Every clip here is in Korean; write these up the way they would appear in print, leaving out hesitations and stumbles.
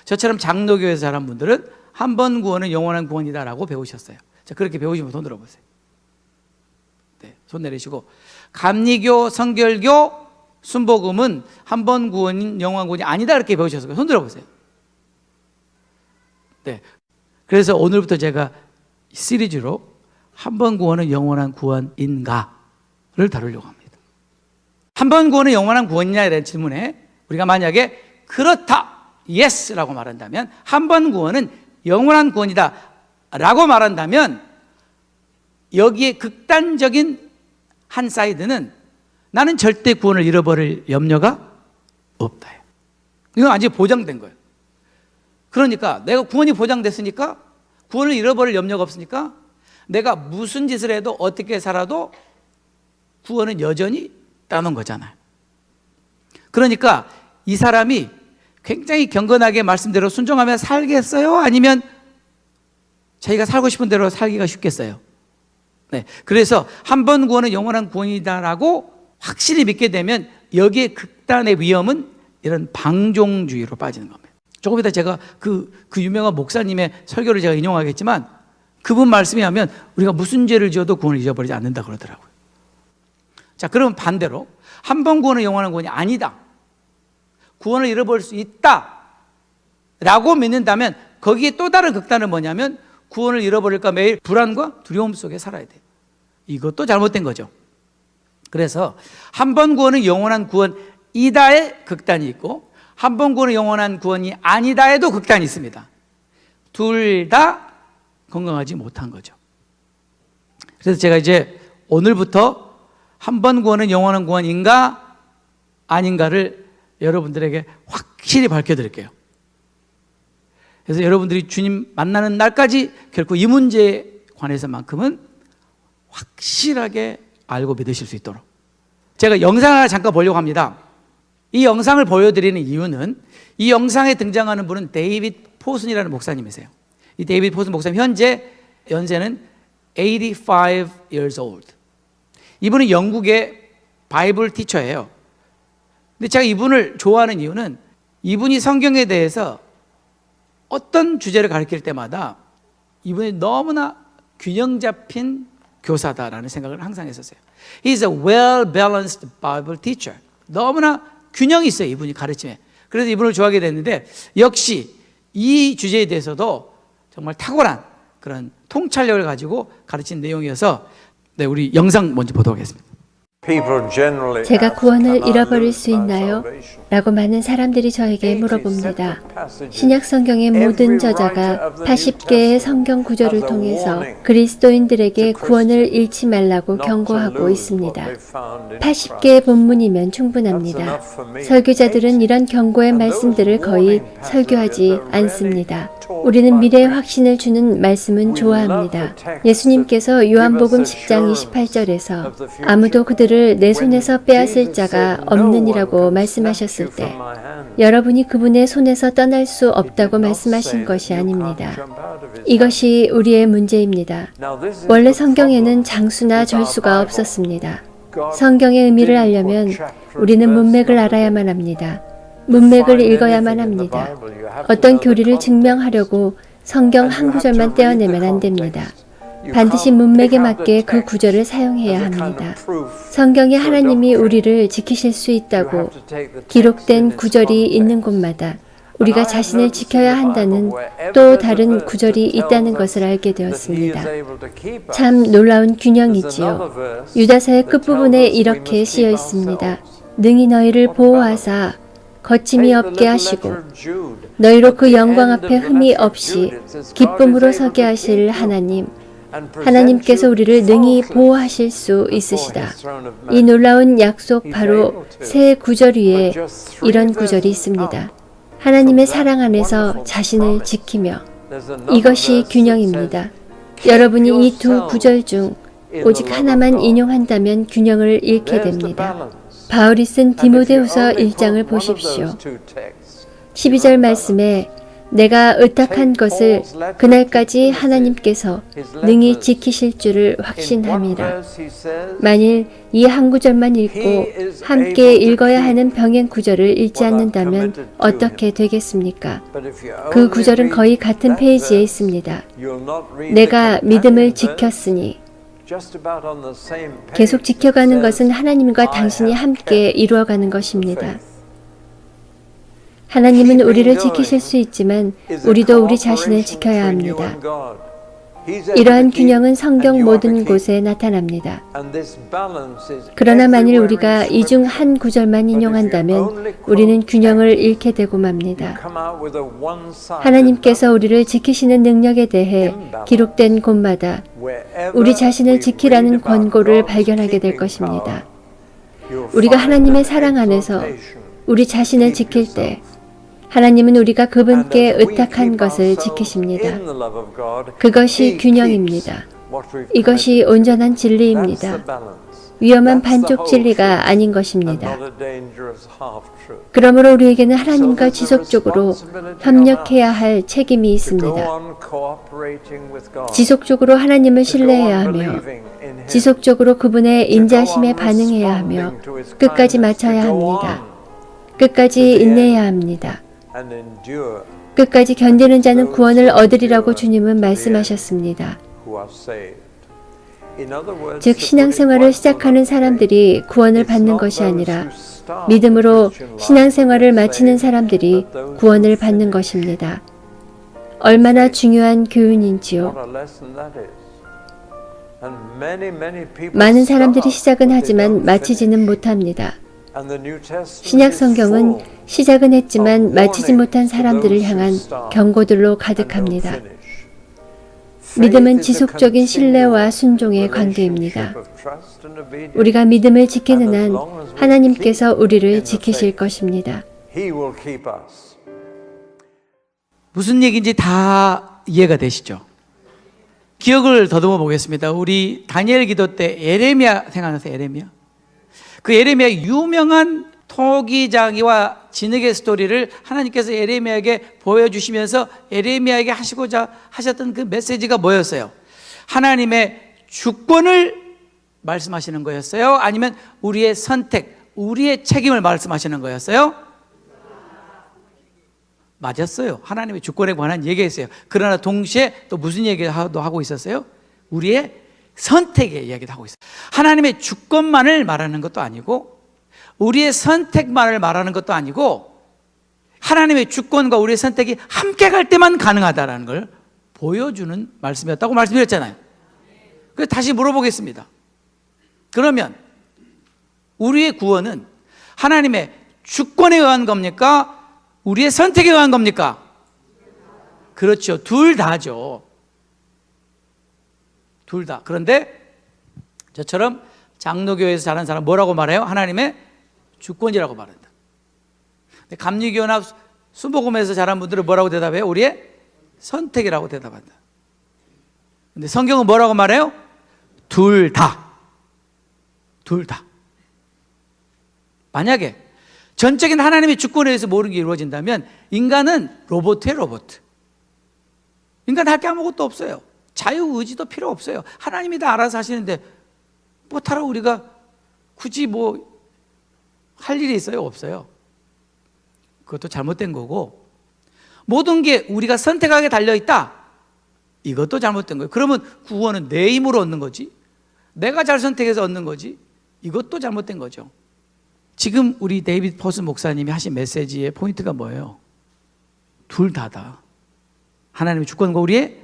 저처럼 장로교에서 자란 분들은 한 번 구원은 영원한 구원이다라고 배우셨어요. 자, 그렇게 배우시면 손 들어보세요. 네, 손 내리시고. 감리교, 성결교, 순복음은 한 번 구원인 영원한 구원이 아니다 이렇게 배우셨어요. 손 들어보세요. 네, 그래서 오늘부터 제가 시리즈로 한 번 구원은 영원한 구원인가를 다루려고 합니다. 한 번 구원은 영원한 구원이냐라는 질문에 우리가 만약에 그렇다, yes라고 말한다면, 한 번 구원은 영원한 구원이다 라고 말한다면, 여기에 극단적인 한 사이드는 나는 절대 구원을 잃어버릴 염려가 없다. 이건 완전히 보장된 거예요. 그러니까 내가 구원이 보장됐으니까, 구원을 잃어버릴 염려가 없으니까 내가 무슨 짓을 해도 어떻게 살아도 구원은 여전히 따는 거잖아요. 그러니까 이 사람이 굉장히 경건하게 말씀대로 순종하며 살겠어요? 아니면 자기가 살고 싶은 대로 살기가 쉽겠어요? 네, 그래서 한 번 구원은 영원한 구원이다라고 확실히 믿게 되면 여기에 극단의 위험은 이런 방종주의로 빠지는 겁니다. 조금 이따 제가 그 유명한 목사님의 설교를 제가 인용하겠지만, 그분 말씀에 하면 우리가 무슨 죄를 지어도 구원을 잊어버리지 않는다 그러더라고요. 자, 그러면 반대로 한 번 구원은 영원한 구원이 아니다, 구원을 잃어버릴 수 있다 라고 믿는다면, 거기에 또 다른 극단은 뭐냐면 구원을 잃어버릴까 매일 불안과 두려움 속에 살아야 돼요. 이것도 잘못된 거죠. 그래서 한 번 구원은 영원한 구원이다의 극단이 있고, 한 번 구원은 영원한 구원이 아니다에도 극단이 있습니다. 둘 다 건강하지 못한 거죠. 그래서 제가 이제 오늘부터 한 번 구원은 영원한 구원인가 아닌가를 여러분들에게 확실히 밝혀드릴게요. 그래서 여러분들이 주님 만나는 날까지 결코 이 문제에 관해서만큼은 확실하게 알고 믿으실 수 있도록 제가 영상을 하나 잠깐 보려고 합니다. 이 영상을 보여드리는 이유는, 이 영상에 등장하는 분은 데이빗 포슨이라는 목사님이세요. 이 데이빗 포슨 목사님 현재 연세는 85 years old. 이분은 영국의 바이블 티처예요. 근데 제가 이분을 좋아하는 이유는, 이분이 성경에 대해서 어떤 주제를 가르칠 때마다 이분이 너무나 균형 잡힌 교사다라는 생각을 항상 했었어요. He's a well-balanced Bible teacher. 너무나 균형이 있어요, 이분이 가르침에. 그래서 이분을 좋아하게 됐는데, 역시 이 주제에 대해서도 정말 탁월한 그런 통찰력을 가지고 가르친 내용이어서, 네, 우리 영상 먼저 보도록 하겠습니다. 제가 구원을 잃어버릴 수 있나요? 라고 많은 사람들이 저에게 물어봅니다. 신약 성경의 모든 저자가 80개의 성경 구절을 통해서 그리스도인들에게 구원을 잃지 말라고 경고하고 있습니다. 80개의 본문이면 충분합니다. 설교자들은 이런 경고의 말씀들을 거의 설교하지 않습니다. 우리는 미래의 확신을 주는 말씀은 좋아합니다. 예수님께서 요한복음 10장 28절에서 아무도 그들을 내 손에서 빼앗을 자가 없느니라고 말씀하셨을 때, 여러분이 그분의 손에서 떠날 수 없다고 말씀하신 것이 아닙니다. 이것이 우리의 문제입니다. 원래 성경에는 장수나 절수가 없었습니다. 성경의 의미를 알려면 우리는 문맥을 알아야만 합니다. 문맥을 읽어야만 합니다. 어떤 교리를 증명하려고 성경 한 구절만 떼어내면 안 됩니다. 반드시 문맥에 맞게 그 구절을 사용해야 합니다. 성경에 하나님이 우리를 지키실 수 있다고 기록된 구절이 있는 곳마다 우리가 자신을 지켜야 한다는 또 다른 구절이 있다는 것을 알게 되었습니다. 참 놀라운 균형이지요. 유다서의 끝부분에 이렇게 쓰여 있습니다. 능히 너희를 보호하사 거침이 없게 하시고 너희로 그 영광 앞에 흠이 없이 기쁨으로 서게 하실 하나님, 하나님께서 우리를 능히 보호하실 수 있으시다. 이 놀라운 약속 바로 새 구절 위에 이런 구절이 있습니다. 하나님의 사랑 안에서 자신을 지키며, 이것이 균형입니다. 여러분이 이 두 구절 중 오직 하나만 인용한다면 균형을 잃게 됩니다. 바울이 쓴 디모데후서 1장을 보십시오. 12절 말씀에 내가 의탁한 것을 그날까지 하나님께서 능히 지키실 줄을 확신함이라. 만일 이 한 구절만 읽고 함께 읽어야 하는 병행 구절을 읽지 않는다면 어떻게 되겠습니까? 그 구절은 거의 같은 페이지에 있습니다. 내가 믿음을 지켰으니. 계속 지켜가는 것은 하나님과 당신이 함께 이루어가는 것입니다. 하나님은 우리를 지키실 수 있지만 우리도 우리 자신을 지켜야 합니다. 이러한 균형은 성경 모든 곳에 나타납니다. 그러나 만일 우리가 이 중 한 구절만 인용한다면 우리는 균형을 잃게 되고 맙니다. 하나님께서 우리를 지키시는 능력에 대해 기록된 곳마다 우리 자신을 지키라는 권고를 발견하게 될 것입니다. 우리가 하나님의 사랑 안에서 우리 자신을 지킬 때 하나님은 우리가 그분께 의탁한 것을 지키십니다. 그것이 균형입니다. 이것이 온전한 진리입니다. 위험한 반쪽 진리가 아닌 것입니다. 그러므로 우리에게는 하나님과 지속적으로 협력해야 할 책임이 있습니다. 지속적으로 하나님을 신뢰해야 하며 지속적으로 그분의 인자심에 반응해야 하며 끝까지 마쳐야 합니다. 끝까지 인내해야 합니다. 끝까지 견디는 자는 구원을 얻으리라고 주님은 말씀하셨습니다. 즉 신앙생활을 시작하는 사람들이 구원을 받는 것이 아니라 믿음으로 신앙생활을 마치는 사람들이 구원을 받는 것입니다. 얼마나 중요한 교훈인지요. 많은 사람들이 시작은 하지만 마치지는 못합니다. 신약 성경은 시작은 했지만 마치지 못한 사람들을 향한 경고들로 가득합니다. 믿음은 지속적인 신뢰와 순종의 관계입니다. 우리가 믿음을 지키는 한 하나님께서 우리를 지키실 것입니다. 무슨 얘기인지 다 이해가 되시죠? 기억을 더듬어 보겠습니다. 우리 다니엘 기도 때 예레미야 생각나세요? 예레미야? 그 예레미야 유명한 토기장이와 진흙의 스토리를 하나님께서 예레미야에게 보여주시면서 예레미야에게 하시고자 하셨던 그 메시지가 뭐였어요? 하나님의 주권을 말씀하시는 거였어요? 아니면 우리의 선택, 우리의 책임을 말씀하시는 거였어요? 맞았어요. 하나님의 주권에 관한 얘기했어요. 그러나 동시에 또 무슨 얘기도 하고 있었어요? 우리의 선택의 이야기도 하고 있어요. 하나님의 주권만을 말하는 것도 아니고 우리의 선택만을 말하는 것도 아니고 하나님의 주권과 우리의 선택이 함께 갈 때만 가능하다는 걸 보여주는 말씀이었다고 말씀드렸잖아요. 그래서 다시 물어보겠습니다. 그러면 우리의 구원은 하나님의 주권에 의한 겁니까? 우리의 선택에 의한 겁니까? 그렇죠. 둘 다죠. 둘 다. 그런데 저처럼 장로교회에서 자란 사람 뭐라고 말해요? 하나님의 주권이라고 말한다. 감리교나 수복음에서 자란 분들은 뭐라고 대답해요? 우리의 선택이라고 대답한다. 근데 성경은 뭐라고 말해요? 둘 다. 둘 다. 만약에 전적인 하나님의 주권에 의해서 모든 게 이루어진다면 인간은 로봇이에요, 로봇. 인간 할 게 아무것도 없어요. 자유의지도 필요 없어요. 하나님이 다 알아서 하시는데 뭐 타러 우리가 굳이 뭐 할 일이 있어요? 없어요. 그것도 잘못된 거고 모든 게 우리가 선택하게 달려있다. 이것도 잘못된 거예요. 그러면 구원은 내 힘으로 얻는 거지 내가 잘 선택해서 얻는 거지 이것도 잘못된 거죠. 지금 우리 데이비드 포스 목사님이 하신 메시지의 포인트가 뭐예요? 둘 다다. 하나님의 주권과 우리의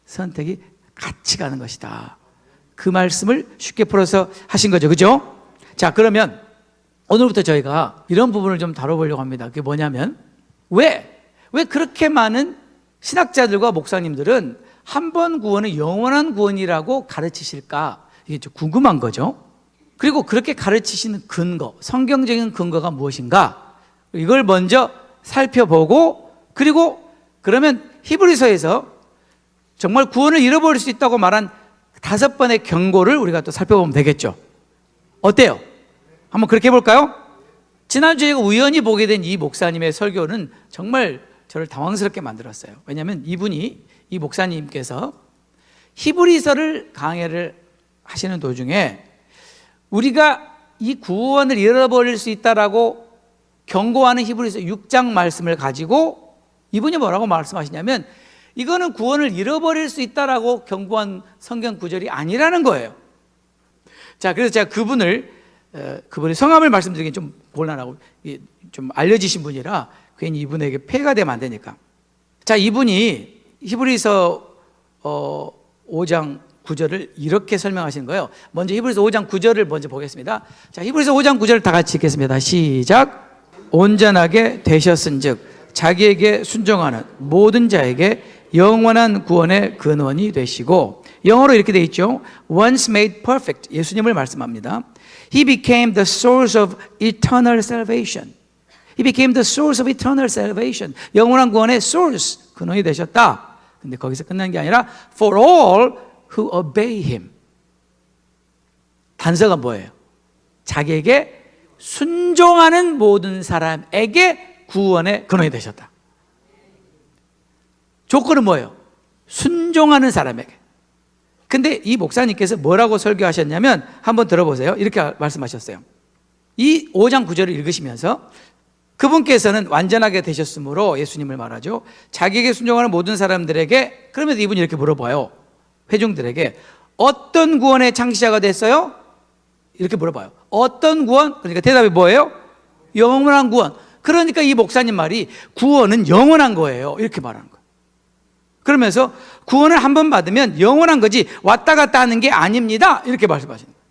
선택이 같이 가는 것이다. 그 말씀을 쉽게 풀어서 하신 거죠. 그죠? 자, 그러면 오늘부터 저희가 이런 부분을 좀 다뤄보려고 합니다. 그게 뭐냐면 왜 그렇게 많은 신학자들과 목사님들은 한 번 구원은 영원한 구원이라고 가르치실까? 이게 좀 궁금한 거죠. 그리고 그렇게 가르치시는 근거, 성경적인 근거가 무엇인가? 이걸 먼저 살펴보고 그리고 그러면 히브리서에서 정말 구원을 잃어버릴 수 있다고 말한 5번의 경고를 우리가 또 살펴보면 되겠죠. 어때요? 한번 그렇게 해볼까요? 지난주에 우연히 보게 된 이 목사님의 설교는 정말 저를 당황스럽게 만들었어요. 왜냐하면 이 목사님께서 히브리서를 강해를 하시는 도중에 우리가 이 구원을 잃어버릴 수 있다라고 경고하는 히브리서 6장 말씀을 가지고 이분이 뭐라고 말씀하시냐면 이거는 구원을 잃어버릴 수 있다라고 경고한 성경 구절이 아니라는 거예요. 자, 그래서 제가 그분의 성함을 말씀드리긴 좀 곤란하고 좀 알려지신 분이라 괜히 이분에게 폐가 되면 안 되니까. 자, 이분이 히브리서 5장 9절을 이렇게 설명하시는 거예요. 먼저 히브리서 5장 9절을 먼저 보겠습니다. 자, 히브리서 5장 9절을 다 같이 읽겠습니다. 시작. 온전하게 되셨은즉 자기에게 순종하는 모든 자에게 영원한 구원의 근원이 되시고, 영어로 이렇게 되어 있죠. Once made perfect, 예수님을 말씀합니다. He became the source of eternal salvation. He became the source of eternal salvation. 영원한 구원의 source, 근원이 되셨다. 근데 거기서 끝난 게 아니라 for all who obey him. 단서가 뭐예요? 자기에게 순종하는 모든 사람에게 구원의 근원이 되셨다. 조건은 뭐예요? 순종하는 사람에게. 근데 이 목사님께서 뭐라고 설교하셨냐면 한번 들어보세요. 이렇게 말씀하셨어요. 이 5장 9절을 읽으시면서 그분께서는 완전하게 되셨으므로, 예수님을 말하죠, 자기에게 순종하는 모든 사람들에게, 그러면서 이분이 이렇게 물어봐요. 회중들에게 어떤 구원의 창시자가 됐어요? 이렇게 물어봐요. 어떤 구원? 그러니까 대답이 뭐예요? 영원한 구원. 그러니까 이 목사님 말이 구원은 영원한 거예요. 이렇게 말하는 거예요. 그러면서 구원을 한 번 받으면 영원한 거지 왔다 갔다 하는 게 아닙니다. 이렇게 말씀하시는 거예요.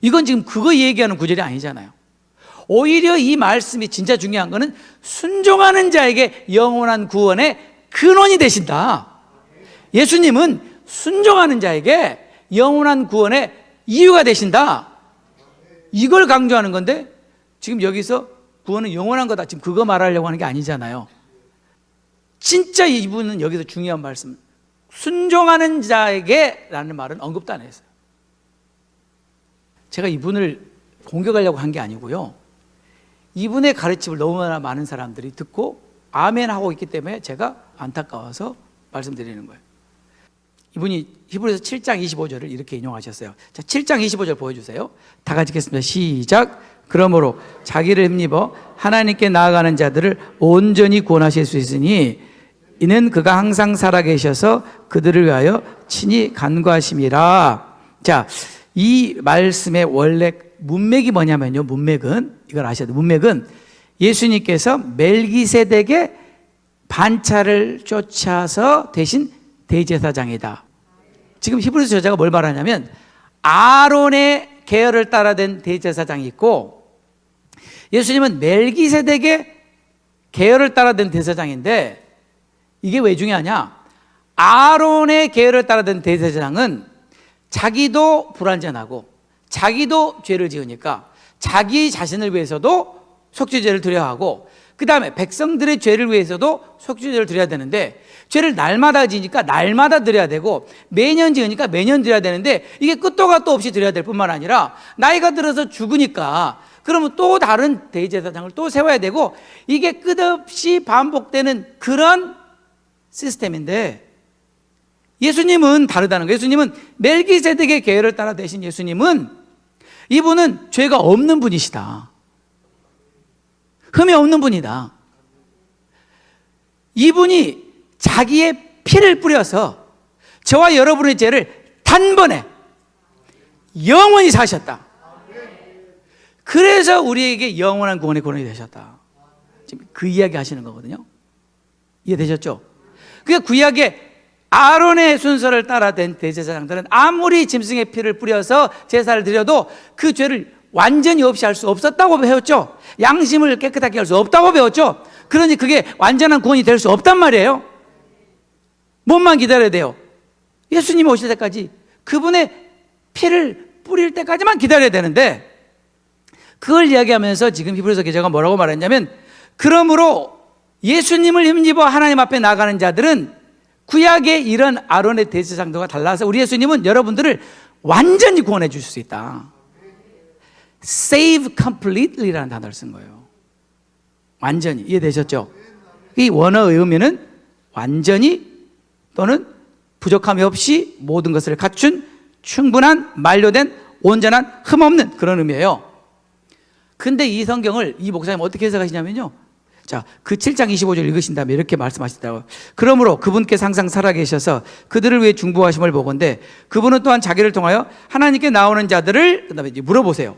이건 지금 그거 얘기하는 구절이 아니잖아요. 오히려 이 말씀이 진짜 중요한 거는 순종하는 자에게 영원한 구원의 근원이 되신다. 예수님은 순종하는 자에게 영원한 구원의 이유가 되신다. 이걸 강조하는 건데 지금 여기서 구원은 영원한 거다, 지금 그거 말하려고 하는 게 아니잖아요. 진짜 이분은 여기서 중요한 말씀, 순종하는 자에게 라는 말은 언급도 안 했어요. 제가 이분을 공격하려고 한 게 아니고요, 이분의 가르침을 너무나 많은 사람들이 듣고 아멘 하고 있기 때문에 제가 안타까워서 말씀드리는 거예요. 이분이 히브리서 7장 25절을 이렇게 인용하셨어요. 자, 7장 25절 보여주세요. 다 같이 읽겠습니다. 시작. 그러므로 자기를 힘입어 하나님께 나아가는 자들을 온전히 구원하실 수 있으니 이는 그가 항상 살아계셔서 그들을 위하여 친히 간구하심이라. 자, 이 말씀의 원래 문맥이 뭐냐면요, 문맥은 이걸 아셔야 돼요. 문맥은 예수님께서 멜기세덱의 반차를 쫓아서 대신 대제사장이다. 지금 히브리서 저자가 뭘 말하냐면 아론의 계열을 따라된 대제사장이 있고 예수님은 멜기세덱의 계열을 따라된 대제사장인데, 이게 왜 중요하냐? 아론의 계열을 따라된 대제사장은 자기도 불완전하고 자기도 죄를 지으니까 자기 자신을 위해서도 속죄제를 드려야 하고, 그 다음에 백성들의 죄를 위해서도 속죄제를 드려야 되는데, 죄를 날마다 지으니까 날마다 드려야 되고, 매년 지으니까 매년 드려야 되는데, 이게 끝도 갓도 없이 드려야 될 뿐만 아니라 나이가 들어서 죽으니까 그러면 또 다른 대제사장을 또 세워야 되고, 이게 끝없이 반복되는 그런 시스템인데, 예수님은 다르다는 거예요. 예수님은 멜기세덱의 계열을 따라 되신 예수님은, 이분은 죄가 없는 분이시다. 흠이 없는 분이다. 이분이 자기의 피를 뿌려서 저와 여러분의 죄를 단번에 영원히 사셨다. 그래서 우리에게 영원한 구원의 권한이 되셨다. 지금 그 이야기 하시는 거거든요. 이해되셨죠? 그러니까 구약의 아론의 순서를 따라 된 대제사장들은 아무리 짐승의 피를 뿌려서 제사를 드려도 그 죄를 완전히 없이 할 수 없었다고 배웠죠. 양심을 깨끗하게 할 수 없다고 배웠죠. 그러니 그게 완전한 구원이 될 수 없단 말이에요. 뭐만 기다려야 돼요? 예수님이 오실 때까지, 그분의 피를 뿌릴 때까지만 기다려야 되는데, 그걸 이야기하면서 지금 히브리서 기자가 뭐라고 말했냐면, 그러므로 예수님을 힘입어 하나님 앞에 나가는 자들은 구약의 이런 아론의 대제사장들과 달라서 우리 예수님은 여러분들을 완전히 구원해 주실 수 있다. Save completely라는 단어를 쓴 거예요. 완전히. 이해되셨죠? 이 원어의 의미는 완전히 또는 부족함이 없이 모든 것을 갖춘 충분한 만료된 온전한 흠없는 그런 의미예요. 근데 이 성경을 이 목사님 어떻게 해석하시냐면요, 자, 그 7장 25절 읽으신 다음에 이렇게 말씀하시더라고요. 그러므로 그분께서 항상 살아계셔서 그들을 위해 중보하심을 보건대 그분은 또한 자기를 통하여 하나님께 나오는 자들을 그다음에 이제 물어보세요.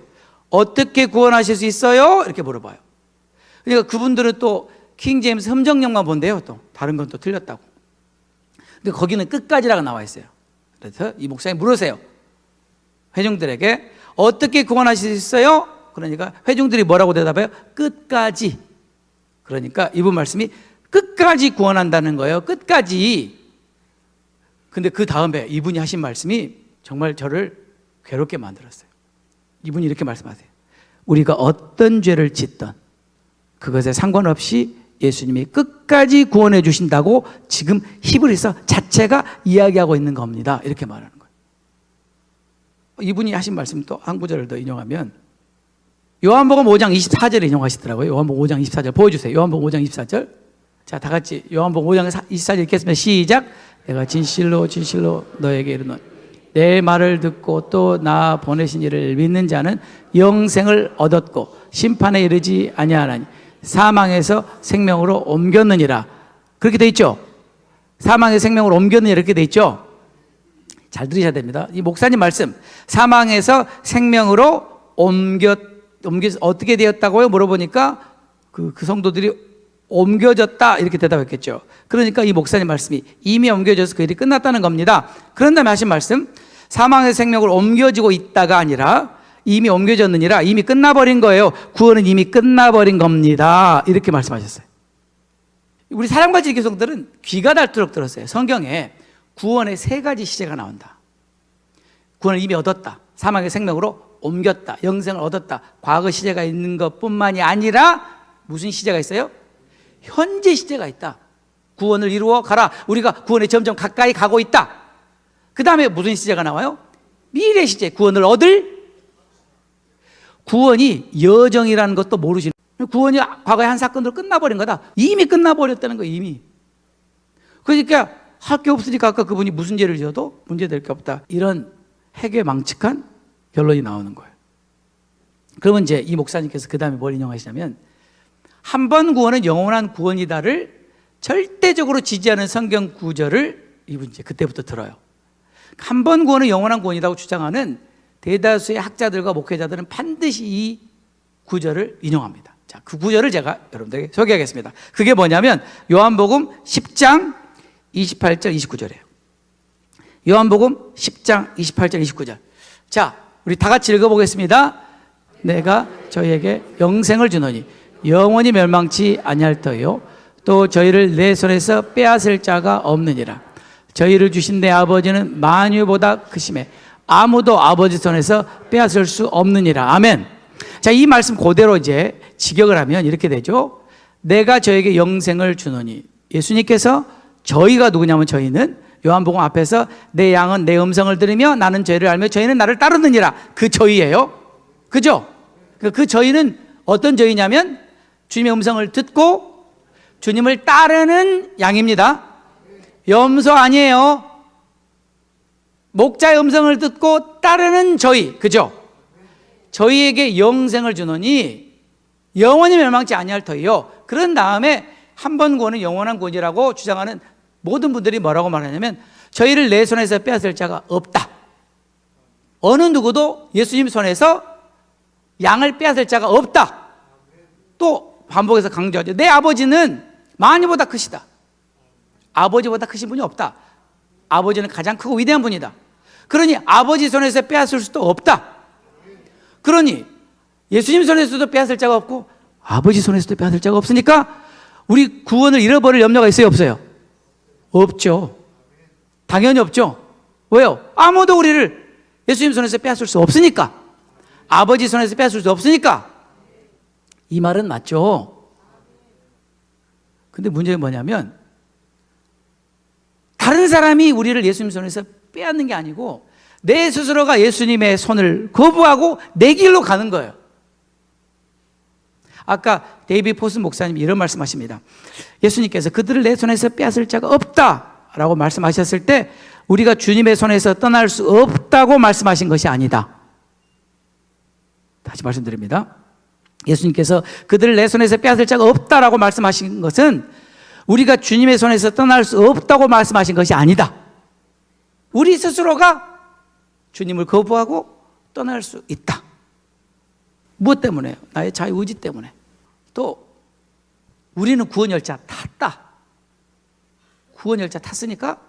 어떻게 구원하실 수 있어요? 이렇게 물어봐요. 그러니까 그분들은 또 킹제임스 흠정령만 본대요. 또 다른 건 또 틀렸다고. 근데 거기는 끝까지라고 나와 있어요. 그래서 이 목사님 물으세요. 회중들에게 어떻게 구원하실 수 있어요? 그러니까 회중들이 뭐라고 대답해요? 끝까지. 그러니까 이분 말씀이 끝까지 구원한다는 거예요. 끝까지. 근데 그 다음에 이분이 하신 말씀이 정말 저를 괴롭게 만들었어요. 이분이 이렇게 말씀하세요. 우리가 어떤 죄를 짓던 그것에 상관없이 예수님이 끝까지 구원해 주신다고 지금 히브리서 자체가 이야기하고 있는 겁니다. 이렇게 말하는 거예요. 이분이 하신 말씀 또 한 구절을 더 인용하면 요한복음 5장 24절 인용하시더라고요. 요한복음 5장 24절 보여주세요. 요한복음 5장 24절. 자, 다 같이 요한복음 5장 24절 읽겠습니다. 시작. 내가 진실로 진실로 너에게 이르노니 내 말을 듣고 또 나 보내신 이를 믿는 자는 영생을 얻었고 심판에 이르지 아니하나니 사망에서 생명으로 옮겼느니라. 그렇게 돼 있죠. 사망에서 생명으로 옮겼느니라 이렇게 돼 있죠. 잘 들으셔야 됩니다. 이 목사님 말씀, 사망에서 생명으로 어떻게 되었다고요? 물어보니까 그 성도들이 옮겨졌다 이렇게 대답했겠죠. 그러니까 이 목사님 말씀이 이미 옮겨져서 그 일이 끝났다는 겁니다. 그런 다음에 하신 말씀, 사망의 생명으로 옮겨지고 있다가 아니라 이미 옮겨졌느니라, 이미 끝나버린 거예요. 구원은 이미 끝나버린 겁니다. 이렇게 말씀하셨어요. 우리 사람가지 교성들은 귀가 닳도록 들었어요. 성경에 구원의 세 가지 시제가 나온다. 구원을 이미 얻었다, 사망의 생명으로 옮겼다, 영생을 얻었다. 과거 시제가 있는 것뿐만이 아니라 무슨 시제가 있어요? 현재 시제가 있다. 구원을 이루어 가라. 우리가 구원에 점점 가까이 가고 있다. 그 다음에 무슨 시제가 나와요? 미래 시제, 구원을 얻을. 구원이 여정이라는 것도 모르시는, 구원이 과거의 한 사건으로 끝나버린 거다. 이미 끝나버렸다는 거예요. 이미. 그러니까 할 게 없으니까 아까 그분이 무슨 죄를 지어도 문제될 게 없다, 이런 해괴망측한 결론이 나오는 거예요. 그러면 이제 이 목사님께서 그 다음에 뭘 인용하시냐면, 한 번 구원은 영원한 구원이다를 절대적으로 지지하는 성경 구절을 이분 이제 그때부터 들어요. 한 번 구원은 영원한 구원이라고 주장하는 대다수의 학자들과 목회자들은 반드시 이 구절을 인용합니다. 자, 그 구절을 제가 여러분들에게 소개하겠습니다. 그게 뭐냐면 요한복음 10장 28절 29절이에요. 요한복음 10장 28절 29절. 자, 우리 다 같이 읽어보겠습니다. 내가 저희에게 영생을 주노니 영원히 멸망치 아니할 터요 또 저희를 내 손에서 빼앗을 자가 없느니라. 저희를 주신 내 아버지는 만유보다 크심에 아무도 아버지 손에서 빼앗을 수 없느니라. 아멘. 자, 이 말씀 그대로 이제 직역을 하면 이렇게 되죠. 내가 저에게 영생을 주노니, 예수님께서 저희가 누구냐면 저희는 요한복음 앞에서 내 양은 내 음성을 들으며 나는 저희를 알며 저희는 나를 따르느니라. 그 저희예요. 그죠? 그 저희는 어떤 저희냐면 주님의 음성을 듣고 주님을 따르는 양입니다. 염소 아니에요. 목자의 음성을 듣고 따르는 저희, 그죠? 저희에게 영생을 주노니 영원히 멸망치 아니할 터이요. 그런 다음에 한 번 구원은 영원한 구원이라고 주장하는 모든 분들이 뭐라고 말하냐면 저희를 내 손에서 빼앗을 자가 없다. 어느 누구도 예수님 손에서 양을 빼앗을 자가 없다. 또 반복해서 강조하죠. 내 아버지는 만유보다 크시다. 아버지보다 크신 분이 없다. 아버지는 가장 크고 위대한 분이다. 그러니 아버지 손에서 빼앗을 수도 없다. 그러니 예수님 손에서도 빼앗을 자가 없고 아버지 손에서도 빼앗을 자가 없으니까 우리 구원을 잃어버릴 염려가 있어요, 없어요? 없죠. 당연히 없죠. 왜요? 아무도 우리를 예수님 손에서 빼앗을 수 없으니까. 아버지 손에서 빼앗을 수 없으니까. 이 말은 맞죠. 근데 문제는 뭐냐면 다른 사람이 우리를 예수님 손에서 빼앗는 게 아니고 내 스스로가 예수님의 손을 거부하고 내 길로 가는 거예요. 아까 데이비 포스 목사님이 이런 말씀하십니다. 예수님께서 그들을 내 손에서 빼앗을 자가 없다라고 말씀하셨을 때 우리가 주님의 손에서 떠날 수 없다고 말씀하신 것이 아니다. 다시 말씀드립니다. 예수님께서 그들을 내 손에서 빼앗을 자가 없다라고 말씀하신 것은 우리가 주님의 손에서 떠날 수 없다고 말씀하신 것이 아니다. 우리 스스로가 주님을 거부하고 떠날 수 있다. 무엇 때문에요? 나의 자유의지 때문에. 또 우리는 구원열차 탔다. 구원열차 탔으니까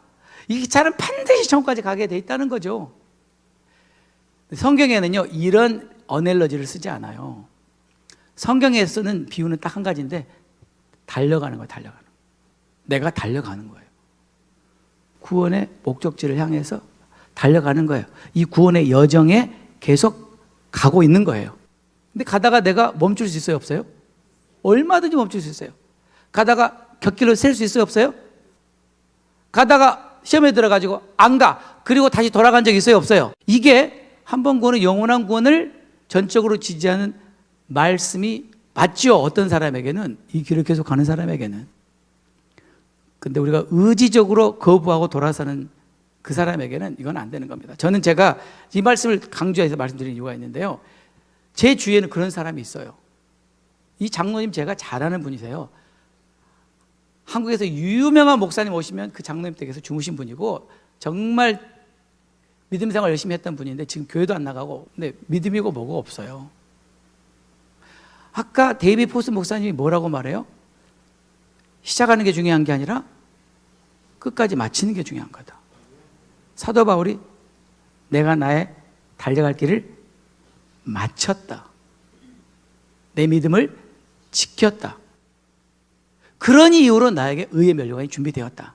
이 기차는 반드시 천국까지 가게 돼 있다는 거죠. 성경에는요 이런 어넬러지를 쓰지 않아요. 성경에 쓰는 비유는 딱 한 가지인데 달려가는 거예요. 달려가는 거. 내가 달려가는 거예요. 구원의 목적지를 향해서 달려가는 거예요. 이 구원의 여정에 계속 가고 있는 거예요. 근데 가다가 내가 멈출 수 있어요? 없어요? 얼마든지 멈출 수 있어요. 가다가 곁길로 셀 수 있어요? 없어요? 가다가 시험에 들어가지고 안 가. 그리고 다시 돌아간 적 있어요? 없어요? 이게 한 번 구원은 영원한 구원을 전적으로 지지하는 말씀이 맞죠? 어떤 사람에게는, 이 길을 계속 가는 사람에게는. 근데 우리가 의지적으로 거부하고 돌아서는 그 사람에게는 이건 안 되는 겁니다. 저는 제가 이 말씀을 강조해서 말씀드리는 이유가 있는데요. 제 주위에는 그런 사람이 있어요. 이 장로님 제가 잘 아는 분이세요. 한국에서 유명한 목사님 오시면 그 장로님 댁에서 주무신 분이고 정말 믿음 생활 열심히 했던 분인데 지금 교회도 안 나가고 근데 믿음이고 뭐고 없어요. 아까 데이비 포스 목사님이 뭐라고 말해요? 시작하는 게 중요한 게 아니라 끝까지 마치는 게 중요한 거다. 사도 바울이 내가 나의 달려갈 길을 마쳤다. 내 믿음을 지켰다. 그런 이유로 나에게 의의 면류관이 준비되었다.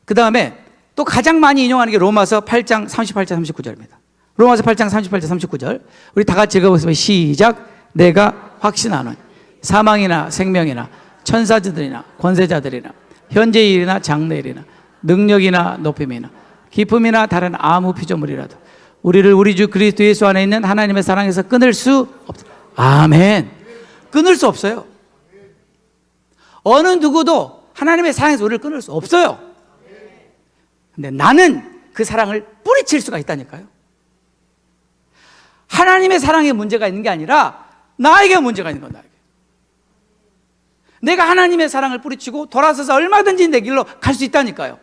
그 다음에 또 가장 많이 인용하는 게 로마서 8장 38절 39절입니다. 로마서 8장 38절 39절 우리 다 같이 읽어보겠습니다. 시작. 내가 확신하는 사망이나 생명이나 천사들이나 권세자들이나 현재 일이나 장래 일이나 능력이나 높임이나 기쁨이나 다른 아무 피조물이라도 우리를 우리 주 그리스도 예수 안에 있는 하나님의 사랑에서 끊을 수 없다. 아멘. 끊을 수 없어요. 어느 누구도 하나님의 사랑에서 우리를 끊을 수 없어요. 근데 나는 그 사랑을 뿌리칠 수가 있다니까요. 하나님의 사랑에 문제가 있는 게 아니라 나에게 문제가 있는 건 나에게. 내가 하나님의 사랑을 뿌리치고 돌아서서 얼마든지 내 길로 갈 수 있다니까요.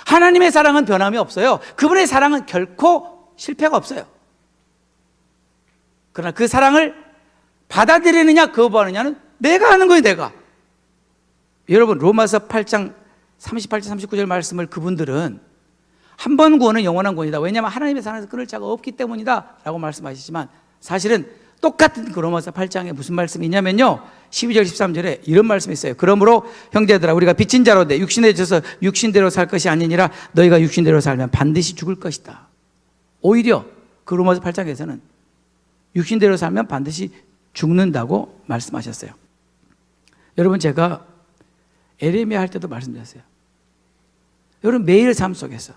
하나님의 사랑은 변함이 없어요. 그분의 사랑은 결코 실패가 없어요. 그러나 그 사랑을 받아들이느냐 거부하느냐는 내가 하는 거예요. 내가. 여러분 로마서 8장 38절 39절 말씀을 그분들은 한 번 구원은 영원한 구원이다. 왜냐하면 하나님의 사랑에서 끊을 자가 없기 때문이다 라고 말씀하시지만 사실은 똑같은 그 로마서 8장에 무슨 말씀이 있냐면요 12절 13절에 이런 말씀이 있어요. 그러므로 형제들아 우리가 빚진 자로 돼 육신에 져서 육신대로 살 것이 아니니라 너희가 육신대로 살면 반드시 죽을 것이다. 오히려 그 로마서 8장에서는 육신대로 살면 반드시 죽는다고 말씀하셨어요. 여러분 제가 에레미야 할 때도 말씀드렸어요. 여러분 매일 삶 속에서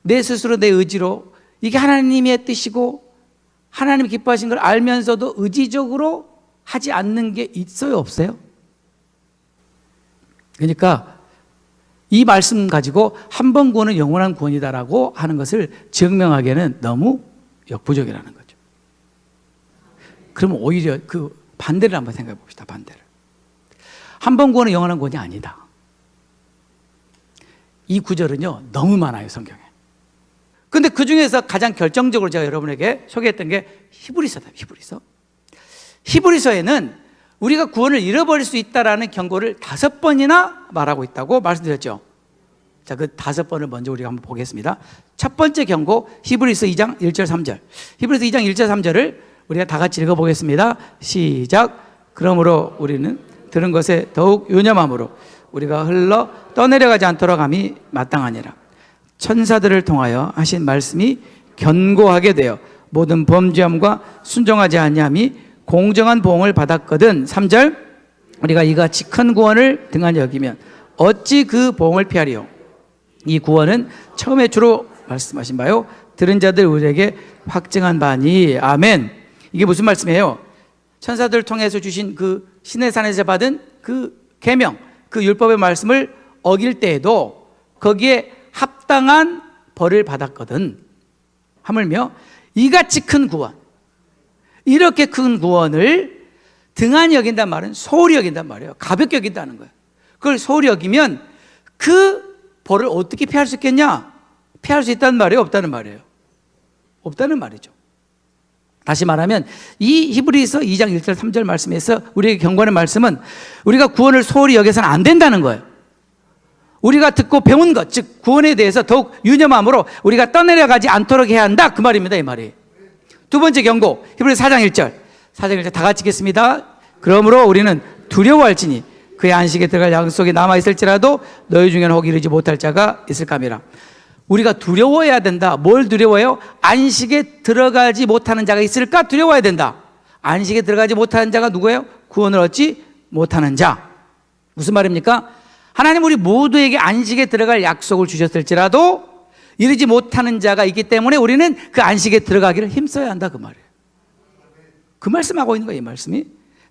내 스스로 내 의지로 이게 하나님의 뜻이고 하나님이 기뻐하신 걸 알면서도 의지적으로 하지 않는 게 있어요? 없어요? 그러니까 이 말씀 가지고 한 번 구원은 영원한 구원이다라고 하는 것을 증명하기에는 너무 역부족이라는 거죠. 그러면 오히려 그 반대를 한번 생각해 봅시다. 반대를. 한 번 구원은 영원한 구원이 아니다. 이 구절은요 너무 많아요 성경에. 근데 그 중에서 가장 결정적으로 제가 여러분에게 소개했던 게 히브리서다. 히브리서에는 우리가 구원을 잃어버릴 수 있다라는 경고를 5번이나 말하고 있다고 말씀드렸죠. 자, 그 5번을 먼저 우리가 한번 보겠습니다. 첫 번째 경고 히브리서 2장 1절 3절. 히브리서 2장 1절 3절을 우리가 다 같이 읽어보겠습니다. 시작. 그러므로 우리는 들은 것에 더욱 유념함으로 우리가 흘러 떠내려가지 않도록 함이 마땅하니라. 천사들을 통하여 하신 말씀이 견고하게 되어 모든 범죄함과 순종하지 아니함이 공정한 보응을 받았거든. 3절 우리가 이같이 큰 구원을 등한히 여기면 어찌 그 보응을 피하리요. 이 구원은 처음에 주로 말씀하신 바요 들은 자들 우리에게 확증한 바니. 아멘. 이게 무슨 말씀이에요? 천사들을 통해서 주신 그 시내산에서 받은 그 계명, 그 율법의 말씀을 어길 때에도 거기에 합당한 벌을 받았거든. 하물며 이같이 큰 구원, 이렇게 큰 구원을 등한히 여긴단 말은 소홀히 여긴단 말이에요. 가볍게 여긴다는 거예요. 그걸 소홀히 여기면 그 벌을 어떻게 피할 수 있겠냐? 피할 수 있다는 말이에요? 없다는 말이에요? 없다는 말이죠. 다시 말하면 이 히브리서 2장 1절 3절 말씀에서 우리에게 경고하는 말씀은 우리가 구원을 소홀히 여겨서는 안 된다는 거예요. 우리가 듣고 배운 것, 즉 구원에 대해서 더욱 유념함으로 우리가 떠내려가지 않도록 해야 한다, 그 말입니다. 이 말이. 두 번째 경고, 히브리서 4장 1절. 4장 1절 다 같이 읽겠습니다. 그러므로 우리는 두려워할지니 그의 안식에 들어갈 약속이 남아있을지라도 너희 중에는 혹 이르지 못할 자가 있을까미라. 우리가 두려워해야 된다. 뭘 두려워해요? 안식에 들어가지 못하는 자가 있을까? 두려워해야 된다. 안식에 들어가지 못하는 자가 누구예요? 구원을 얻지 못하는 자. 무슨 말입니까? 하나님 우리 모두에게 안식에 들어갈 약속을 주셨을지라도 이르지 못하는 자가 있기 때문에 우리는 그 안식에 들어가기를 힘써야 한다, 그 말이에요. 그 말씀하고 있는 거예요, 이 말씀이.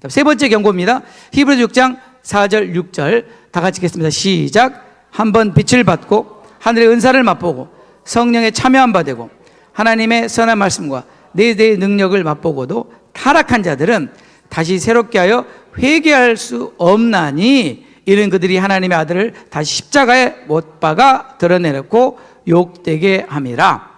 세 번째 경고입니다. 히브리서 6장 4절 6절 다 같이 읽겠습니다. 시작. 한번 빛을 받고 하늘의 은사를 맛보고 성령에 참여한 바 되고 하나님의 선한 말씀과 네 대의 능력을 맛보고도 타락한 자들은 다시 새롭게 하여 회개할 수 없나니 이는 그들이 하나님의 아들을 다시 십자가에 못 박아 드러내놓고 욕되게 함이라.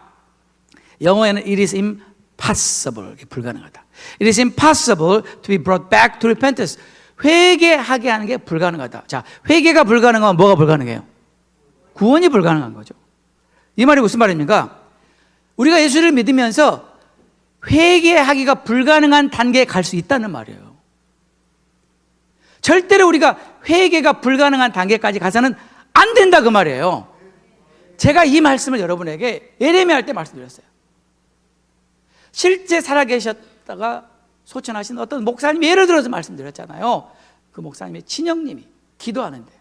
영어에는 it is impossible, 불가능하다. It is impossible to be brought back to repentance. 회개하게 하는 게 불가능하다. 자, 회개가 불가능하면 뭐가 불가능해요? 구원이 불가능한 거죠. 이 말이 무슨 말입니까? 우리가 예수를 믿으면서 회개하기가 불가능한 단계에 갈 수 있다는 말이에요. 절대로 우리가 회개가 불가능한 단계까지 가서는 안 된다, 그 말이에요. 제가 이 말씀을 여러분에게 예레미야 할 때 말씀드렸어요. 실제 살아계셨다가 소천하신 어떤 목사님이 예를 들어서 말씀드렸잖아요. 그 목사님의 친형님이 기도하는데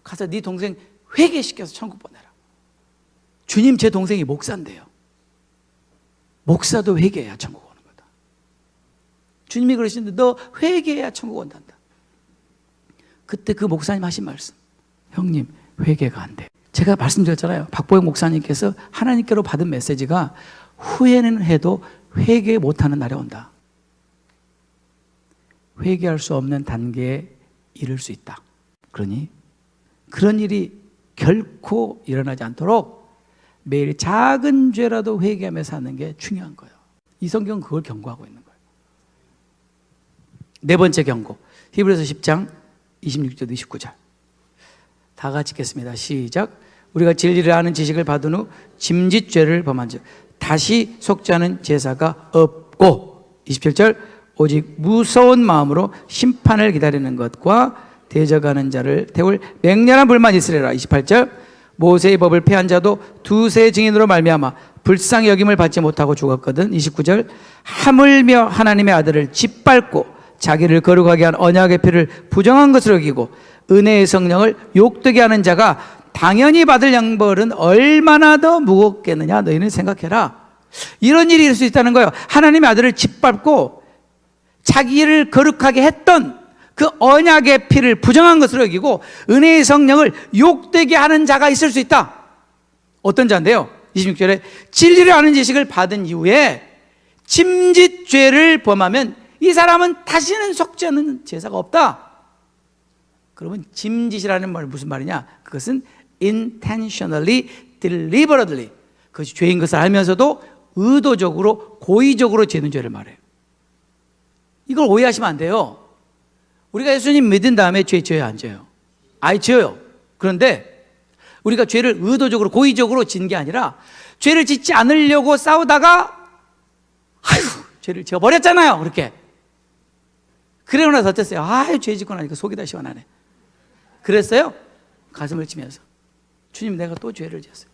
가서 네 동생 회개시켜서 천국 보내라. 주님, 제 동생이 목사인데요. 목사도 회개해야 천국 오는 거다. 주님이 그러시는데 너 회개해야 천국 온단다. 그때 그 목사님 하신 말씀, 형님 회개가 안 돼. 제가 말씀드렸잖아요. 박보영 목사님께서 하나님께로 받은 메시지가 후회는 해도 회개 못하는 날이 온다. 회개할 수 없는 단계에 이를 수 있다. 그러니 그런 일이 결코 일어나지 않도록 매일 작은 죄라도 회개하며 사는 게 중요한 거예요. 이 성경은 그걸 경고하고 있는 거예요. 네 번째 경고, 히브리서 10장 26절 29절 다 같이 읽겠습니다. 시작. 우리가 진리를 아는 지식을 받은 후 짐짓죄를 범한 즉 다시 속지 않은 제사가 없고 27절 오직 무서운 마음으로 심판을 기다리는 것과 대적하는 자를 태울 맹렬한 불만 있으리라. 28절 모세의 법을 폐한 자도 두세 증인으로 말미암아 불쌍히 여김을 받지 못하고 죽었거든. 29절 하물며 하나님의 아들을 짓밟고 자기를 거룩하게 한 언약의 피를 부정한 것으로 여기고 은혜의 성령을 욕되게 하는 자가 당연히 받을 양벌은 얼마나 더 무겁겠느냐 너희는 생각해라. 이런 일이 있을 수 있다는 거예요. 하나님의 아들을 짓밟고 자기를 거룩하게 했던 그 언약의 피를 부정한 것으로 여기고 은혜의 성령을 욕되게 하는 자가 있을 수 있다. 어떤 자인데요? 26절에 진리를 아는 지식을 받은 이후에 짐짓죄를 범하면 이 사람은 다시는 속지 않는 제사가 없다. 그러면 짐짓이라는 말 무슨 말이냐? 그것은 intentionally, deliberately, 그것이 죄인 것을 알면서도 의도적으로 고의적으로 지는 죄를 말해요. 이걸 오해하시면 안 돼요. 우리가 예수님 믿은 다음에 죄 지어요, 안 지어요? 아이, 지어요. 그런데 우리가 죄를 의도적으로 고의적으로 지은 게 아니라 죄를 짓지 않으려고 싸우다가 아유 죄를 지어버렸잖아요. 그렇게 그러고 나서 어땠어요? 아유 죄 짓고 나니까 속이 다 시원하네. 그랬어요? 가슴을 치면서 주님 내가 또 죄를 지었어요.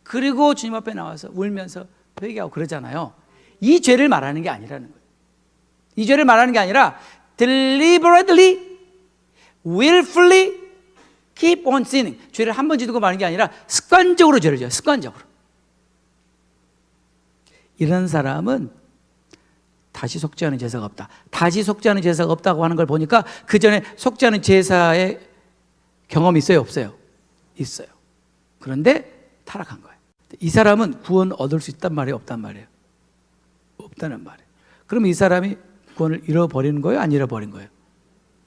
그리고 주님 앞에 나와서 울면서 회개하고 그러잖아요. 이 죄를 말하는 게 아니라는 거예요. 이 죄를 말하는 게 아니라 deliberately, willfully keep on sinning. 죄를 한 번 짓고 마는 게 아니라 습관적으로 죄를 지어요. 습관적으로. 이런 사람은 다시 속죄 하는 제사가 없다. 다시 속죄 하는 제사가 없다고 하는 걸 보니까 그 전에 속죄 하는 제사의 경험이 있어요, 없어요? 있어요. 그런데 타락한 거예요. 이 사람은 구원 얻을 수 있단 말이에요, 없단 말이에요? 없다는 말이에요. 그럼 이 사람이 구원을 잃어버리는 거예요, 안 잃어버린 거예요?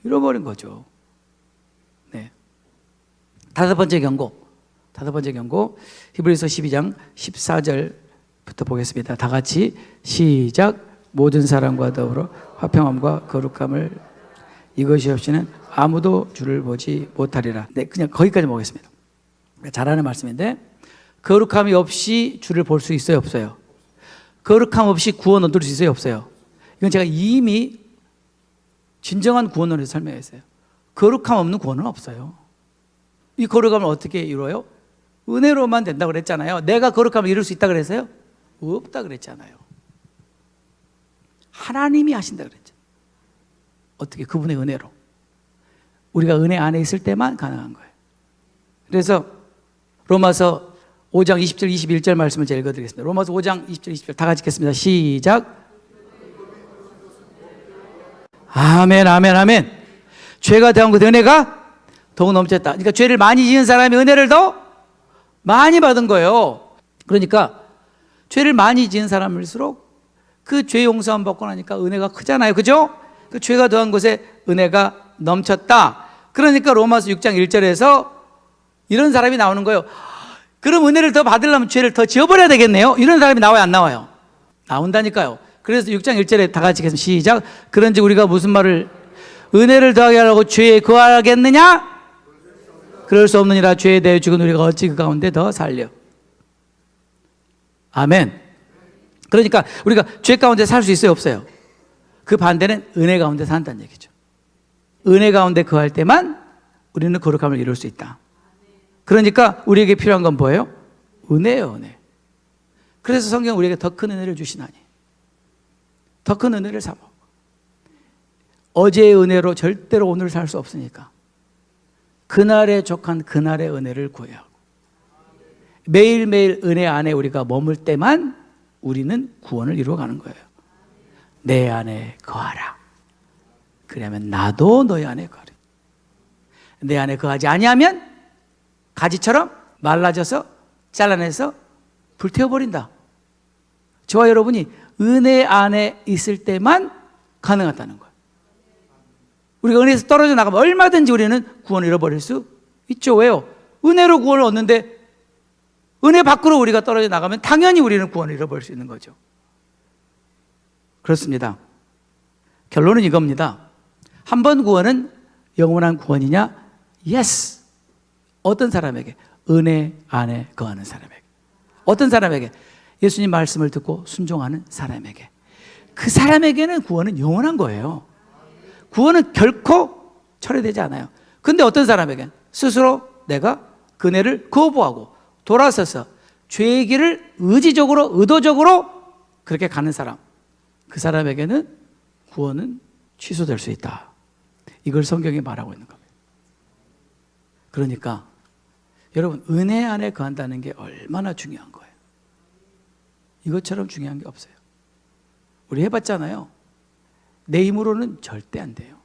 잃어버린 거죠. 네. 다섯 번째 경고. 히브리서 12장 14절부터 보겠습니다. 다 같이 시작. 모든 사람과 더불어 화평함과 거룩함을 이것이 없이는 아무도 주를 보지 못하리라. 네, 그냥 거기까지 보겠습니다. 잘하는 말씀인데, 거룩함이 없이 주를 볼 수 있어요, 없어요? 거룩함 없이 구원 얻을 수 있어요, 없어요? 이건 제가 이미 진정한 구원론에서 설명했어요. 거룩함 없는 구원은 없어요. 이 거룩함을 어떻게 이루어요? 은혜로만 된다고 그랬잖아요. 내가 거룩함을 이룰 수 있다 그랬어요? 없다 그랬잖아요. 하나님이 하신다 그랬죠. 어떻게? 그분의 은혜로. 우리가 은혜 안에 있을 때만 가능한 거예요. 그래서 로마서 5장 20절 21절 말씀을 제가 읽어드리겠습니다. 로마서 5장 20절 20절 다 같이 읽겠습니다. 시작. 아멘, 아멘, 아멘. 죄가 더한 그 은혜가 더욱 넘쳤다. 그러니까 죄를 많이 지은 사람이 은혜를 더 많이 받은 거예요. 그러니까 죄를 많이 지은 사람일수록 그 죄 용서함 받고 나니까 은혜가 크잖아요. 그죠? 그 죄가 더한 곳에 은혜가 넘쳤다. 그러니까 로마서 6장 1절에서 이런 사람이 나오는 거예요. 그럼 은혜를 더 받으려면 죄를 더 지어버려야 되겠네요. 이런 사람이 나와요, 안 나와요? 나온다니까요. 그래서 6장 1절에 다 같이 읽겠습니다. 시작. 그런지 우리가 무슨 말을 은혜를 더하게 하려고 죄에 거하겠느냐? 그럴 수 없느니라. 죄에 대해 죽은 우리가 어찌 그 가운데 더 살려. 아멘. 그러니까 우리가 죄 가운데 살 수 있어요, 없어요? 그 반대는 은혜 가운데 산다는 얘기죠. 은혜 가운데 거할 때만 우리는 거룩함을 이룰 수 있다. 그러니까 우리에게 필요한 건 뭐예요? 은혜예요, 은혜. 그래서 성경은 우리에게 더 큰 은혜를 주시나니, 더 큰 은혜를 삼아. 어제의 은혜로 절대로 오늘 살 수 없으니까 그날에 족한 그날의 은혜를 구해야 하고, 매일매일 은혜 안에 우리가 머물 때만 우리는 구원을 이루어가는 거예요. 내 안에 거하라. 그러면 나도 너희 안에 거하리. 내 안에 거하지 아니하면 가지처럼 말라져서 잘라내서 불태워버린다. 저와 여러분이 은혜 안에 있을 때만 가능하다는 거예요. 우리가 은혜에서 떨어져 나가면 얼마든지 우리는 구원을 잃어버릴 수 있죠. 왜요? 은혜로 구원을 얻는데 은혜 밖으로 우리가 떨어져 나가면 당연히 우리는 구원을 잃어버릴 수 있는 거죠. 그렇습니다. 결론은 이겁니다. 한 번 구원은 영원한 구원이냐? Yes. 어떤 사람에게? 은혜 안에 거하는 사람에게. 어떤 사람에게? 예수님 말씀을 듣고 순종하는 사람에게. 그 사람에게는 구원은 영원한 거예요. 구원은 결코 철회되지 않아요. 근데 어떤 사람에게는 스스로 내가 그 은혜를 거부하고 돌아서서 죄의 길을 의지적으로 의도적으로 그렇게 가는 사람, 그 사람에게는 구원은 취소될 수 있다. 이걸 성경이 말하고 있는 겁니다. 그러니까 여러분, 은혜 안에 거한다는 게 얼마나 중요한 거예요. 이것처럼 중요한 게 없어요. 우리 해봤잖아요. 내 힘으로는 절대 안 돼요.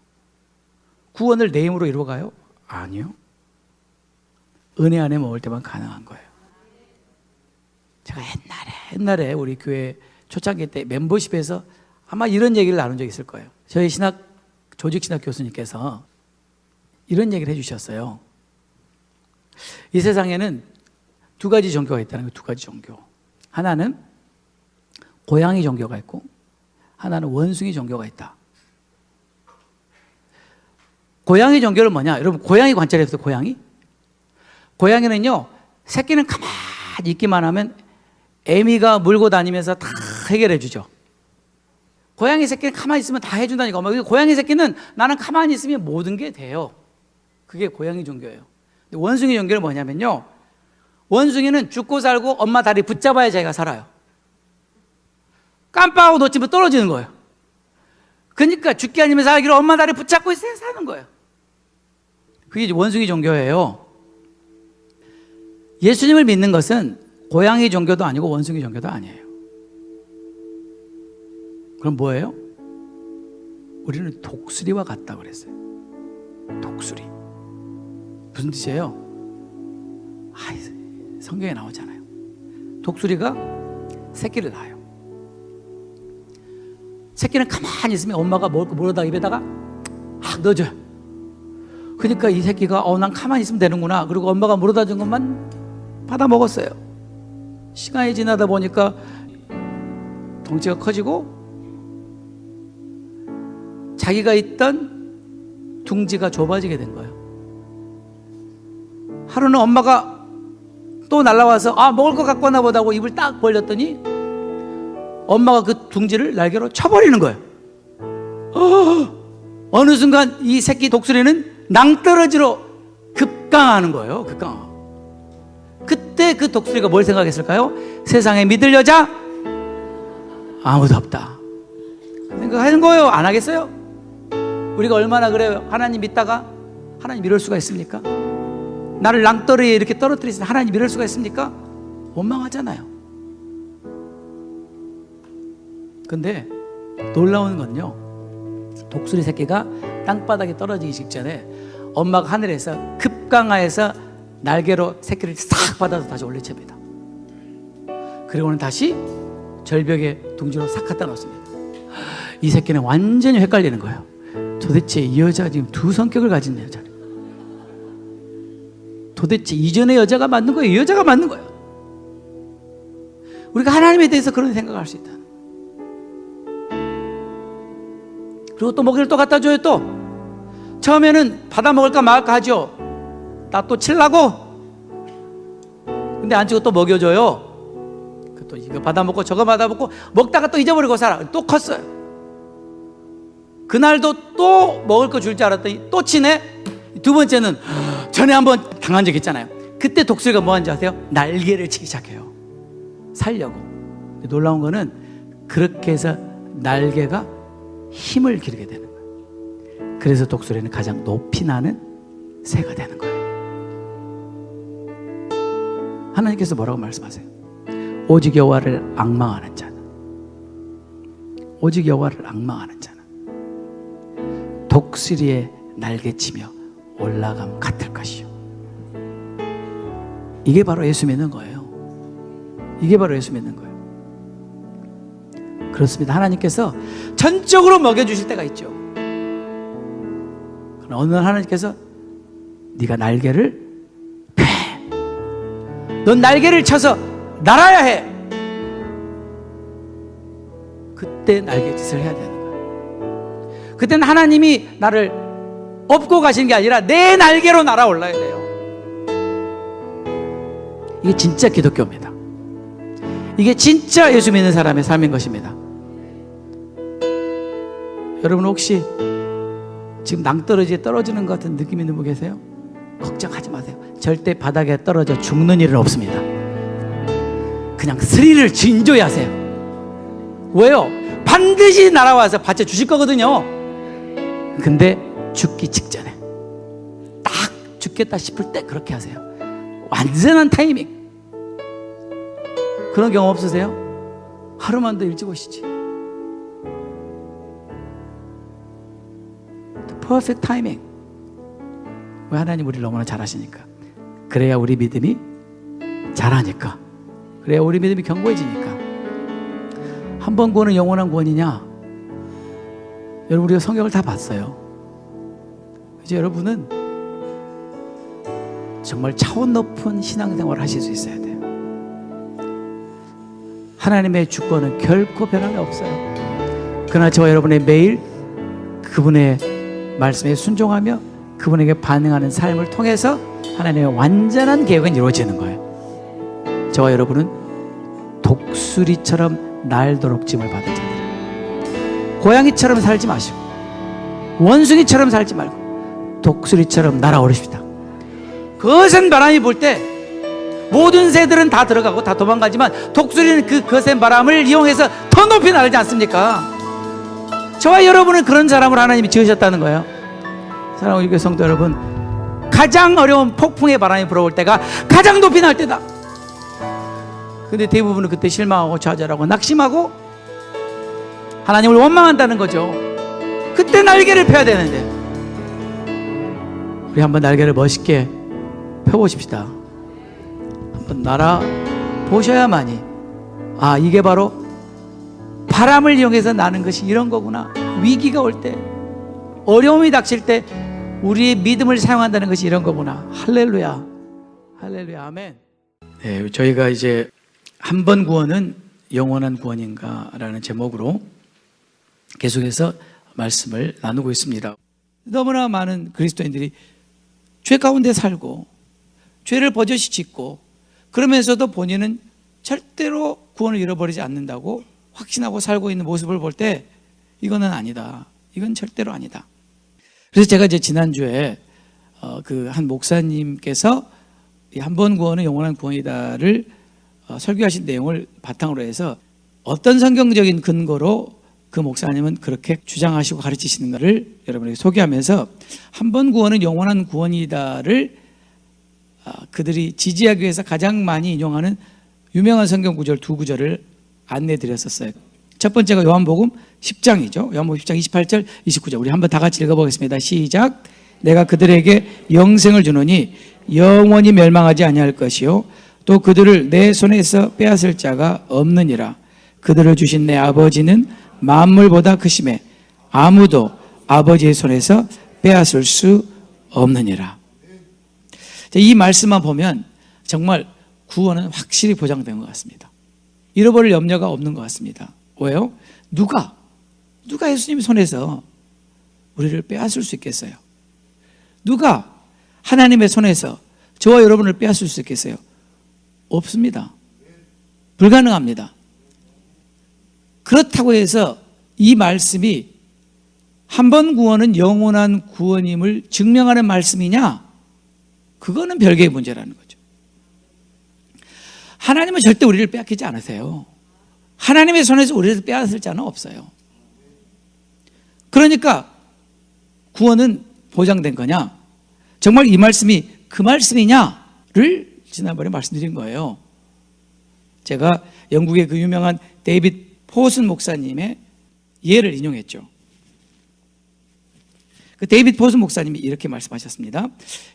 구원을 내 힘으로 이루어가요? 아니요. 은혜 안에 머물 때만 가능한 거예요. 제가 옛날에 우리 교회 초창기 때 멤버십에서 아마 이런 얘기를 나눈 적이 있을 거예요. 저희 조직신학 교수님께서 이런 얘기를 해주셨어요. 이 세상에는 두 가지 종교가 있다는 거예요. 두 가지 종교. 하나는 고양이 종교가 있고 하나는 원숭이 종교가 있다. 고양이 종교는 뭐냐? 여러분, 고양이 관찰해보세요. 고양이는요, 새끼는 가만히 있기만 하면 애미가 물고 다니면서 다 해결해 주죠. 고양이 새끼는 가만히 있으면 다 해준다니까. 고양이 새끼는 나는 가만히 있으면 모든 게 돼요. 그게 고양이 종교예요. 원숭이 종교는 뭐냐면요, 원숭이는 죽고 살고 엄마 다리 붙잡아야 자기가 살아요. 깜빡하고 놓치면 떨어지는 거예요. 그러니까 죽기 아니면 살기로 엄마 다리 붙잡고 있어야 사는 거예요. 그게 이제 원숭이 종교예요. 예수님을 믿는 것은 고양이 종교도 아니고 원숭이 종교도 아니에요. 그럼 뭐예요? 우리는 독수리와 같다 그랬어요. 독수리. 무슨 뜻이에요? 성경에 나오잖아요. 독수리가 새끼를 낳아요. 새끼는 가만히 있으면 엄마가 먹을 거 물어다 입에다가 넣어줘요. 그러니까 이 새끼가 난 가만히 있으면 되는구나. 그리고 엄마가 물어다 준 것만 받아 먹었어요. 시간이 지나다 보니까 덩치가 커지고 자기가 있던 둥지가 좁아지게 된 거예요. 하루는 엄마가 또 날라와서 먹을 거 갖고 왔나 보다 하고 입을 딱 벌렸더니 엄마가 그 둥지를 날개로 쳐버리는 거예요. 어느 순간 이 새끼 독수리는 낭떠러지로 급강하는 거예요. 급강. 그때 그 독수리가 뭘 생각했을까요? 세상에 믿을 여자 아무도 없다 생각하는 거예요. 안 하겠어요? 우리가 얼마나 그래요? 하나님 믿다가 하나님 이럴 수가 있습니까? 나를 낭떠러지에 이렇게 떨어뜨리신 하나님 이럴 수가 있습니까? 원망하잖아요. 근데 놀라운 건요, 독수리 새끼가 땅바닥에 떨어지기 직전에 엄마가 하늘에서 급강하에서 날개로 새끼를 싹 받아서 다시 올려챕니다. 그리고는 다시 절벽에 둥지로 싹 갖다 놓습니다. 이 새끼는 완전히 헷갈리는 거예요. 도대체 이 여자가 지금 두 성격을 가진 여자네. 도대체 이전의 여자가 맞는 거예요? 이 여자가 맞는 거예요? 우리가 하나님에 대해서 그런 생각을 할 수 있다. 그리고 또 먹이를 또 갖다 줘요. 또 처음에는 받아 먹을까 말까 하죠. 나 또 칠라고. 근데 안 치고 또 먹여줘요. 또 이거 받아 먹고 저거 받아 먹고 먹다가 또 잊어버리고 살아. 또 컸어요. 그날도 또 먹을 거 줄 줄 알았더니 또 치네. 두 번째는 전에 한번 당한 적 있잖아요. 그때 독수리가 뭐 하는지 아세요? 날개를 치기 시작해요. 살려고. 놀라운 거는 그렇게 해서 날개가 힘을 기르게 되는 거예요. 그래서 독수리는 가장 높이 나는 새가 되는 거예요. 하나님께서 뭐라고 말씀하세요? 오직 여호와를 앙망하는 자는, 오직 여호와를 앙망하는 자는 독수리의 날개치며 올라감 같을 것이요. 이게 바로 예수 믿는 거예요. 이게 바로 예수 믿는 거예요. 그렇습니다. 하나님께서 전적으로 먹여주실 때가 있죠. 그러나 어느 날 하나님께서 네가 날개를 펴, 넌 날개를 쳐서 날아야 해. 그때 날개짓을 해야 되는 거예요. 그때는 하나님이 나를 업고 가시는 게 아니라 내 날개로 날아올라야 돼요. 이게 진짜 기독교입니다. 이게 진짜 예수 믿는 사람의 삶인 것입니다. 여러분 혹시 지금 낭떠러지에 떨어지는 것 같은 느낌 있는 분 계세요? 걱정하지 마세요. 절대 바닥에 떨어져 죽는 일은 없습니다. 그냥 스릴을 진조히 하세요. 왜요? 반드시 날아와서 받쳐 주실 거거든요. 근데 죽기 직전에 딱 죽겠다 싶을 때 그렇게 하세요. 완전한 타이밍. 그런 경험 없으세요? 하루만 더 일찍 오시지. The perfect timing. 왜? 하나님 우리를 너무나 잘하시니까. 그래야 우리 믿음이 잘하니까. 그래야 우리 믿음이 견고해지니까. 한 번 구원은 영원한 구원이냐? 여러분 우리가 성경을 다 봤어요. 이제 여러분은 정말 차원 높은 신앙생활을 하실 수 있어야 돼요. 하나님의 주권은 결코 변함이 없어요. 그러나 저와 여러분의 매일 그분의 말씀에 순종하며 그분에게 반응하는 삶을 통해서 하나님의 완전한 계획은 이루어지는 거예요. 저와 여러분은 독수리처럼 날도록 짐을 받은 자들. 고양이처럼 살지 마시고 원숭이처럼 살지 말고 독수리처럼 날아오르십시다. 거센 바람이 불 때 모든 새들은 다 들어가고 다 도망가지만 독수리는 그 거센 바람을 이용해서 더 높이 날지 않습니까? 저와 여러분은 그런 사람을 하나님이 지으셨다는 거예요. 사랑하는 성도 여러분, 가장 어려운 폭풍의 바람이 불어올 때가 가장 높이 날 때다. 근데 대부분은 그때 실망하고 좌절하고 낙심하고 하나님을 원망한다는 거죠. 그때 날개를 펴야 되는데 우리 한번 날개를 멋있게 펴보십시다. 한번 날아 보셔야만이 이게 바로 바람을 이용해서 나는 것이 이런 거구나. 위기가 올 때, 어려움이 닥칠 때 우리의 믿음을 사용한다는 것이 이런 거구나. 할렐루야, 할렐루야, 아멘. 네, 저희가 이제 한 번 구원은 영원한 구원인가 라는 제목으로 계속해서 말씀을 나누고 있습니다. 너무나 많은 그리스도인들이 죄 가운데 살고 죄를 버젓이 짓고 그러면서도 본인은 절대로 구원을 잃어버리지 않는다고 확신하고 살고 있는 모습을 볼 때 이거는 아니다. 이건 절대로 아니다. 그래서 제가 이제 지난주에 그 한 목사님께서 한 번 구원은 영원한 구원이다를 설교하신 내용을 바탕으로 해서 어떤 성경적인 근거로 그 목사님은 그렇게 주장하시고 가르치시는가를 여러분에게 소개하면서 한 번 구원은 영원한 구원이다를 그들이 지지하기 위해서 가장 많이 인용하는 유명한 성경 구절 두 구절을 안내해 드렸었어요. 첫 번째가 요한복음 10장이죠. 요한복음 10장 28절 29절 우리 한번 다 같이 읽어보겠습니다. 시작. 내가 그들에게 영생을 주노니 영원히 멸망하지 아니할 것이요 또 그들을 내 손에서 빼앗을 자가 없느니라. 그들을 주신 내 아버지는 만물보다 크심에 아무도 아버지의 손에서 빼앗을 수 없느니라. 이 말씀만 보면 정말 구원은 확실히 보장된 것 같습니다. 잃어버릴 염려가 없는 것 같습니다. 왜요? 누가 예수님 손에서 우리를 빼앗을 수 있겠어요? 누가 하나님의 손에서 저와 여러분을 빼앗을 수 있겠어요? 없습니다. 불가능합니다. 그렇다고 해서 이 말씀이 한 번 구원은 영원한 구원임을 증명하는 말씀이냐? 그거는 별개의 문제라는 거죠. 하나님은 절대 우리를 빼앗기지 않으세요. 하나님의 손에서 우리를 빼앗을 자는 없어요. 그러니까 구원은 보장된 거냐? 정말 이 말씀이 그 말씀이냐를 지난번에 말씀드린 거예요. 제가 영국의 그 유명한 데이빗 포슨 목사님의 예를 인용했죠. 그 데이빗 포슨 목사님이 이렇게 말씀하셨습니다.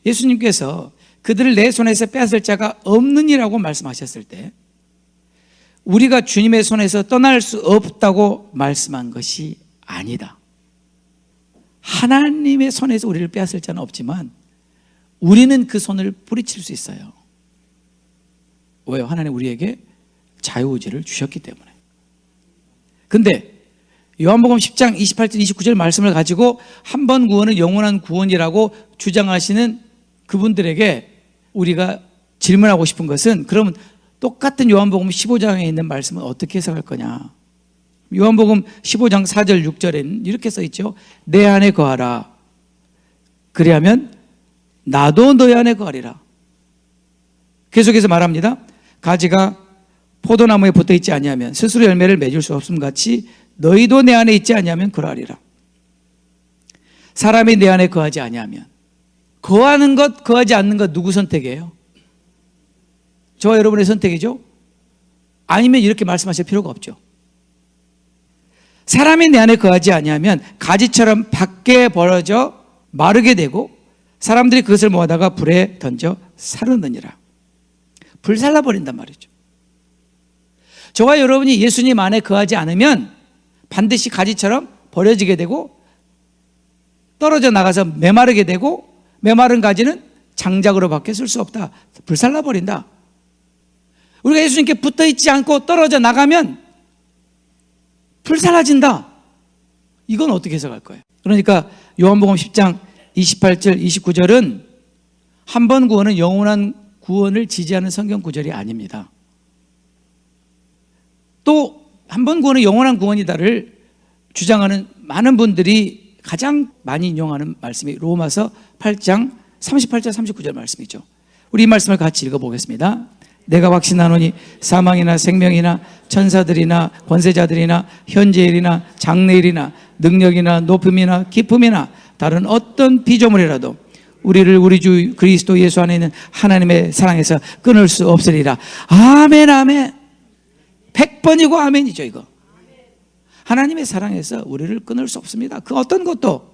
예수님께서 그들을 내 손에서 빼앗을 자가 없느니라고 말씀하셨을 때 우리가 주님의 손에서 떠날 수 없다고 말씀한 것이 아니다. 하나님의 손에서 우리를 빼앗을 자는 없지만 우리는 그 손을 뿌리칠 수 있어요. 왜요? 하나님 우리에게 자유의지를 주셨기 때문에. 근데 요한복음 10장 28절 29절 말씀을 가지고 한 번 구원은 영원한 구원이라고 주장하시는 그분들에게 우리가 질문하고 싶은 것은 그러면 똑같은 요한복음 15장에 있는 말씀은 어떻게 해석할 거냐? 요한복음 15장 4절 6절에는 이렇게 써 있죠. 내 안에 거하라. 그리하면 나도 너희 안에 거하리라. 계속해서 말합니다. 가지가 포도나무에 붙어 있지 아니하면 스스로 열매를 맺을 수 없음 같이 너희도 내 안에 있지 아니하면 그러하리라. 사람이 내 안에 거하지 아니하면 거하는 것, 거하지 않는 것 누구 선택이에요? 저와 여러분의 선택이죠? 아니면 이렇게 말씀하실 필요가 없죠. 사람이 내 안에 거하지 아니하면 가지처럼 밖에 벌어져 마르게 되고 사람들이 그것을 모아다가 불에 던져 사르느니라. 불살라 버린단 말이죠. 저와 여러분이 예수님 안에 거하지 않으면 반드시 가지처럼 버려지게 되고 떨어져 나가서 메마르게 되고 메마른 가지는 장작으로 밖에 쓸 수 없다. 불살라 버린다. 우리가 예수님께 붙어 있지 않고 떨어져 나가면 불살라진다. 이건 어떻게 해석할 거예요? 그러니까 요한복음 10장 28절 29절은 한 번 구원은 영원한 구원을 지지하는 성경 구절이 아닙니다. 또 한 번 구원은 영원한 구원이다를 주장하는 많은 분들이 가장 많이 인용하는 말씀이 로마서 8장 38절 39절 말씀이죠. 우리 이 말씀을 같이 읽어보겠습니다. 내가 확신하노니 사망이나 생명이나 천사들이나 권세자들이나 현재일이나 장래일이나 능력이나 높음이나 깊음이나 다른 어떤 피조물이라도 우리를 우리 주 그리스도 예수 안에 있는 하나님의 사랑에서 끊을 수 없으리라. 아멘 아멘. 100번이고 아멘이죠 이거. 하나님의 사랑에서 우리를 끊을 수 없습니다. 그 어떤 것도.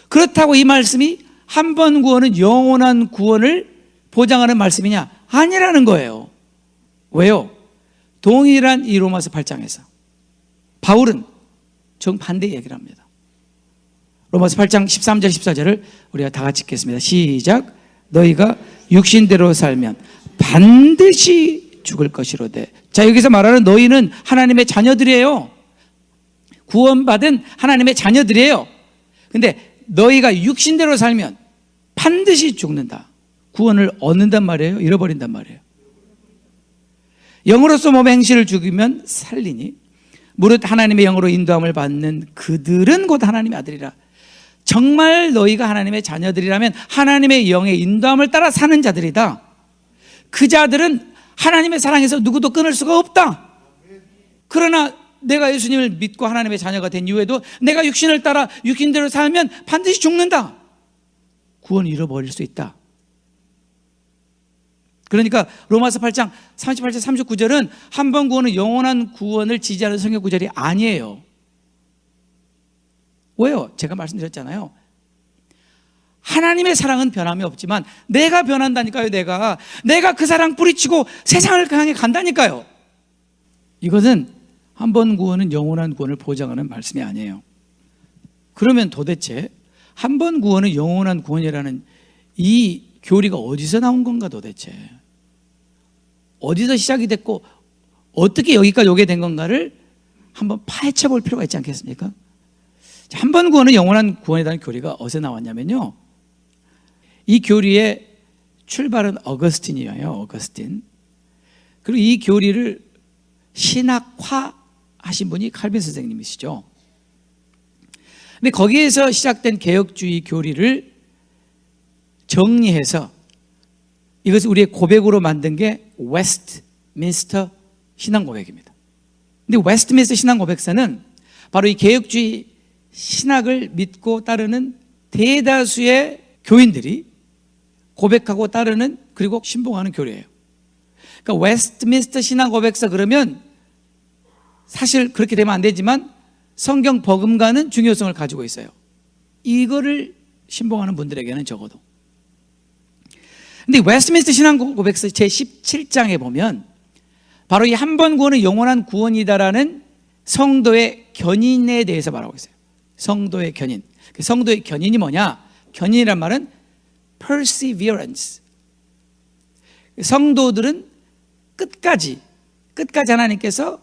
그렇다고 이 말씀이 한 번 구원은 영원한 구원을 보장하는 말씀이냐? 아니라는 거예요. 왜요? 동일한 이 로마서 8장에서 바울은 정반대 얘기를 합니다. 로마서 8장 13절 14절을 우리가 다 같이 읽겠습니다. 시작. 너희가 육신대로 살면 반드시 죽을 것이로되. 자, 여기서 말하는 너희는 하나님의 자녀들이에요. 구원받은 하나님의 자녀들이에요. 근데 너희가 육신대로 살면 반드시 죽는다. 구원을 얻는단 말이에요? 잃어버린단 말이에요? 영으로서 몸의 행실을 죽이면 살리니 무릇 하나님의 영으로 인도함을 받는 그들은 곧 하나님의 아들이라. 정말 너희가 하나님의 자녀들이라면 하나님의 영의 인도함을 따라 사는 자들이다. 그 자들은 하나님의 사랑에서 누구도 끊을 수가 없다. 그러나 내가 예수님을 믿고 하나님의 자녀가 된 이후에도 내가 육신을 따라 육신대로 살면 반드시 죽는다. 구원을 잃어버릴 수 있다. 그러니까 로마서 8장 38절 39절은 한 번 구원은 영원한 구원을 지지하는 성경 구절이 아니에요. 왜요? 제가 말씀드렸잖아요. 하나님의 사랑은 변함이 없지만 내가 변한다니까요. 내가 그 사랑 뿌리치고 세상을 향해 간다니까요. 이것은 한 번 구원은 영원한 구원을 보장하는 말씀이 아니에요. 그러면 도대체 한 번 구원은 영원한 구원이라는 이 교리가 어디서 나온 건가 도대체? 어디서 시작이 됐고 어떻게 여기까지 오게 된 건가를 한번 파헤쳐 볼 필요가 있지 않겠습니까? 한 번 구원은 영원한 구원이라는 교리가 어디서 나왔냐면요, 이 교리의 출발은 어거스틴이에요. 어거스틴. 그리고 이 교리를 신학화 하신 분이 칼빈 선생님이시죠. 근데 거기에서 시작된 개혁주의 교리를 정리해서 이것을 우리의 고백으로 만든 게 웨스트민스터 신앙고백입니다. 근데 웨스트민스터 신앙고백서는 바로 이 개혁주의 신학을 믿고 따르는 대다수의 교인들이 고백하고 따르는 그리고 신봉하는 교리예요. 그러니까 웨스트민스터 신앙고백서 그러면 사실 그렇게 되면 안 되지만 성경 버금가는 중요성을 가지고 있어요. 이거를 신봉하는 분들에게는 적어도. 근데 웨스트민스터 신앙고백서 제17장에 보면 바로 이 한 번 구원은 영원한 구원이다라는 성도의 견인에 대해서 말하고 있어요. 성도의 견인. 성도의 견인이 뭐냐? 견인이란 말은 perseverance. 성도들은 끝까지 하나님께서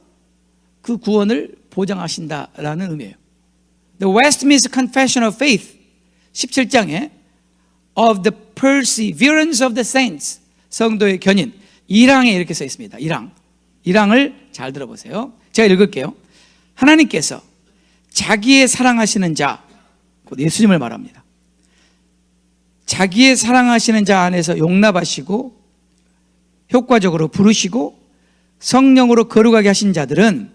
그 구원을 보장하신다라는 의미예요. The Westminster Confession of Faith 17장에 of the perseverance of the saints, 성도의 견인 1항에 이렇게 써 있습니다. 1항을 잘 들어보세요. 제가 읽을게요. 하나님께서 자기의 사랑하시는 자, 곧 예수님을 말합니다. 자기의 사랑하시는 자 안에서 용납하시고 효과적으로 부르시고 성령으로 거룩하게 하신 자들은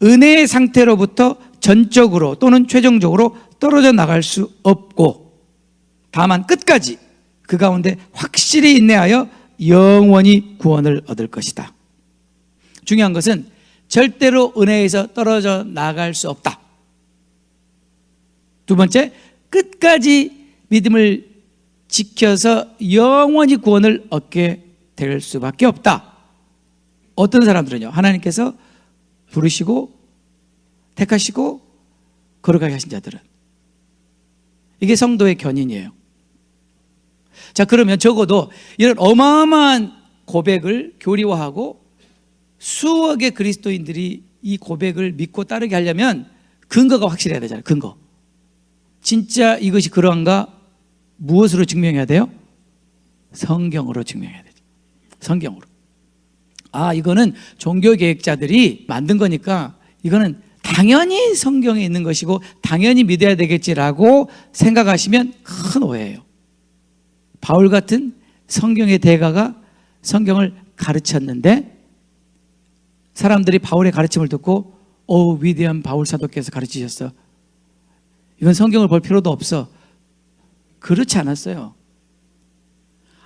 은혜의 상태로부터 전적으로 또는 최종적으로 떨어져 나갈 수 없고 다만 끝까지 그 가운데 확실히 인내하여 영원히 구원을 얻을 것이다. 중요한 것은 절대로 은혜에서 떨어져 나갈 수 없다. 두 번째, 끝까지 믿음을 지켜서 영원히 구원을 얻게 될 수밖에 없다. 어떤 사람들은요, 하나님께서 부르시고 택하시고 거룩하게 하신 자들은, 이게 성도의 견인이에요. 자, 그러면 적어도 이런 어마어마한 고백을 교리화하고 수억의 그리스도인들이 이 고백을 믿고 따르게 하려면 근거가 확실해야 되잖아요. 근거. 진짜 이것이 그러한가? 무엇으로 증명해야 돼요? 성경으로 증명해야 되죠. 성경으로. 아, 이거는 종교개혁자들이 만든 거니까 이거는 당연히 성경에 있는 것이고 당연히 믿어야 되겠지라고 생각하시면 큰 오해예요. 바울 같은 성경의 대가가 성경을 가르쳤는데 사람들이 바울의 가르침을 듣고 위대한 바울 사도께서 가르치셨어. 이건 성경을 볼 필요도 없어. 그렇지 않았어요.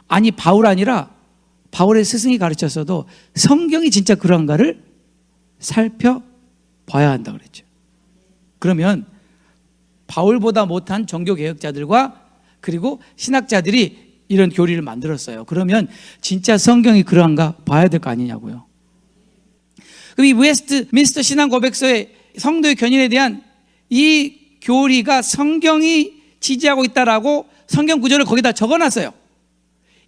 아니, 바울 아니라 바울의 스승이 가르쳤어도 성경이 진짜 그런가를 살펴보셔야 봐야 한다 그랬죠. 그러면 바울보다 못한 종교개혁자들과 그리고 신학자들이 이런 교리를 만들었어요. 그러면 진짜 성경이 그러한가 봐야 될 거 아니냐고요. 그럼 이 웨스트민스터 신앙고백서의 성도의 견인에 대한 이 교리가 성경이 지지하고 있다라고 성경 구절을 거기다 적어놨어요.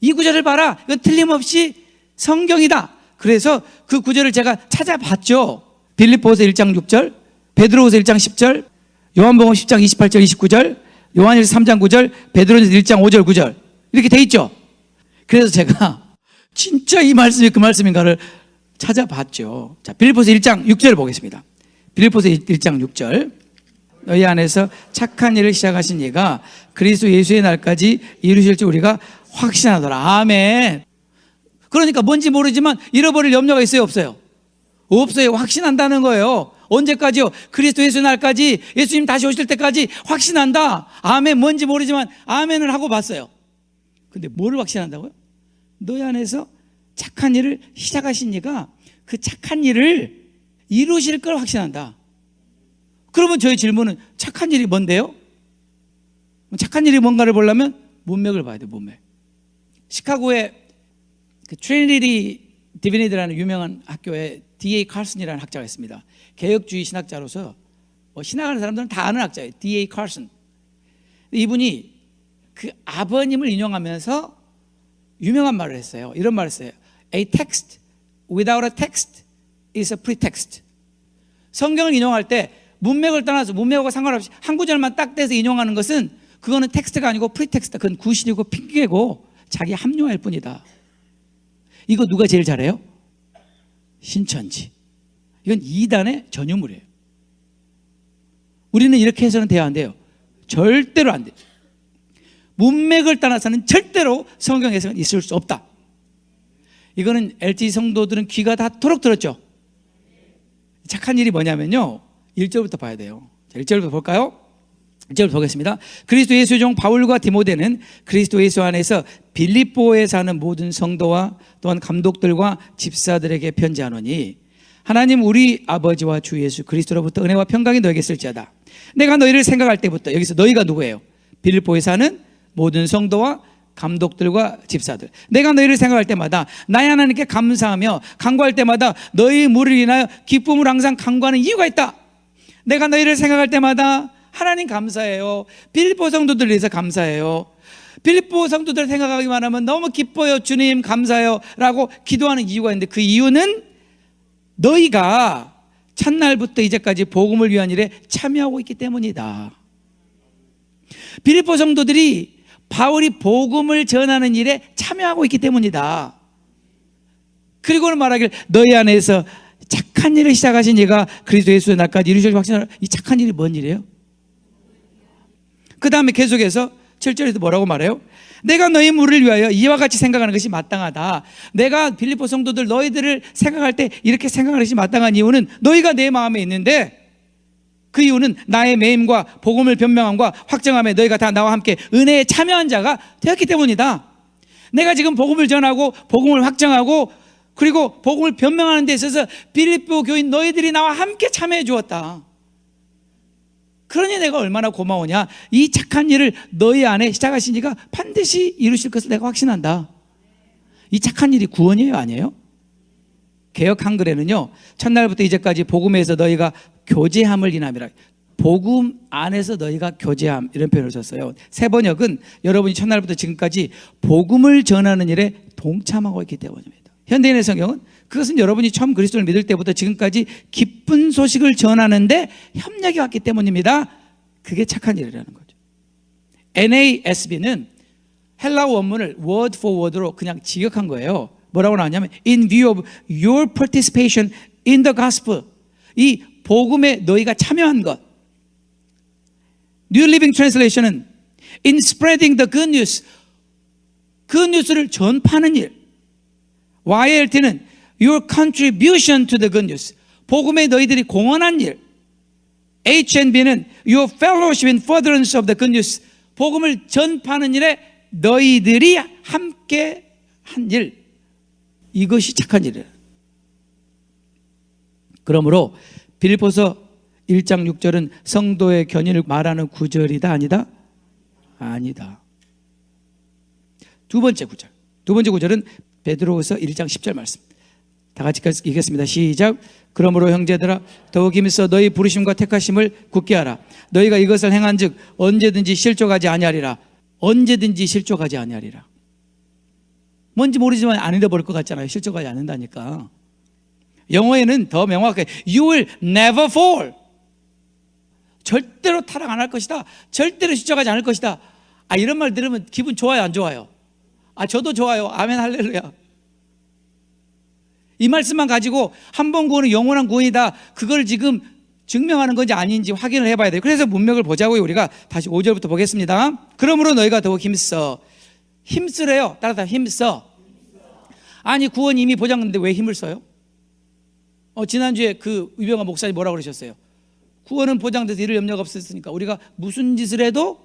이 구절을 봐라. 이건 틀림없이 성경이다. 그래서 그 구절을 제가 찾아봤죠. 빌립보서 1장 6절, 베드로후서 1장 10절, 요한복음 10장 28절 29절, 요한일서 3장 9절, 베드로전서 1장 5절 9절 이렇게 돼 있죠. 그래서 제가 진짜 이 말씀이 그 말씀인가를 찾아봤죠. 자, 빌립보서 1장 6절 보겠습니다. 빌립보서 1장 6절. 너희 안에서 착한 일을 시작하신 이가 그리스도 예수의 날까지 이루실 줄 우리가 확신하더라. 아멘. 그러니까 뭔지 모르지만 잃어버릴 염려가 있어요, 없어요? 없어요. 확신한다는 거예요. 언제까지요? 그리스도 예수의 날까지, 예수님 다시 오실 때까지 확신한다. 아멘. 뭔지 모르지만 아멘을 하고 봤어요. 근데 뭐를 확신한다고요? 너희 안에서 착한 일을 시작하신 이가 그 착한 일을 이루실 걸 확신한다. 그러면 저희 질문은 착한 일이 뭔데요? 착한 일이 뭔가를 보려면 문맥을 봐야 돼요. 문맥. 시카고의 그 트리니티 디비니드라는 유명한 학교에 D.A. 칼슨이라는 학자가 있습니다. 개혁주의 신학자로서 신학하는 사람들은 다 아는 학자예요. D.A. 칼슨. 이분이 그 아버님을 인용하면서 유명한 말을 했어요. 이런 말을 했어요. A text without a text is a pretext. 성경을 인용할 때 문맥을 떠나서 문맥과 상관없이 한 구절만 딱 떼서 인용하는 것은 그거는 텍스트가 아니고 프리텍스트다. 그건 구실이고 핑계고 자기 합리화일 뿐이다. 이거 누가 제일 잘해요? 신천지. 이건 이단의 전유물이에요. 우리는 이렇게 해서는 대화 안 돼요. 절대로 안 돼요. 문맥을 떠나서는 절대로 성경 해석은 있을 수 없다. 이거는 LT 성도들은 귀가 닿도록 들었죠. 착한 일이 뭐냐면요, 1절부터 봐야 돼요. 자, 1절부터 볼까요? 1절부터 보겠습니다. 그리스도 예수의 종 바울과 디모데는 그리스도 예수 안에서 빌립보에 사는 모든 성도와 또한 감독들과 집사들에게 편지하노니 하나님 우리 아버지와 주 예수 그리스도로부터 은혜와 평강이 너에게 있을지어다. 내가 너희를 생각할 때부터, 여기서 너희가 누구예요? 빌립보에 사는 모든 성도와 감독들과 집사들. 내가 너희를 생각할 때마다 나의 하나님께 감사하며 간구할 때마다 너희 무리를 인하여 기쁨을 항상 간구하는 이유가 있다. 내가 너희를 생각할 때마다 하나님 감사해요. 빌립보 성도들 위해서 감사해요. 빌립보 성도들 생각하기만 하면 너무 기뻐요. 주님 감사해요 라고 기도하는 이유가 있는데, 그 이유는 너희가 첫날부터 이제까지 복음을 위한 일에 참여하고 있기 때문이다. 빌립보 성도들이 바울이 복음을 전하는 일에 참여하고 있기 때문이다. 그리고는 말하길 너희 안에서 착한 일을 시작하신 이가 그리스도 예수의 날까지 이루실 확신을. 이 착한 일이 뭔 일이에요? 그 다음에 계속해서 7절에서 뭐라고 말해요? 내가 너희 무리를 위하여 이와 같이 생각하는 것이 마땅하다. 내가 빌립보 성도들 너희들을 생각할 때 이렇게 생각하는 것이 마땅한 이유는 너희가 내 마음에 있는데, 그 이유는 나의 매임과 복음을 변명함과 확정함에 너희가 다 나와 함께 은혜에 참여한 자가 되었기 때문이다. 내가 지금 복음을 전하고 복음을 확정하고 그리고 복음을 변명하는 데 있어서 빌립보 교인 너희들이 나와 함께 참여해 주었다. 그러니 내가 얼마나 고마우냐. 이 착한 일을 너희 안에 시작하신 이가 반드시 이루실 것을 내가 확신한다. 이 착한 일이 구원이에요, 아니에요? 개역 한글에는요, 첫날부터 이제까지 복음에서 너희가 교제함을 인함이라. 복음 안에서 너희가 교제함, 이런 표현을 썼어요. 새 번역은 여러분이 첫날부터 지금까지 복음을 전하는 일에 동참하고 있기 때문입니다. 현대인의 성경은 그것은 여러분이 처음 그리스도를 믿을 때부터 지금까지 기쁜 소식을 전하는데 협력이 왔기 때문입니다. 그게 착한 일이라는 거죠. NASB는 헬라어 원문을 word for word로 그냥 직역한 거예요. 뭐라고 나왔냐면 in view of your participation in the gospel. 이 복음에 너희가 참여한 것. New Living Translation은 in spreading the good news. 그 뉴스를 전파하는 일. YLT는 your contribution to the good news. 복음에 너희들이 공헌한 일. HNB는 your fellowship in furtherance of the good news. 복음을 전파하는 일에 너희들이 함께 한 일. 이것이 착한 일이에요. 그러므로 빌립보서 1장 6절은 성도의 견인을 말하는 구절이다 아니다? 아니다. 두 번째 구절은 베드로후서 1장 10절 말씀. 다 같이 읽겠습니다. 시작. 그러므로 형제들아 더욱 힘써 너희 부르심과 택하심을 굳게 하라. 너희가 이것을 행한즉 언제든지 실족하지 아니하리라. 언제든지 실족하지 아니하리라. 뭔지 모르지만 안 잃어버릴 것 같잖아요. 실족하지 않는다니까. 영어에는 더 명확하게 You will never fall. 절대로 타락 안 할 것이다. 절대로 실족하지 않을 것이다. 이런 말 들으면 기분 좋아요, 안 좋아요? 저도 좋아요. 아멘 할렐루야. 이 말씀만 가지고 한 번 구원은 영원한 구원이다. 그걸 지금 증명하는 건지 아닌지 확인을 해봐야 돼요. 그래서 문맥을 보자고요. 우리가 다시 5절부터 보겠습니다. 그러므로 너희가 더욱 힘써. 힘쓰래요. 따라서 힘써. 아니 구원이 이미 보장됐는데 왜 힘을 써요? 지난주에 그 유병아 목사님 뭐라고 그러셨어요? 구원은 보장돼서 이럴 염려가 없었으니까 우리가 무슨 짓을 해도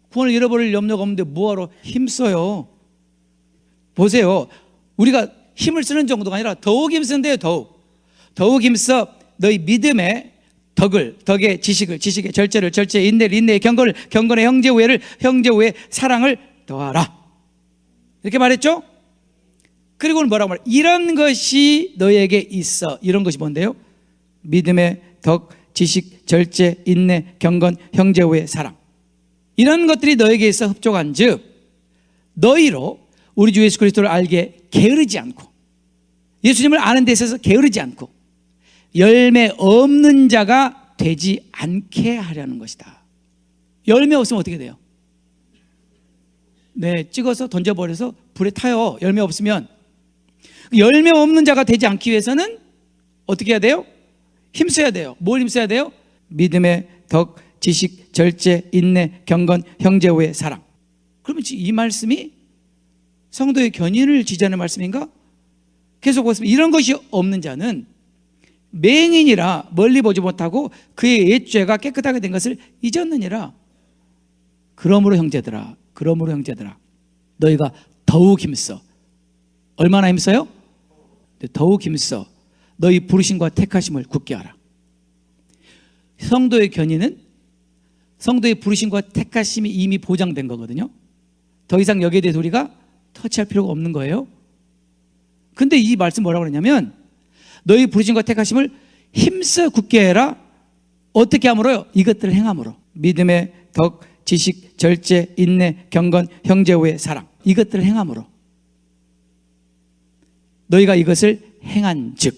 구원을 잃어버릴 염려가 없는데 뭐하러 힘써요? 보세요. 우리가 힘을 쓰는 정도가 아니라 더욱 힘쓴대요. 더욱 힘써 너희 믿음의 덕의 지식의 절제를 인내를 인내의 경건의 형제 우애의 사랑을 더하라. 이렇게 말했죠? 그리고는 뭐라고 말해요? 이런 것이 너희에게 있어. 이런 것이 뭔데요? 믿음의 덕, 지식, 절제, 인내, 경건, 형제 우애, 사랑. 이런 것들이 너에게 있어 흡족한 즉 너희로 우리 주 예수 그리스도를 알게 게으르지 않고 예수님을 아는 데 있어서 게으르지 않고 열매 없는 자가 되지 않게 하려는 것이다. 열매 없으면 어떻게 돼요? 네, 찍어서 던져버려서 불에 타요. 열매 없으면. 열매 없는 자가 되지 않기 위해서는 어떻게 해야 돼요? 힘써야 돼요. 뭘 힘써야 돼요? 믿음의 덕, 지식, 절제, 인내, 경건, 형제 우애, 사랑. 그러면 이 말씀이 성도의 견인을 지지하는 말씀인가? 계속 보시면 이런 것이 없는 자는 맹인이라 멀리 보지 못하고 그의 옛죄가 깨끗하게 된 것을 잊었느니라. 그러므로 형제들아 너희가 더욱 힘써. 얼마나 힘써요? 더욱 힘써 너희 부르심과 택하심을 굳게 하라. 성도의 견인은 성도의 부르심과 택하심이 이미 보장된 거거든요. 더 이상 여기에 대해서 우리가 터치할 필요가 없는 거예요. 근데 이 말씀 뭐라고 그러냐면 너희 부르심과 택하심을 힘써 굳게 해라. 어떻게 함으로요? 이것들을 행함으로. 믿음의 덕, 지식, 절제, 인내, 경건, 형제 우애, 사랑. 이것들을 행함으로. 너희가 이것을 행한 즉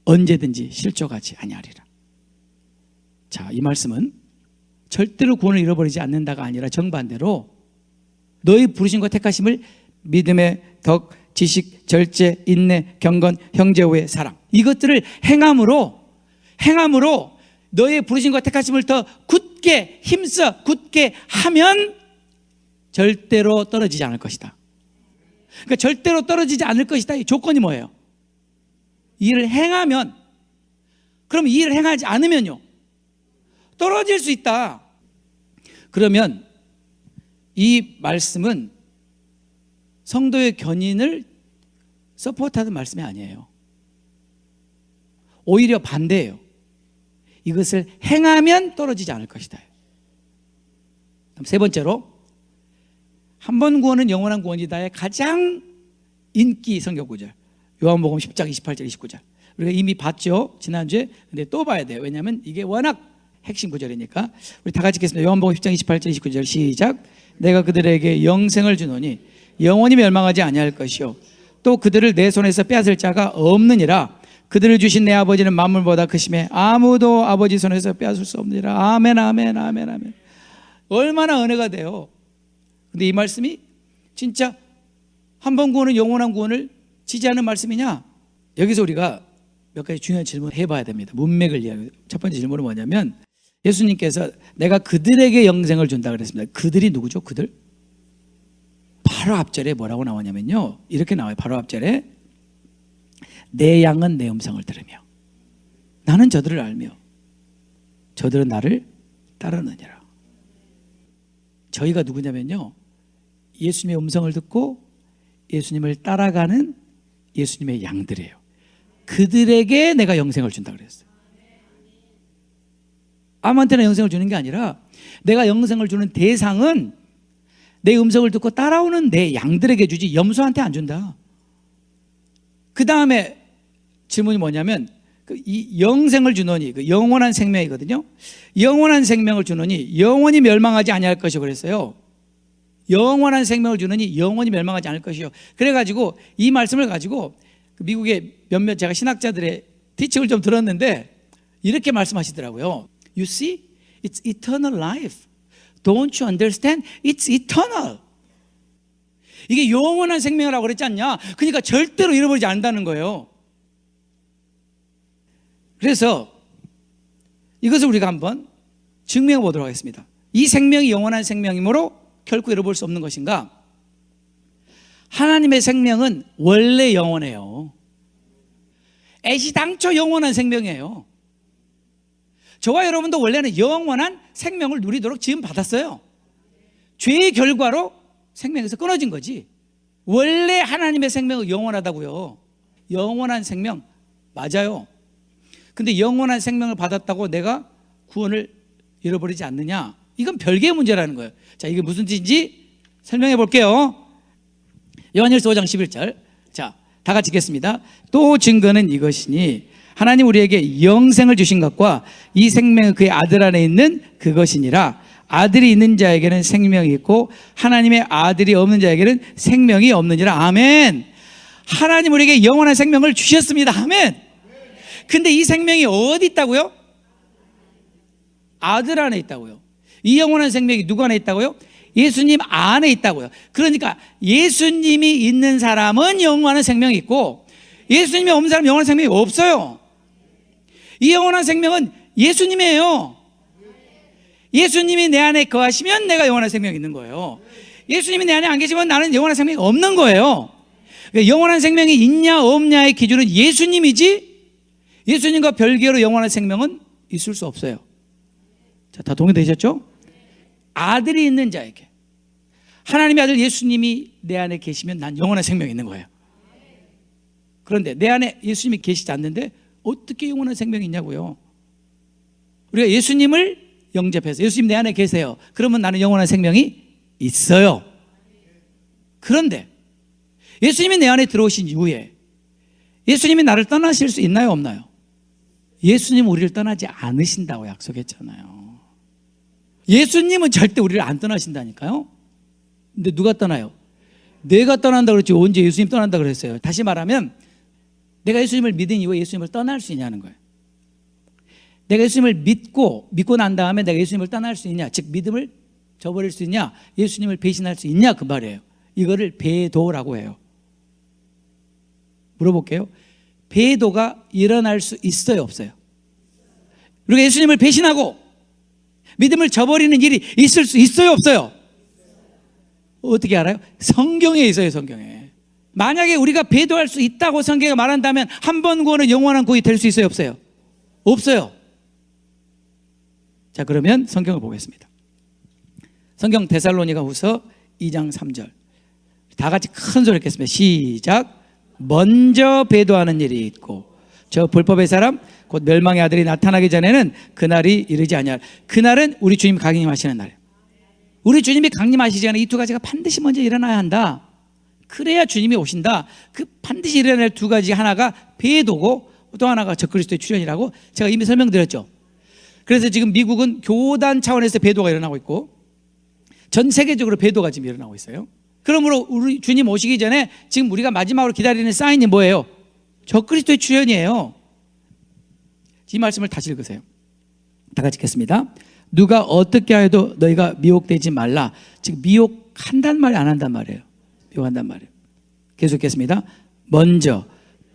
언제든지 실족하지 아니하리라. 자, 이 말씀은 절대로 구원을 잃어버리지 않는다가 아니라 정반대로 너희 부르심과 택하심을 믿음의 덕, 지식, 절제, 인내, 경건, 형제 우애, 사랑. 이것들을 행함으로 너의 부르심과 택하심을 더 굳게 힘써 굳게 하면 절대로 떨어지지 않을 것이다. 그러니까 절대로 떨어지지 않을 것이다. 이 조건이 뭐예요? 이 일을 행하면. 그럼 이 일을 행하지 않으면요? 떨어질 수 있다. 그러면 이 말씀은 성도의 견인을 서포트하는 말씀이 아니에요. 오히려 반대예요. 이것을 행하면 떨어지지 않을 것이다. 세 번째로 한 번 구원은 영원한 구원이다의 가장 인기 성경 구절 요한복음 10장 28절 29절 우리가 이미 봤죠 지난주에. 근데 또 봐야 돼요. 왜냐하면 이게 워낙 핵심 구절이니까. 우리 다 같이 읽겠습니다. 요한복음 10장 28절 29절 시작. 내가 그들에게 영생을 주노니 영원히 멸망하지 아니할 것이요 또 그들을 내 손에서 빼앗을 자가 없느니라. 그들을 주신 내 아버지는 만물보다 크심에 아무도 아버지 손에서 빼앗을 수 없느니라. 아멘 아멘 아멘 아멘. 얼마나 은혜가 돼요. 근데 이 말씀이 진짜 한 번 구원은 영원한 구원을 지지하는 말씀이냐? 여기서 우리가 몇 가지 중요한 질문을 해봐야 됩니다. 문맥을 이야기. 첫 번째 질문은 뭐냐면 예수님께서 내가 그들에게 영생을 준다 그랬습니다. 그들이 누구죠? 그들? 바로 앞절에 뭐라고 나오냐면요, 이렇게 나와요. 바로 앞절에 내 양은 내 음성을 들으며 나는 저들을 알며 저들은 나를 따르느니라. 저희가 누구냐면요, 예수님의 음성을 듣고 예수님을 따라가는 예수님의 양들이에요. 그들에게 내가 영생을 준다 그랬어요. 아무한테나 영생을 주는 게 아니라 내가 영생을 주는 대상은 내 음성을 듣고 따라오는 내 양들에게 주지 염소한테 안 준다. 그 다음에 질문이 뭐냐면 이 영생을 주노니, 그 영원한 생명이거든요. 영원한 생명을 주노니 영원히 멸망하지 아니할 것이요 그랬어요. 영원한 생명을 주노니 영원히 멸망하지 않을 것이요. 그래가지고 이 말씀을 가지고 미국의 몇몇 제가 신학자들의 티칭을 좀 들었는데 이렇게 말씀하시더라고요. You see, it's eternal life. Don't you understand? It's eternal. 이게 영원한 생명이라고 그랬지 않냐? 그러니까 절대로 잃어버리지 않는다는 거예요. 그래서 이것을 우리가 한번 증명해 보도록 하겠습니다. 이 생명이 영원한 생명이므로 결코 잃어볼 수 없는 것인가? 하나님의 생명은 원래 영원해요. 애시당초 영원한 생명이에요. 저와 여러분도 원래는 영원한 생명을 누리도록 지음 받았어요. 죄의 결과로 생명에서 끊어진 거지. 원래 하나님의 생명은 영원하다고요. 영원한 생명 맞아요. 근데 영원한 생명을 받았다고 내가 구원을 잃어버리지 않느냐? 이건 별개의 문제라는 거예요. 자, 이게 무슨 뜻인지 설명해 볼게요. 요한일서 5장 11절. 자, 다 같이 읽겠습니다. 또 증거는 이것이니 하나님 우리에게 영생을 주신 것과 이 생명은 그의 아들 안에 있는 그것이니라. 아들이 있는 자에게는 생명이 있고 하나님의 아들이 없는 자에게는 생명이 없느니라. 아멘. 하나님 우리에게 영원한 생명을 주셨습니다. 아멘. 근데 이 생명이 어디 있다고요? 아들 안에 있다고요. 이 영원한 생명이 누구 안에 있다고요? 예수님 안에 있다고요. 그러니까 예수님이 있는 사람은 영원한 생명이 있고 예수님이 없는 사람은 영원한 생명이 없어요. 이 영원한 생명은 예수님이에요. 예수님이 내 안에 거하시면 내가 영원한 생명이 있는 거예요. 예수님이 내 안에 안 계시면 나는 영원한 생명이 없는 거예요. 그러니까 영원한 생명이 있냐 없냐의 기준은 예수님이지 예수님과 별개로 영원한 생명은 있을 수 없어요. 자, 다 동의되셨죠? 아들이 있는 자에게 하나님의 아들 예수님이 내 안에 계시면 난 영원한 생명이 있는 거예요. 그런데 내 안에 예수님이 계시지 않는데 어떻게 영원한 생명이 있냐고요. 우리가 예수님을 영접해서 예수님 내 안에 계세요. 그러면 나는 영원한 생명이 있어요. 그런데 예수님이 내 안에 들어오신 이후에 예수님이 나를 떠나실 수 있나요 없나요? 예수님은 우리를 떠나지 않으신다고 약속했잖아요. 예수님은 절대 우리를 안 떠나신다니까요. 근데 누가 떠나요? 내가 떠난다 그랬지 언제 예수님 떠난다 그랬어요. 다시 말하면 내가 예수님을 믿은 이후에 예수님을 떠날 수 있냐는 거예요. 내가 예수님을 믿고 난 다음에 내가 예수님을 떠날 수 있냐, 즉 믿음을 저버릴 수 있냐, 예수님을 배신할 수 있냐 그 말이에요. 이거를 배도라고 해요. 물어볼게요. 배도가 일어날 수 있어요 없어요? 우리가 예수님을 배신하고 믿음을 저버리는 일이 있을 수 있어요 없어요? 어떻게 알아요? 성경에 있어요. 성경에. 만약에 우리가 배도할 수 있다고 성경에 말한다면 한 번 구원은 영원한 구원이 될 수 있어요 없어요? 없어요. 자, 그러면 성경을 보겠습니다. 성경 데살로니가 후서 2장 3절 다 같이 큰 소리 읽겠습니다. 시작. 먼저 배도하는 일이 있고 저 불법의 사람 곧 멸망의 아들이 나타나기 전에는 그날이 이르지 아니할. 그날은 우리 주님 강림하시는 날이에요. 우리 주님이 강림하시기 전에 이 두 가지가 반드시 먼저 일어나야 한다. 그래야 주님이 오신다. 그 반드시 일어날 두 가지, 하나가 배도고 또 하나가 적그리스도의 출현이라고 제가 이미 설명드렸죠. 그래서 지금 미국은 교단 차원에서 배도가 일어나고 있고 전 세계적으로 배도가 지금 일어나고 있어요. 그러므로 우리 주님 오시기 전에 지금 우리가 마지막으로 기다리는 사인이 뭐예요? 적그리스도의 출현이에요. 이 말씀을 다시 읽으세요. 다 같이 읽겠습니다. 누가 어떻게 하여도 너희가 미혹되지 말라. 즉 미혹한단 말이 안 한단 말이에요. 미혹한단 말이에요. 계속 읽겠습니다. 먼저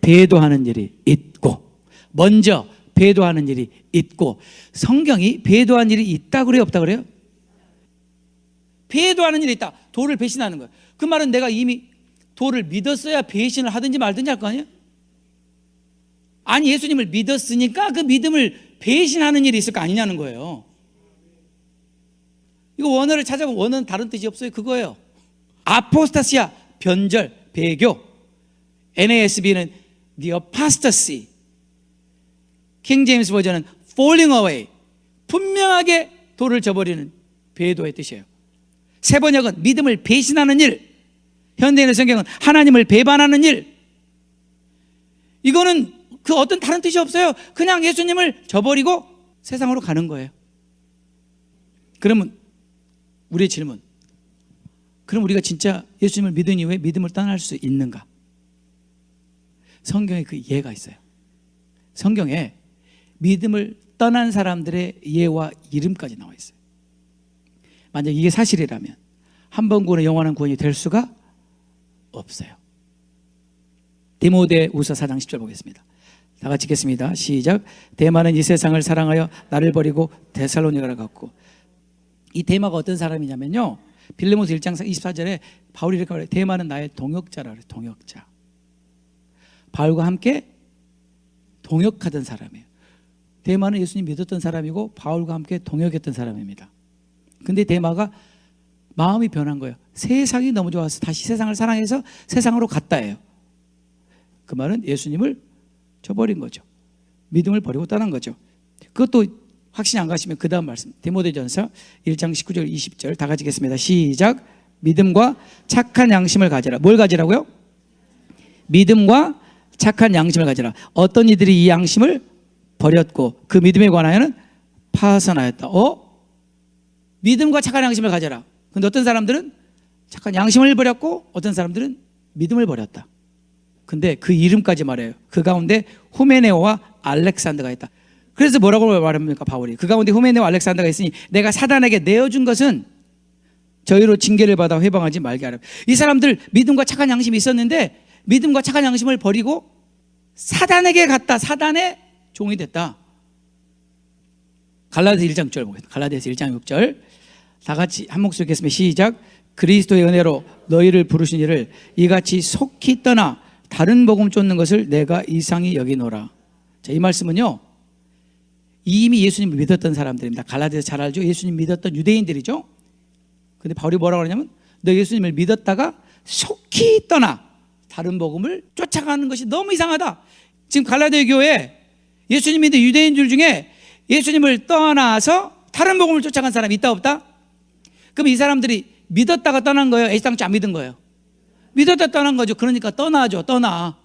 배도하는 일이 있고, 먼저 배도하는 일이 있고. 성경이 배도한 일이 있다 그래요 없다 그래요? 배도하는 일이 있다. 도를 배신하는 거예요. 그 말은 내가 이미 도를 믿었어야 배신을 하든지 말든지 할 거 아니에요? 아니 예수님을 믿었으니까 그 믿음을 배신하는 일이 있을 거 아니냐는 거예요. 이거 원어를 찾아보면 원어는 다른 뜻이 없어요. 그거예요. 아포스타시아, 변절, 배교. NASB는 the apostasy. 킹 제임스 버전은 falling away. 분명하게 도를 저버리는 배도의 뜻이에요. 새 번역은 믿음을 배신하는 일. 현대인의 성경은 하나님을 배반하는 일. 이거는 그 어떤 다른 뜻이 없어요. 그냥 예수님을 저버리고 세상으로 가는 거예요. 그러면 우리의 질문, 그럼 우리가 진짜 예수님을 믿은 이후에 믿음을 떠날 수 있는가? 성경에 그 예가 있어요. 성경에 믿음을 떠난 사람들의 예와 이름까지 나와 있어요. 만약 이게 사실이라면 한 번 구원의 영원한 구원이 될 수가 없어요. 디모데후서 4장 10절 보겠습니다. 다 같이 읽겠습니다. 시작. 데마는 이 세상을 사랑하여 나를 버리고 데살로니가로 갔고. 이 데마가 어떤 사람이냐면요, 빌레몬서 1장 24절에 바울이 이렇게 말해요. 데마는 나의 동역자라 그래요. 동역자. 바울과 함께 동역하던 사람이에요. 데마는 예수님 믿었던 사람이고 바울과 함께 동역했던 사람입니다. 근데 데마가 마음이 변한 거예요. 세상이 너무 좋아서 다시 세상을 사랑해서 세상으로 갔다예요. 그 말은 예수님을 저버린 거죠. 믿음을 버리고 떠난 거죠. 그것도 확신이 안 가시면 그 다음 말씀, 디모데전서 1장 19절 20절 다 같이 읽겠습니다. 시작. 믿음과 착한 양심을 가지라. 뭘 가지라고요? 믿음과 착한 양심을 가지라. 어떤 이들이 이 양심을 버렸고 그 믿음에 관하여는 파선하였다. 믿음과 착한 양심을 가져라. 근데 어떤 사람들은 착한 양심을 버렸고 어떤 사람들은 믿음을 버렸다. 근데 그 이름까지 말해요. 그 가운데 후메네오와 알렉산더가 있다. 그래서 뭐라고 말합니까 바울이? 그 가운데 후메네오와 알렉산더가 있으니 내가 사단에게 내어준 것은 저희로 징계를 받아 회방하지 말게 하라. 이 사람들 믿음과 착한 양심이 있었는데 믿음과 착한 양심을 버리고 사단에게 갔다. 사단의 종이 됐다. 갈라디아서 1장 6절 보겠습니다. 갈라디아서 1장 6절 다 같이 한 목소리 읽겠습니다. 시작. 그리스도의 은혜로 너희를 부르신 이를 이같이 속히 떠나 다른 복음 쫓는 것을 내가 이상히 여기노라. 자, 이 말씀은요, 이미 예수님을 믿었던 사람들입니다. 갈라디아서 잘 알죠? 예수님 믿었던 유대인들이죠. 근데 바울이 뭐라고 하냐면 너 예수님을 믿었다가 속히 떠나 다른 복음을 쫓아가는 것이 너무 이상하다. 지금 갈라디아 교회에 예수님 믿는 유대인들 중에 예수님을 떠나서 다른 복음을 쫓아간 사람이 있다 없다? 그럼 이 사람들이 믿었다가 떠난 거예요? 애당초 안 믿은 거예요? 믿었다 떠난 거죠. 그러니까 떠나죠. 떠나.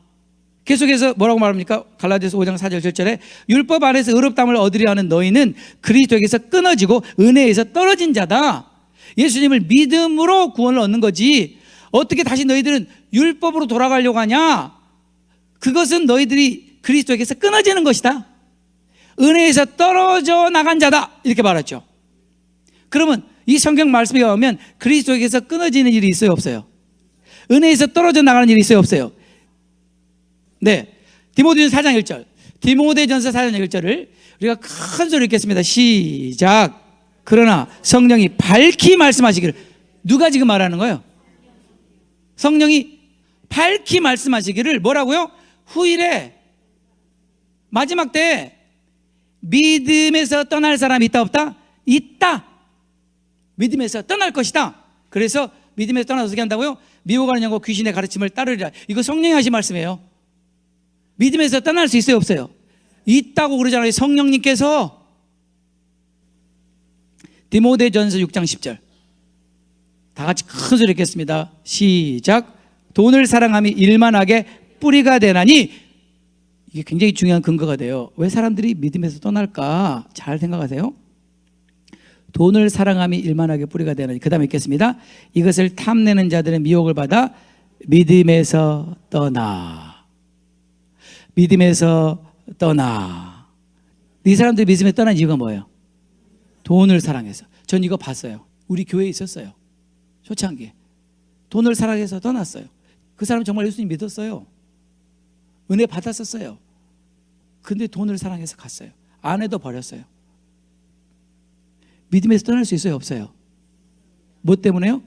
계속해서 뭐라고 말합니까? 갈라디아서 5장 4절 7절에 율법 안에서 의롭다함을 얻으려 하는 너희는 그리스도에게서 끊어지고 은혜에서 떨어진 자다. 예수님을 믿음으로 구원을 얻는 거지 어떻게 다시 너희들은 율법으로 돌아가려고 하냐? 그것은 너희들이 그리스도에게서 끊어지는 것이다. 은혜에서 떨어져 나간 자다. 이렇게 말했죠. 그러면 이 성경 말씀에 가면 그리스도에게서 끊어지는 일이 있어요 없어요? 은혜에서 떨어져 나가는 일이 있어요 없어요? 네, 디모데전서 4장 1절 디모데전서 4장 1절을 우리가 큰 소리 읽겠습니다. 시작. 그러나 성령이 밝히 말씀하시기를. 누가 지금 말하는 거예요? 성령이 밝히 말씀하시기를 뭐라고요? 후일에 마지막 때 믿음에서 떠날 사람이 있다 없다? 있다. 믿음에서 떠날 것이다. 그래서 믿음에서 떠나서 어떻게 한다고요? 미혹하는 영과 귀신의 가르침을 따르리라. 이거 성령이 하신 말씀이에요. 믿음에서 떠날 수 있어요 없어요? 있다고 그러잖아요. 성령님께서. 디모데전서 6장 10절 다 같이 큰 소리 읽겠습니다. 시작. 돈을 사랑함이 일만하게 뿌리가 되나니. 이게 굉장히 중요한 근거가 돼요. 왜 사람들이 믿음에서 떠날까? 잘 생각하세요. 돈을 사랑함이 일만하게 뿌리가 되나니. 그 다음에 읽겠습니다. 이것을 탐내는 자들은 미혹을 받아 믿음에서 떠나. 믿음에서 떠나. 이 사람들이 믿음에 떠난 이유가 뭐예요? 돈을 사랑해서. 전 이거 봤어요. 우리 교회에 있었어요. 초창기에 돈을 사랑해서 떠났어요. 그 사람 정말 예수님 믿었어요. 은혜 받았었어요. 근데 돈을 사랑해서 갔어요. 아내도 버렸어요. 믿음에서 떠날 수 있어요 없어요? 뭐 때문에요?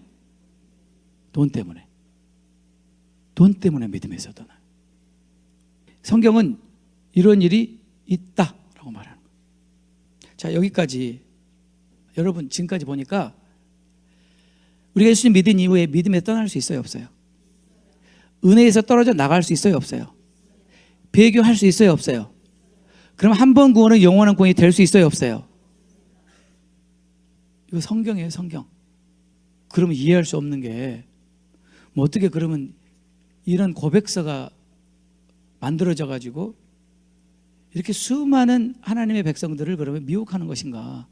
돈 때문에. 돈 때문에 믿음에서 떠나요. 성경은 이런 일이 있다라고 말하는 거예요. 자, 여기까지 여러분 지금까지 보니까 우리가 예수님 믿은 이후에 믿음에서 떠날 수 있어요 없어요? 은혜에서 떨어져 나갈 수 있어요 없어요? 배교할 수 있어요, 없어요? 그럼 한 번 구원은 영원한 구원이 될 수 있어요, 없어요? 이거 성경이에요, 성경. 그러면 이해할 수 없는 게 뭐 어떻게 그러면 이런 고백서가 만들어져 가지고 이렇게 수많은 하나님의 백성들을 그러면 미혹하는 것인가?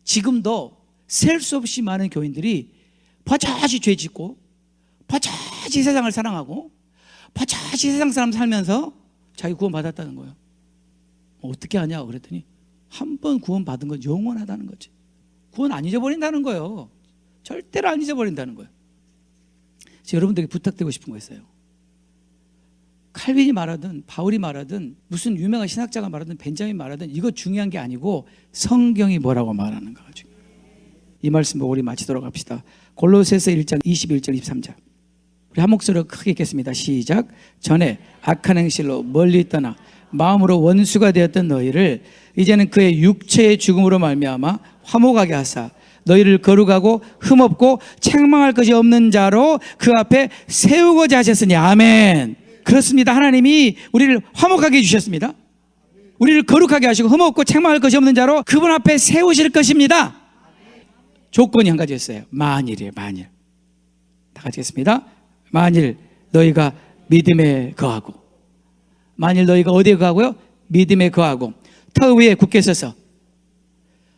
지금도 셀 수 없이 많은 교인들이 버젓이 죄 짓고 버젓이 세상을 사랑하고 버젓이 세상 사람 살면서 자기 구원 받았다는 거예요. 어떻게 하냐 그랬더니 한 번 구원 받은 건 영원하다는 거지. 구원 안 잊어버린다는 거예요. 절대로 안 잊어버린다는 거예요. 여러분들에게 부탁드리고 싶은 거 있어요. 칼빈이 말하든 바울이 말하든 무슨 유명한 신학자가 말하든 벤자민 말하든 이거 중요한 게 아니고 성경이 뭐라고 말하는가 중요해요. 이 말씀 보고 우리 마치도록 합시다. 골로새서 1장 21절 23절 우리 한 목소리로 크게 읽겠습니다. 시작. 전에 악한 행실로 멀리 떠나 마음으로 원수가 되었던 너희를 이제는 그의 육체의 죽음으로 말미암아 화목하게 하사 너희를 거룩하고 흠없고 책망할 것이 없는 자로 그 앞에 세우고자 하셨으니 아멘. 그렇습니다. 하나님이 우리를 화목하게 해주셨습니다. 우리를 거룩하게 하시고 흠없고 책망할 것이 없는 자로 그분 앞에 세우실 것입니다. 조건이 한 가지 있어요. 만일이에요. 만일. 다 같이 했습니다. 만일 너희가 믿음에 거하고, 만일 너희가 어디에 거하고요? 믿음에 거하고 터 위에 굳게 서서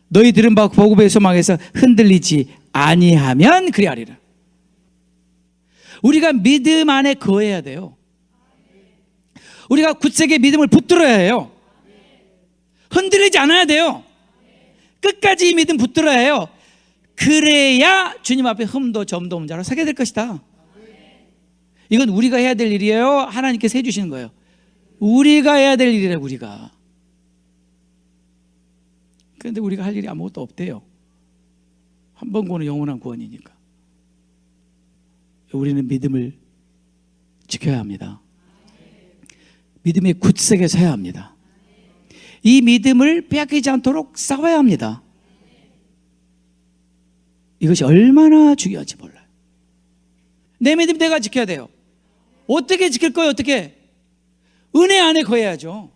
너희 들은 바 복음의 소망에서 흔들리지 아니하면 그리하리라. 우리가 믿음 안에 거해야 돼요. 우리가 굳세게 믿음을 붙들어야 해요. 흔들리지 않아야 돼요. 끝까지 이 믿음 붙들어야 해요. 그래야 주님 앞에 흠도 점도 없는 자로 서게 될 것이다. 이건 우리가 해야 될 일이에요? 하나님께서 해주시는 거예요? 우리가 해야 될 일이래요. 우리가. 그런데 우리가 할 일이 아무것도 없대요. 한 번 구원은 영원한 구원이니까. 우리는 믿음을 지켜야 합니다. 믿음의 굳세게 서야 합니다. 이 믿음을 빼앗기지 않도록 싸워야 합니다. 이것이 얼마나 중요한지 몰라요. 내 믿음 내가 지켜야 돼요. 어떻게 지킬 거예요? 어떻게? 은혜 안에 거해야죠.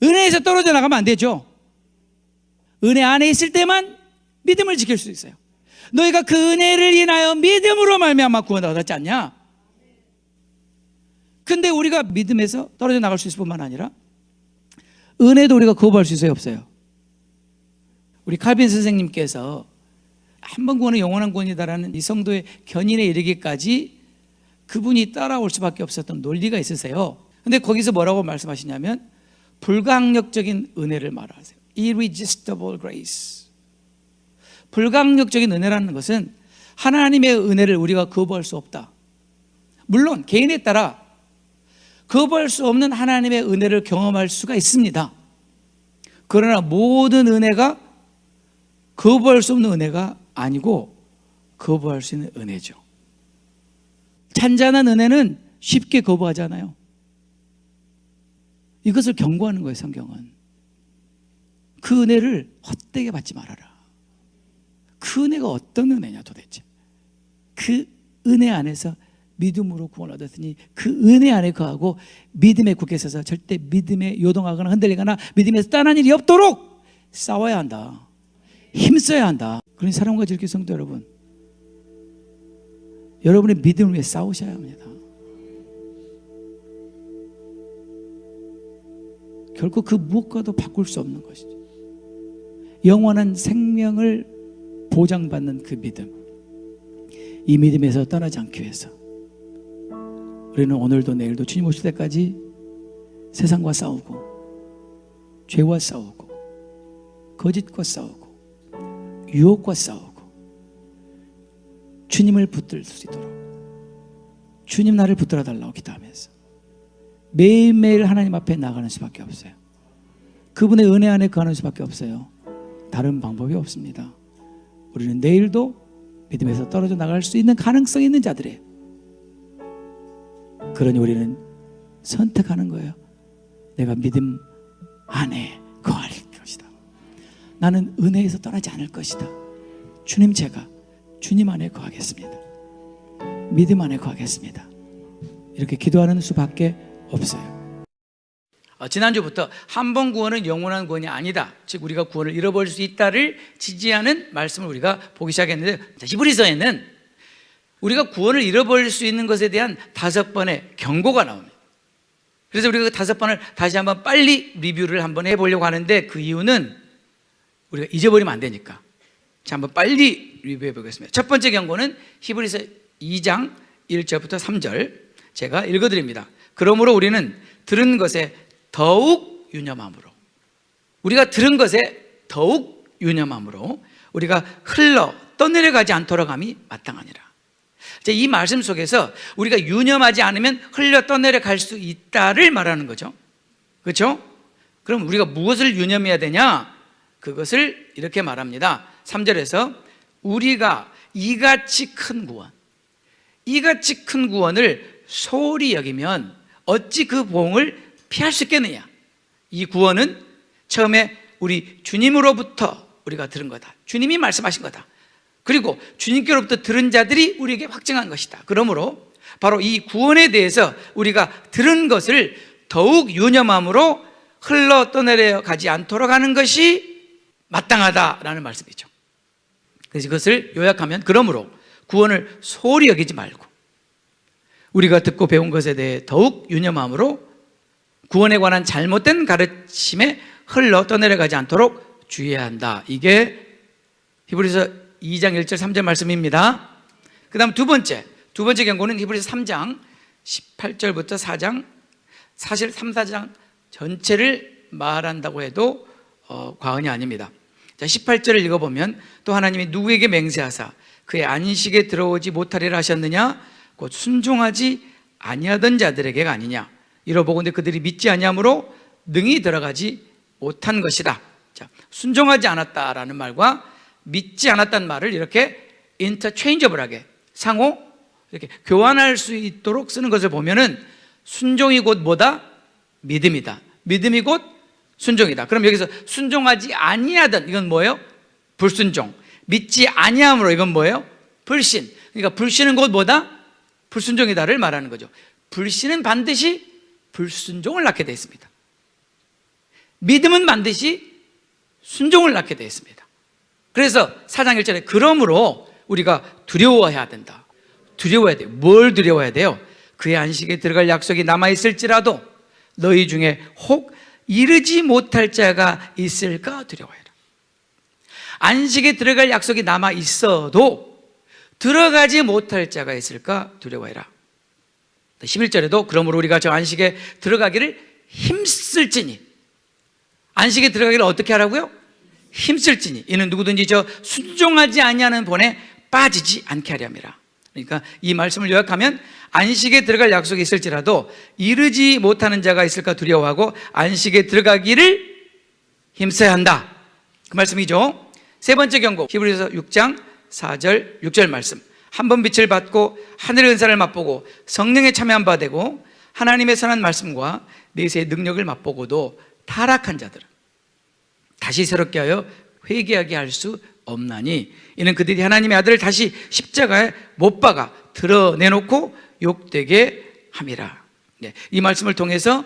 은혜에서 떨어져 나가면 안 되죠. 은혜 안에 있을 때만 믿음을 지킬 수 있어요. 너희가 그 은혜를 인하여 믿음으로 말미암아 구원을 얻었지 않냐? 근데 우리가 믿음에서 떨어져 나갈 수 있을 뿐만 아니라 은혜도 우리가 거부할 수 있어요, 없어요? 우리 칼빈 선생님께서 한 번 구원은 영원한 구원이다라는 이 성도의 견인에 이르기까지 그분이 따라올 수밖에 없었던 논리가 있으세요. 근데 거기서 뭐라고 말씀하시냐면 불강력적인 은혜를 말하세요. Irresistible grace. 불강력적인 은혜라는 것은 하나님의 은혜를 우리가 거부할 수 없다. 물론 개인에 따라 거부할 수 없는 하나님의 은혜를 경험할 수가 있습니다. 그러나 모든 은혜가 거부할 수 없는 은혜가 아니고 거부할 수 있는 은혜죠. 잔잔한 은혜는 쉽게 거부하잖아요. 이것을 경고하는 거예요, 성경은. 그 은혜를 헛되게 받지 말아라. 그 은혜가 어떤 은혜냐 도대체. 그 은혜 안에서 믿음으로 구원 얻었으니 그 은혜 안에 거하고 믿음에 굳게 서서 절대 믿음에 요동하거나 흔들리거나 믿음에서 떠난 일이 없도록 싸워야 한다. 힘써야 한다. 그러니 사랑과 즐길 성도 여러분, 여러분의 믿음을 위해 싸우셔야 합니다. 결코 그 무엇과도 바꿀 수 없는 것이죠. 영원한 생명을 보장받는 그 믿음, 이 믿음에서 떠나지 않기 위해서 우리는 오늘도 내일도 주님 오실 때까지 세상과 싸우고 죄와 싸우고 거짓과 싸우고 유혹과 싸우고 주님을 붙들 수 있도록 주님 나를 붙들어 달라고 기도하면서 매일매일 하나님 앞에 나가는 수밖에 없어요. 그분의 은혜 안에 거하는 수밖에 없어요. 다른 방법이 없습니다. 우리는 내일도 믿음에서 떨어져 나갈 수 있는 가능성이 있는 자들이에요. 그러니 우리는 선택하는 거예요. 내가 믿음 안에 거할 것이다. 나는 은혜에서 떠나지 않을 것이다. 주님, 제가 주님 안에 거하겠습니다. 믿음 안에 거하겠습니다. 이렇게 기도하는 수밖에 없어요. 지난주부터 한 번 구원은 영원한 구원이 아니다, 즉 우리가 구원을 잃어버릴 수 있다를 지지하는 말씀을 우리가 보기 시작했는데, 히브리서에는 우리가 구원을 잃어버릴 수 있는 것에 대한 5번의 경고가 나옵니다. 그래서 우리가 그 5번을 다시 한번 빨리 리뷰를 한번 해보려고 하는데, 그 이유는 우리가 잊어버리면 안 되니까. 자, 한번 빨리 리뷰해 보겠습니다. 첫 번째 경고는 히브리서 2장 1절부터 3절 제가 읽어드립니다. 그러므로 우리는 들은 것에 더욱 유념함으로, 우리가 들은 것에 더욱 유념함으로 우리가 흘러 떠내려가지 않도록 함이 마땅하니라. 이 말씀 속에서 우리가 유념하지 않으면 흘러 떠내려갈 수 있다를 말하는 거죠. 그렇죠? 그럼 우리가 무엇을 유념해야 되냐? 그것을 이렇게 말합니다. 3절에서 우리가 이같이 큰 구원을 소홀히 여기면 어찌 그 보응을 피할 수 있겠느냐. 이 구원은 처음에 우리 주님으로부터 우리가 들은 거다. 주님이 말씀하신 거다. 그리고 주님께로부터 들은 자들이 우리에게 확증한 것이다. 그러므로 바로 이 구원에 대해서 우리가 들은 것을 더욱 유념함으로 흘러 떠내려가지 않도록 하는 것이 마땅하다라는 말씀이죠. 그래서 이것을 요약하면, 그러므로 구원을 소홀히 여기지 말고 우리가 듣고 배운 것에 대해 더욱 유념함으로 구원에 관한 잘못된 가르침에 흘러 떠내려가지 않도록 주의해야 한다. 이게 히브리서 2장 1절 3절 말씀입니다. 그 다음 두 번째 경고는 히브리서 3장 18절부터 4장, 사실 3, 4장 전체를 말한다고 해도 과언이 아닙니다. 자, 18절을 읽어보면, 또 하나님이 누구에게 맹세하사 그의 안식에 들어오지 못하리라 하셨느냐? 곧 순종하지 아니하던 자들에게가 아니냐? 이러보건대 그들이 믿지 아니함으로 능히 들어가지 못한 것이다. 자, 순종하지 않았다라는 말과 믿지 않았다는 말을 이렇게 인터체인저블하게 상호 이렇게 교환할 수 있도록 쓰는 것을 보면은, 순종이 곧 뭐다? 믿음이다. 믿음이 곧 순종이다. 그럼 여기서 순종하지 아니하던, 이건 뭐예요? 불순종. 믿지 아니함으로, 이건 뭐예요? 불신. 그러니까 불신은 곧 뭐다? 불순종이다를 말하는 거죠. 불신은 반드시 불순종을 낳게 되어 있습니다. 믿음은 반드시 순종을 낳게 되어 있습니다. 그래서 4장 1절에 그러므로 우리가 두려워해야 된다. 두려워해야 돼요. 뭘 두려워해야 돼요? 그의 안식에 들어갈 약속이 남아있을지라도 너희 중에 혹 이르지 못할 자가 있을까 두려워해라. 안식에 들어갈 약속이 남아있어도 들어가지 못할 자가 있을까 두려워해라. 11절에도 그러므로 우리가 저 안식에 들어가기를 힘쓸지니, 안식에 들어가기를 어떻게 하라고요? 힘쓸지니, 이는 누구든지 저 순종하지 아니하는 본에 빠지지 않게 하려 함이라. 그러니까 이 말씀을 요약하면, 안식에 들어갈 약속이 있을지라도 이르지 못하는 자가 있을까 두려워하고 안식에 들어가기를 힘써야 한다. 그 말씀이죠. 세 번째 경고, 히브리서 6장 4절 6절 말씀. 한 번 빛을 받고 하늘의 은사를 맛보고 성령에 참여한 바 되고 하나님의 선한 말씀과 내세의 능력을 맛보고도 타락한 자들은 다시 새롭게 하여 회개하게 할 수 없나니, 이는 그들이 하나님의 아들을 다시 십자가에 못 박아 드러내놓고 욕되게 함이라. 네, 이 말씀을 통해서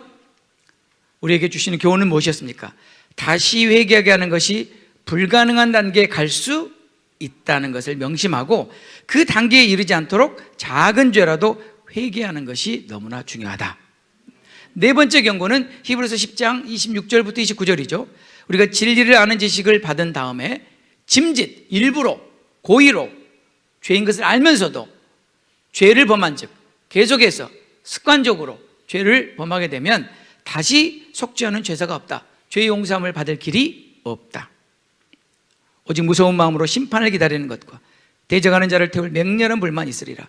우리에게 주시는 교훈은 무엇이었습니까? 다시 회개하게 하는 것이 불가능한 단계에 갈 수 있다는 것을 명심하고 그 단계에 이르지 않도록 작은 죄라도 회개하는 것이 너무나 중요하다. 네 번째 경고는 히브리서 10장 26절부터 29절이죠. 우리가 진리를 아는 지식을 받은 다음에 짐짓, 일부러, 고의로 죄인 것을 알면서도 죄를 범한 즉 계속해서 습관적으로 죄를 범하게 되면 다시 속지 않은 죄사가 없다. 죄의 용서함을 받을 길이 없다. 오직 무서운 마음으로 심판을 기다리는 것과 대적하는 자를 태울 맹렬한 불만 있으리라.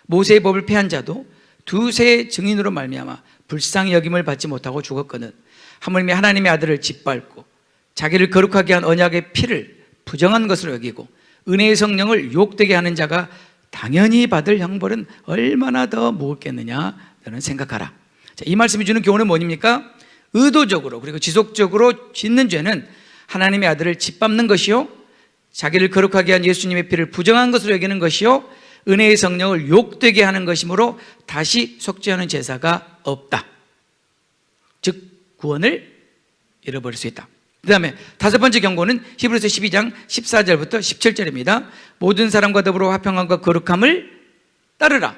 모세의 법을 폐한 자도 두세 증인으로 말미암아 불쌍히 여김을 받지 못하고 죽었거든 하물며 하나님의 아들을 짓밟고 자기를 거룩하게 한 언약의 피를 부정한 것으로 여기고 은혜의 성령을 욕되게 하는 자가 당연히 받을 형벌은 얼마나 더 무겁겠느냐 너는 생각하라. 자, 이 말씀이 주는 교훈은 뭐입니까? 의도적으로 그리고 지속적으로 짓는 죄는 하나님의 아들을 짓밟는 것이요, 자기를 거룩하게 한 예수님의 피를 부정한 것으로 여기는 것이요, 은혜의 성령을 욕되게 하는 것이므로 다시 속죄하는 제사가 없다. 구원을 잃어버릴 수 있다. 그 다음에 다섯 번째 경고는 히브리서 12장 14절부터 17절입니다. 모든 사람과 더불어 화평함과 거룩함을 따르라,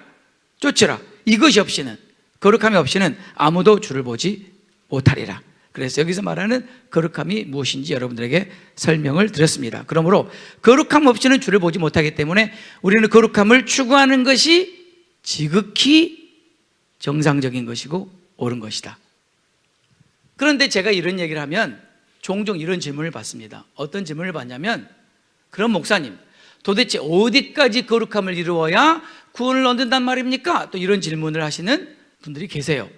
쫓으라. 이것이 없이는, 거룩함이 없이는 아무도 주를 보지 못하리라. 그래서 여기서 말하는 거룩함이 무엇인지 여러분들에게 설명을 드렸습니다. 그러므로 거룩함 없이는 주를 보지 못하기 때문에 우리는 거룩함을 추구하는 것이 지극히 정상적인 것이고 옳은 것이다. 그런데 제가 이런 얘기를 하면 종종 이런 질문을 받습니다. 어떤 질문을 받냐면, 그럼 목사님, 도대체 어디까지 거룩함을 이루어야 구원을 얻는단 말입니까? 또 이런 질문을 하시는 분들이 계세요.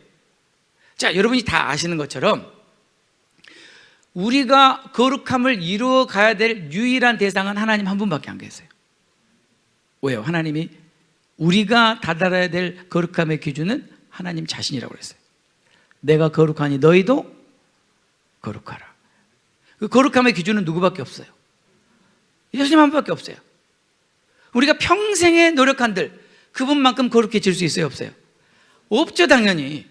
자, 여러분이 다 아시는 것처럼 우리가 거룩함을 이루어 가야 될 유일한 대상은 하나님 한 분밖에 안 계세요. 왜요? 하나님이 우리가 다다라야 될 거룩함의 기준은 하나님 자신이라고 그랬어요. 내가 거룩하니 너희도 거룩하라. 그 거룩함의 기준은 누구밖에 없어요? 예수님 한 분밖에 없어요. 우리가 평생에 노력한들 그분만큼 거룩해질 수 있어요? 없어요? 없죠, 당연히.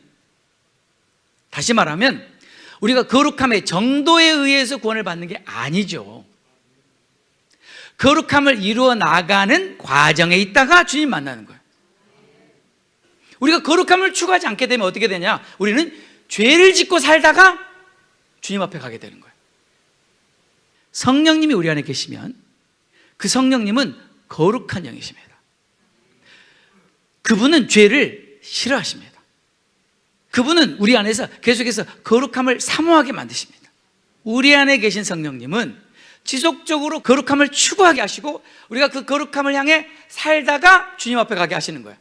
다시 말하면 우리가 거룩함의 정도에 의해서 구원을 받는 게 아니죠. 거룩함을 이루어 나가는 과정에 있다가 주님 만나는 거예요. 우리가 거룩함을 추구하지 않게 되면 어떻게 되냐? 우리는 죄를 짓고 살다가 주님 앞에 가게 되는 거예요. 성령님이 우리 안에 계시면 그 성령님은 거룩한 영이십니다. 그분은 죄를 싫어하십니다. 그분은 우리 안에서 계속해서 거룩함을 사모하게 만드십니다. 우리 안에 계신 성령님은 지속적으로 거룩함을 추구하게 하시고 우리가 그 거룩함을 향해 살다가 주님 앞에 가게 하시는 거예요.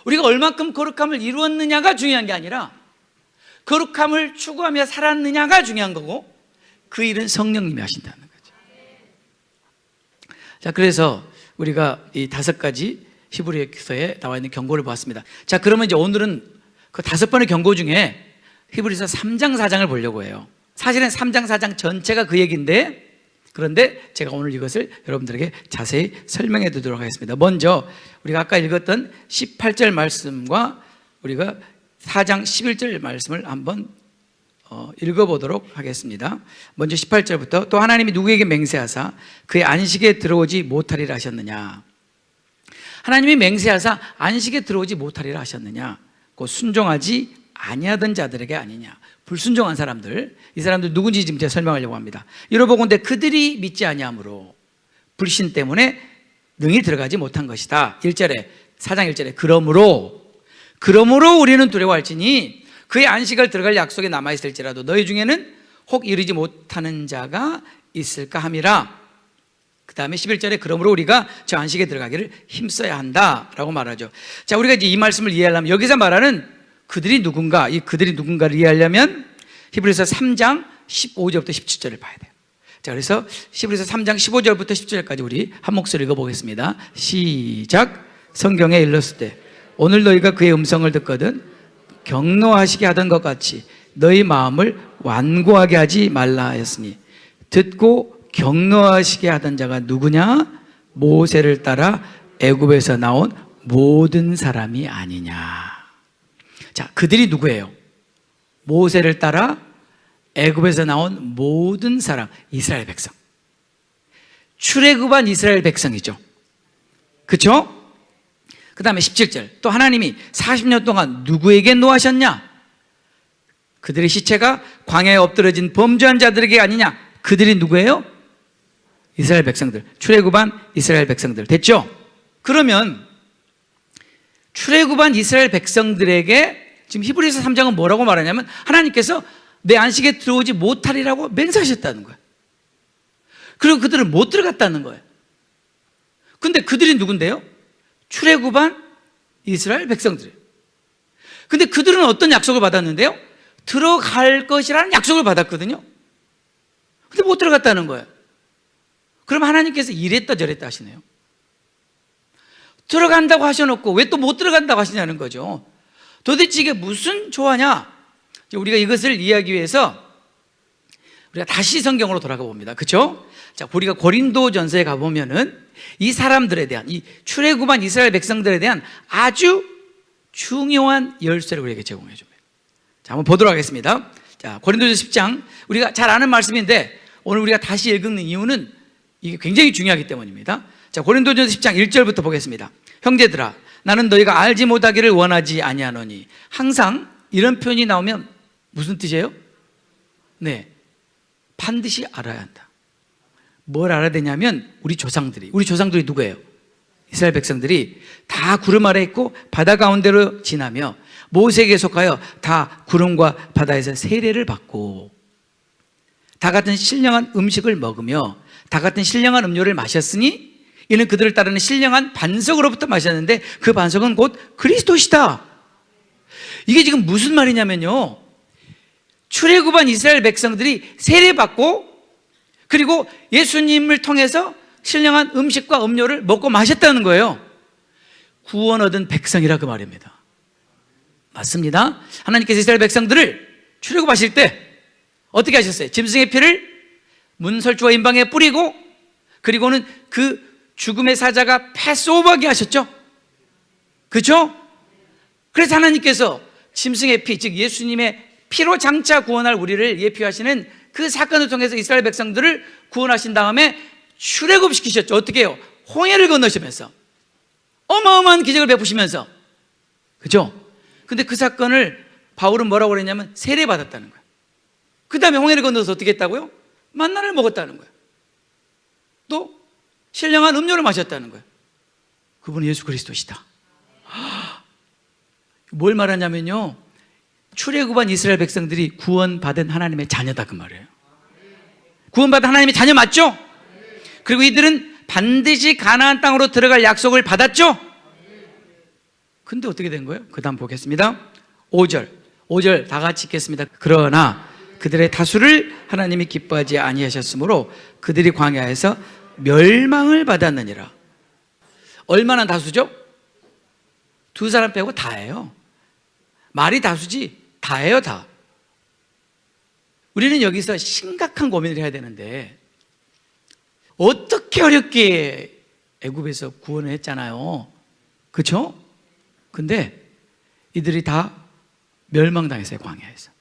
우리가 얼만큼 거룩함을 이루었느냐가 중요한 게 아니라 거룩함을 추구하며 살았느냐가 중요한 거고, 그 일은 성령님이 하신다는 거죠. 자, 그래서 우리가 이 5가지 히브리서에 나와 있는 경고를 보았습니다. 자, 그러면 이제 오늘은 그 5번의 경고 중에 히브리서 3장 4장을 보려고 해요. 사실은 3장 4장 전체가 그 얘기인데, 그런데 제가 오늘 이것을 여러분들에게 자세히 설명해 드리도록 하겠습니다. 먼저 우리가 아까 읽었던 18절 말씀과 우리가 4장 11절 말씀을 한번 읽어보도록 하겠습니다. 먼저 18절부터, 또 하나님이 누구에게 맹세하사 그의 안식에 들어오지 못하리라 하셨느냐. 하나님이 맹세하사 안식에 들어오지 못하리라 하셨느냐. 곧 순종하지 아니하던 자들에게 아니냐. 불순종한 사람들, 이 사람들 누군지 지금 제가 설명하려고 합니다. 이러보건대 그들이 믿지 아니하므로 불신 때문에 능히 들어가지 못한 것이다. 1절에, 4장 1절에 그러므로 우리는 두려워할지니 그의 안식을 들어갈 약속에 남아있을지라도 너희 중에는 혹 이르지 못하는 자가 있을까 함이라. 그 다음에 11절에 그러므로 우리가 저 안식에 들어가기를 힘써야 한다라고 말하죠. 자, 우리가 이제 이 말씀을 이해하려면 여기서 말하는 그들이 누군가, 이 그들이 누군가를 이해하려면 히브리서 3장 15절부터 17절을 봐야 돼요. 자, 그래서 히브리서 3장 15절부터 17절까지 우리 한 목소리 읽어보겠습니다. 시작. 성경에 일렀을 때 오늘 너희가 그의 음성을 듣거든 경노하시게 하던 것 같이 너희 마음을 완고하게 하지 말라 하였으니 듣고 경노하시게 하던 자가 누구냐? 모세를 따라 애굽에서 나온 모든 사람이 아니냐. 자, 그들이 누구예요? 모세를 따라 애굽에서 나온 모든 사람, 이스라엘 백성. 출애굽한 이스라엘 백성이죠. 그렇죠? 그 다음에 17절, 또 하나님이 40년 동안 누구에게 노하셨냐? 그들의 시체가 광야에 엎드러진 범죄한 자들에게 아니냐? 그들이 누구예요? 이스라엘 백성들, 출애굽한 이스라엘 백성들. 됐죠? 그러면 출애굽한 이스라엘 백성들에게 지금 히브리서 3장은 뭐라고 말하냐면 하나님께서 내 안식에 들어오지 못하리라고 맹세하셨다는 거예요. 그리고 그들은 못 들어갔다는 거예요. 근데 그들이 누군데요? 출애굽한 이스라엘 백성들이에요. 근데 그들은 어떤 약속을 받았는데요? 들어갈 것이라는 약속을 받았거든요. 근데 못 들어갔다는 거예요. 그럼 하나님께서 이랬다 저랬다 하시네요. 들어간다고 하셔놓고 왜 또 못 들어간다고 하시냐는 거죠. 도대체 이게 무슨 조화냐? 우리가 이것을 이해하기 위해서 우리가 다시 성경으로 돌아가 봅니다. 그렇죠? 자, 우리가 고린도전서에 가보면은 이 사람들에 대한, 이 출애굽한 이스라엘 백성들에 대한 아주 중요한 열쇠를 우리에게 제공해 줍니다. 자, 한번 보도록 하겠습니다. 자, 고린도전서 10장 우리가 잘 아는 말씀인데 오늘 우리가 다시 읽는 이유는 이게 굉장히 중요하기 때문입니다. 자, 고린도전서 10장 1절부터 보겠습니다. 형제들아, 나는 너희가 알지 못하기를 원하지 아니하노니. 항상 이런 표현이 나오면 무슨 뜻이에요? 네, 반드시 알아야 한다. 뭘 알아야 되냐면 우리 조상들이 누구예요? 이스라엘 백성들이 다 구름 아래 있고 바다 가운데로 지나며 모세에게 속하여 다 구름과 바다에서 세례를 받고 다 같은 신령한 음식을 먹으며 다 같은 신령한 음료를 마셨으니 이는 그들을 따르는 신령한 반석으로부터 마셨는데 그 반석은 곧 그리스도시다. 이게 지금 무슨 말이냐면요, 출애굽한 이스라엘 백성들이 세례받고 그리고 예수님을 통해서 신령한 음식과 음료를 먹고 마셨다는 거예요. 구원 얻은 백성이라 그 말입니다. 맞습니다. 하나님께서 이스라엘 백성들을 출애굽하실 때 어떻게 하셨어요? 짐승의 피를 문설주와 임방에 뿌리고 그리고는 그 죽음의 사자가 패스오버하게 하셨죠. 그렇죠? 그래서 하나님께서 짐승의 피, 즉 예수님의 피로 장차 구원할 우리를 예표하시는 그 사건을 통해서 이스라엘 백성들을 구원하신 다음에 출애굽시키셨죠. 어떻게 해요? 홍해를 건너시면서 어마어마한 기적을 베푸시면서. 그렇죠? 근데 그 사건을 바울은 뭐라고 그랬냐면 세례받았다는 거예요. 그 다음에 홍해를 건너서 어떻게 했다고요? 만나를 먹었다는 거예요. 또 신령한 음료를 마셨다는 거예요. 그분은 예수 그리스도시다. 뭘 말하냐면요, 출애굽한 이스라엘 백성들이 구원받은 하나님의 자녀다 그 말이에요. 구원받은 하나님의 자녀 맞죠? 그리고 이들은 반드시 가나안 땅으로 들어갈 약속을 받았죠? 근데 어떻게 된 거예요? 그 다음 보겠습니다. 5절 다 같이 읽겠습니다. 그러나 그들의 다수를 하나님이 기뻐하지 아니하셨으므로 그들이 광야에서 멸망을 받았느니라. 얼마나 다수죠? 두 사람 빼고 다예요. 말이 다수지 다예요, 다. 우리는 여기서 심각한 고민을 해야 되는데 어떻게 어렵게 애굽에서 구원을 했잖아요. 그렇죠? 근데 이들이 다 멸망당했어요, 광야에서.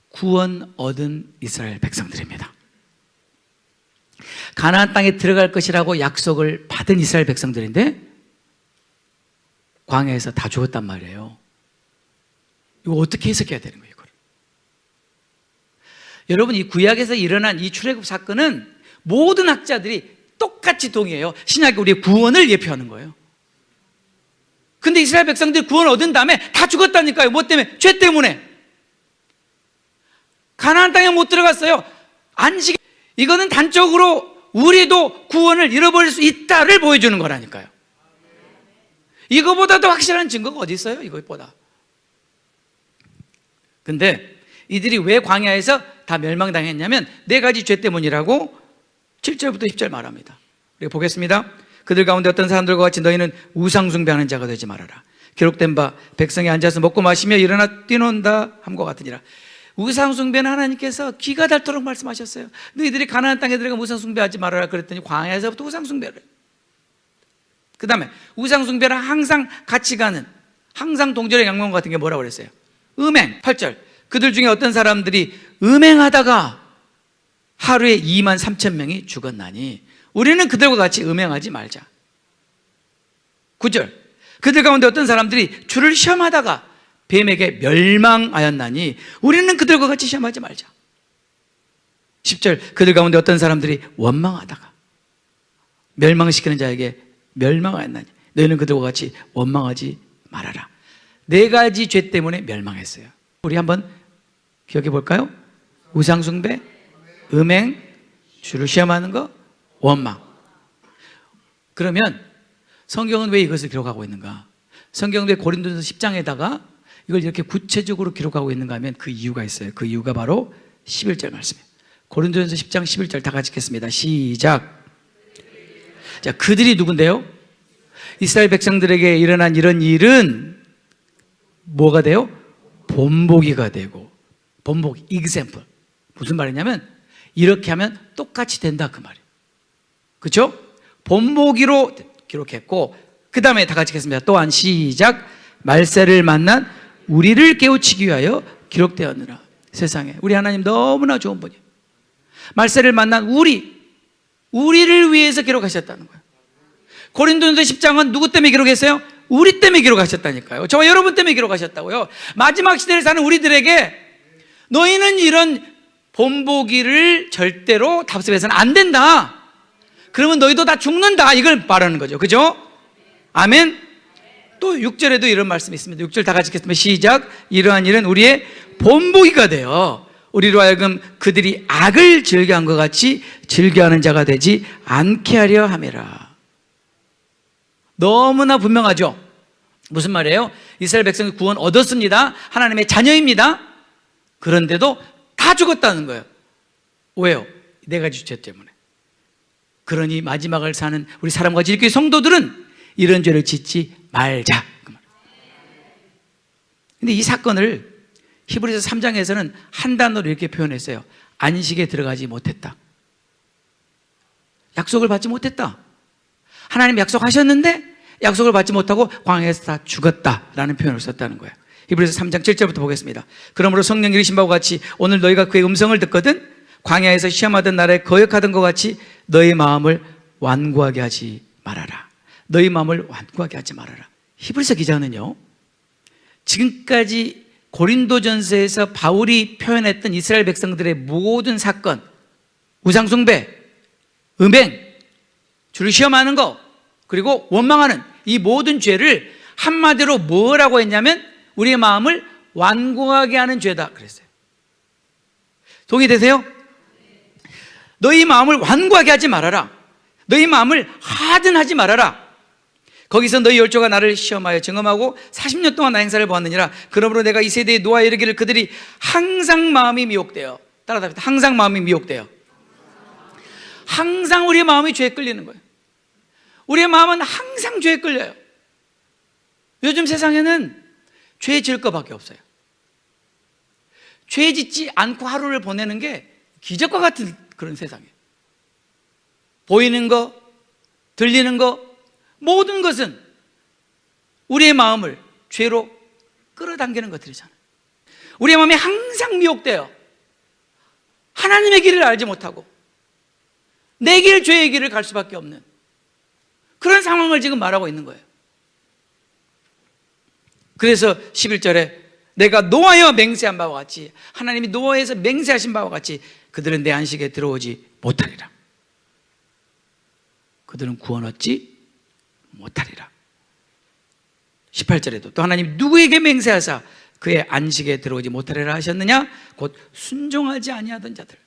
구원 얻은 이스라엘 백성들입니다. 가나안 땅에 들어갈 것이라고 약속을 받은 이스라엘 백성들인데 광야에서 다 죽었단 말이에요. 이거 어떻게 해석해야 되는 거예요, 이거를? 여러분, 이 구약에서 일어난 이 출애굽 사건은 모든 학자들이 똑같이 동의해요. 신약이 우리의 구원을 예표하는 거예요. 근데 이스라엘 백성들이 구원 얻은 다음에 다 죽었다니까요. 뭐 때문에? 죄 때문에. 가나안 땅에 못 들어갔어요. 안식. 이거는 단적으로 우리도 구원을 잃어버릴 수 있다를 보여주는 거라니까요. 이거보다 더 확실한 증거가 어디 있어요? 이것보다. 근데 이들이 왜 광야에서 다 멸망당했냐면 네 가지 죄 때문이라고 7절부터 10절 말합니다. 우리가 보겠습니다. 그들 가운데 어떤 사람들과 같이 너희는 우상 숭배하는 자가 되지 말아라. 기록된 바 백성이 앉아서 먹고 마시며 일어나 뛰논다 함과 같으니라. 우상 숭배는 하나님께서 기가 닳도록 말씀하셨어요. 너희들이 가나안 땅에 들어가 우상 숭배하지 말아라 그랬더니 광야에서부터 우상 숭배를. 그 다음에 우상 숭배를 항상 같이 가는 항상 동절의 양면 같은 게 뭐라고 그랬어요? 음행. 8절 그들 중에 어떤 사람들이 음행하다가 하루에 2만 3천 명이 죽었나니 우리는 그들과 같이 음행하지 말자. 9절 그들 가운데 어떤 사람들이 주를 시험하다가 뱀에게 멸망하였나니 우리는 그들과 같이 시험하지 말자. 10절 그들 가운데 어떤 사람들이 원망하다가 멸망시키는 자에게 멸망하였나니 너희는 그들과 같이 원망하지 말아라. 네 가지 죄 때문에 멸망했어요. 우리 한번 기억해 볼까요? 우상숭배, 음행, 주를 시험하는 거, 원망. 그러면 성경은 왜 이것을 기록하고 있는가? 성경은 왜 고린도전서 10장에다가 이걸 이렇게 구체적으로 기록하고 있는가 하면 그 이유가 있어요. 그 이유가 바로 11절 말씀이에요. 고린도전서 10장 11절 다 같이 읽겠습니다. 시작. 자, 그들이 누군데요? 이스라엘 백성들에게 일어난 이런 일은 뭐가 돼요? 본보기가 되고, 본보기, example. 무슨 말이냐면 이렇게 하면 똑같이 된다 그 말이에요. 그렇죠? 본보기로 기록했고, 그 다음에 다 같이 읽겠습니다. 또한 시작. 말세를 만난 우리를 깨우치기 위하여 기록되었느라. 세상에 우리 하나님 너무나 좋은 분이에요. 말세를 만난 우리를 위해서 기록하셨다는 거예요. 고린도전서 10장은 누구 때문에 기록했어요? 우리 때문에 기록하셨다니까요. 저와 여러분 때문에 기록하셨다고요. 마지막 시대를 사는 우리들에게 너희는 이런 본보기를 절대로 답습해서는 안 된다. 그러면 너희도 다 죽는다. 이걸 말하는 거죠. 그죠? 아멘. 또 6절에도 이런 말씀이 있습니다. 6절 다 같이 읽겠습니다. 시작. 이러한 일은 우리의 본보기가 되어 우리로 하여금 그들이 악을 즐겨한 것 같이 즐겨하는 자가 되지 않게 하려 함이라. 너무나 분명하죠. 무슨 말이에요? 이스라엘 백성이 구원 얻었습니다. 하나님의 자녀입니다. 그런데도 다 죽었다는 거예요. 왜요? 네 가지 죄 때문에. 그러니 마지막을 사는 우리 사람과 질교의 성도들은 이런 죄를 짓지 말자. 근데 이 사건을 히브리서 3장에서는 한 단어로 이렇게 표현했어요. 안식에 들어가지 못했다. 약속을 받지 못했다. 하나님 약속하셨는데 약속을 받지 못하고 광야에서 다 죽었다라는 표현을 썼다는 거예요. 히브리서 3장 7절부터 보겠습니다. 그러므로 성령이 이르신 바와 같이 오늘 너희가 그의 음성을 듣거든 광야에서 시험하던 날에 거역하던 것 같이 너희 마음을 완고하게 하지 말아라. 너희 마음을 완고하게 하지 말아라. 히브리서 기자는요, 지금까지 고린도전서에서 바울이 표현했던 이스라엘 백성들의 모든 사건, 우상숭배, 음행, 주를 시험하는 거, 그리고 원망하는 이 모든 죄를 한마디로 뭐라고 했냐면 우리의 마음을 완고하게 하는 죄다 그랬어요. 동의되세요? 너희 마음을 완고하게 하지 말아라. 너희 마음을 하든하지 말아라. 거기서 너희 열조가 나를 시험하여 증험하고 40년 동안 나 행사를 보았느니라. 그러므로 내가 이 세대에 놓아 이르기를 그들이 항상 마음이 미혹되어, 따라답니다. 항상 마음이 미혹되어. 항상 우리의 마음이 죄에 끌리는 거예요. 우리의 마음은 항상 죄에 끌려요. 요즘 세상에는 죄 지을 것밖에 없어요. 죄 짓지 않고 하루를 보내는 게 기적과 같은 그런 세상이에요. 보이는 거, 들리는 거, 모든 것은 우리의 마음을 죄로 끌어당기는 것들이잖아요. 우리의 마음이 항상 미혹되어 하나님의 길을 알지 못하고 내 길, 죄의 길을 갈 수밖에 없는 그런 상황을 지금 말하고 있는 거예요. 그래서 11절에 내가 노하여 맹세한 바와 같이, 하나님이 노하에서 맹세하신 바와 같이 그들은 내 안식에 들어오지 못하리라. 그들은 구원 얻지 못하리라. 18절에도 또 하나님 누구에게 맹세하사 그의 안식에 들어오지 못하리라 하셨느냐? 곧 순종하지 아니하던 자들,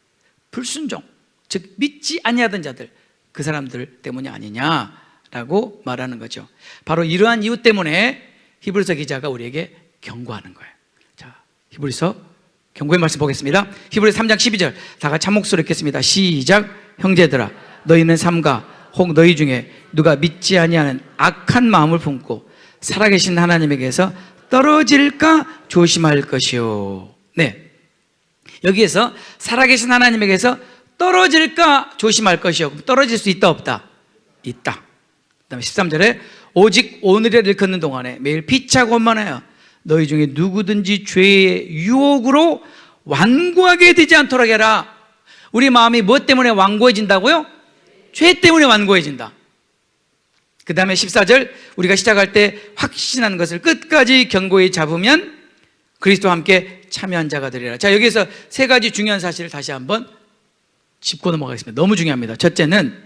불순종, 즉 믿지 아니하던 자들, 그 사람들 때문이 아니냐라고 말하는 거죠. 바로 이러한 이유 때문에 히브리서 기자가 우리에게 경고하는 거예요. 자, 히브리서 경고의 말씀 보겠습니다. 히브리서 3장 12절 다 같이 한 목소리로 읽겠습니다. 시작. 형제들아 너희는 삼가 혹 너희 중에 누가 믿지 아니하는 악한 마음을 품고 살아계신 하나님에게서 떨어질까 조심할 것이요. 네, 여기에서 살아계신 하나님에게서 떨어질까 조심할 것이요. 떨어질 수 있다 없다? 있다. 그 다음에 13절에 오직 오늘을 일컫는 동안에 매일 피차고 원만하여 너희 중에 누구든지 죄의 유혹으로 완고하게 되지 않도록 해라. 우리 마음이 무엇 때문에 완고해진다고요? 죄 때문에 완고해진다. 그 다음에 14절 우리가 시작할 때 확신한 것을 끝까지 견고히 잡으면 그리스도와 함께 참여한 자가 되리라. 자, 여기에서 세 가지 중요한 사실을 다시 한번 짚고 넘어가겠습니다. 너무 중요합니다. 첫째는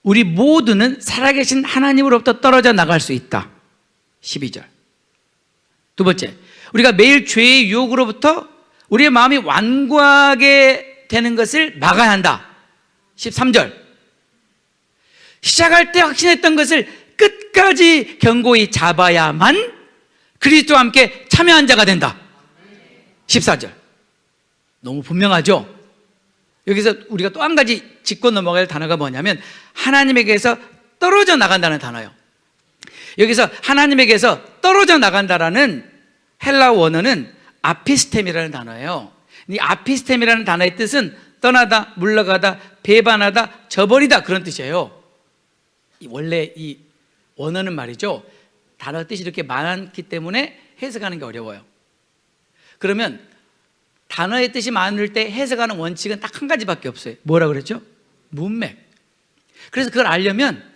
우리 모두는 살아계신 하나님으로부터 떨어져 나갈 수 있다. 12절. 두 번째, 우리가 매일 죄의 유혹으로부터 우리의 마음이 완고하게 되는 것을 막아야 한다. 13절. 시작할 때 확신했던 것을 끝까지 견고히 잡아야만 그리스도와 함께 참여한 자가 된다. 14절. 너무 분명하죠? 여기서 우리가 또 한 가지 짚고 넘어갈 단어가 뭐냐면 하나님에게서 떨어져 나간다는 단어예요. 여기서 하나님에게서 떨어져 나간다라는 헬라 원어는 아피스템이라는 단어예요. 이 아피스템이라는 단어의 뜻은 떠나다, 물러가다, 배반하다, 저버리다 그런 뜻이에요. 원래 이 원어는 말이죠, 단어 뜻이 이렇게 많기 때문에 해석하는 게 어려워요. 그러면 단어의 뜻이 많을 때 해석하는 원칙은 딱 한 가지밖에 없어요. 뭐라 그랬죠? 문맥. 그래서 그걸 알려면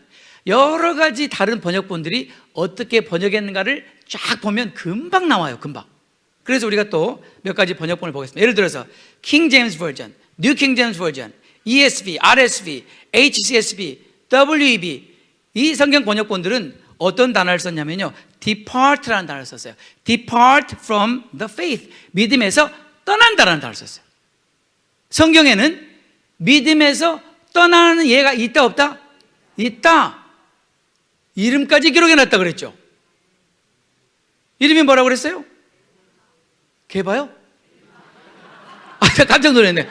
여러 가지 다른 번역본들이 어떻게 번역했는가를 쫙 보면 금방 나와요. 금방. 그래서 우리가 또 몇 가지 번역본을 보겠습니다. 예를 들어서 King James Version, New King James Version, ESV, RSV, HCSB, WEB 이 성경 번역본들은 어떤 단어를 썼냐면요, depart라는 단어를 썼어요. Depart from the faith. 믿음에서 떠난다라는 단어를 썼어요. 성경에는 믿음에서 떠나는 예가 있다 없다? 있다. 이름까지 기록해놨다 그랬죠. 이름이 뭐라고 그랬어요? 개봐요? 깜짝 놀랐네.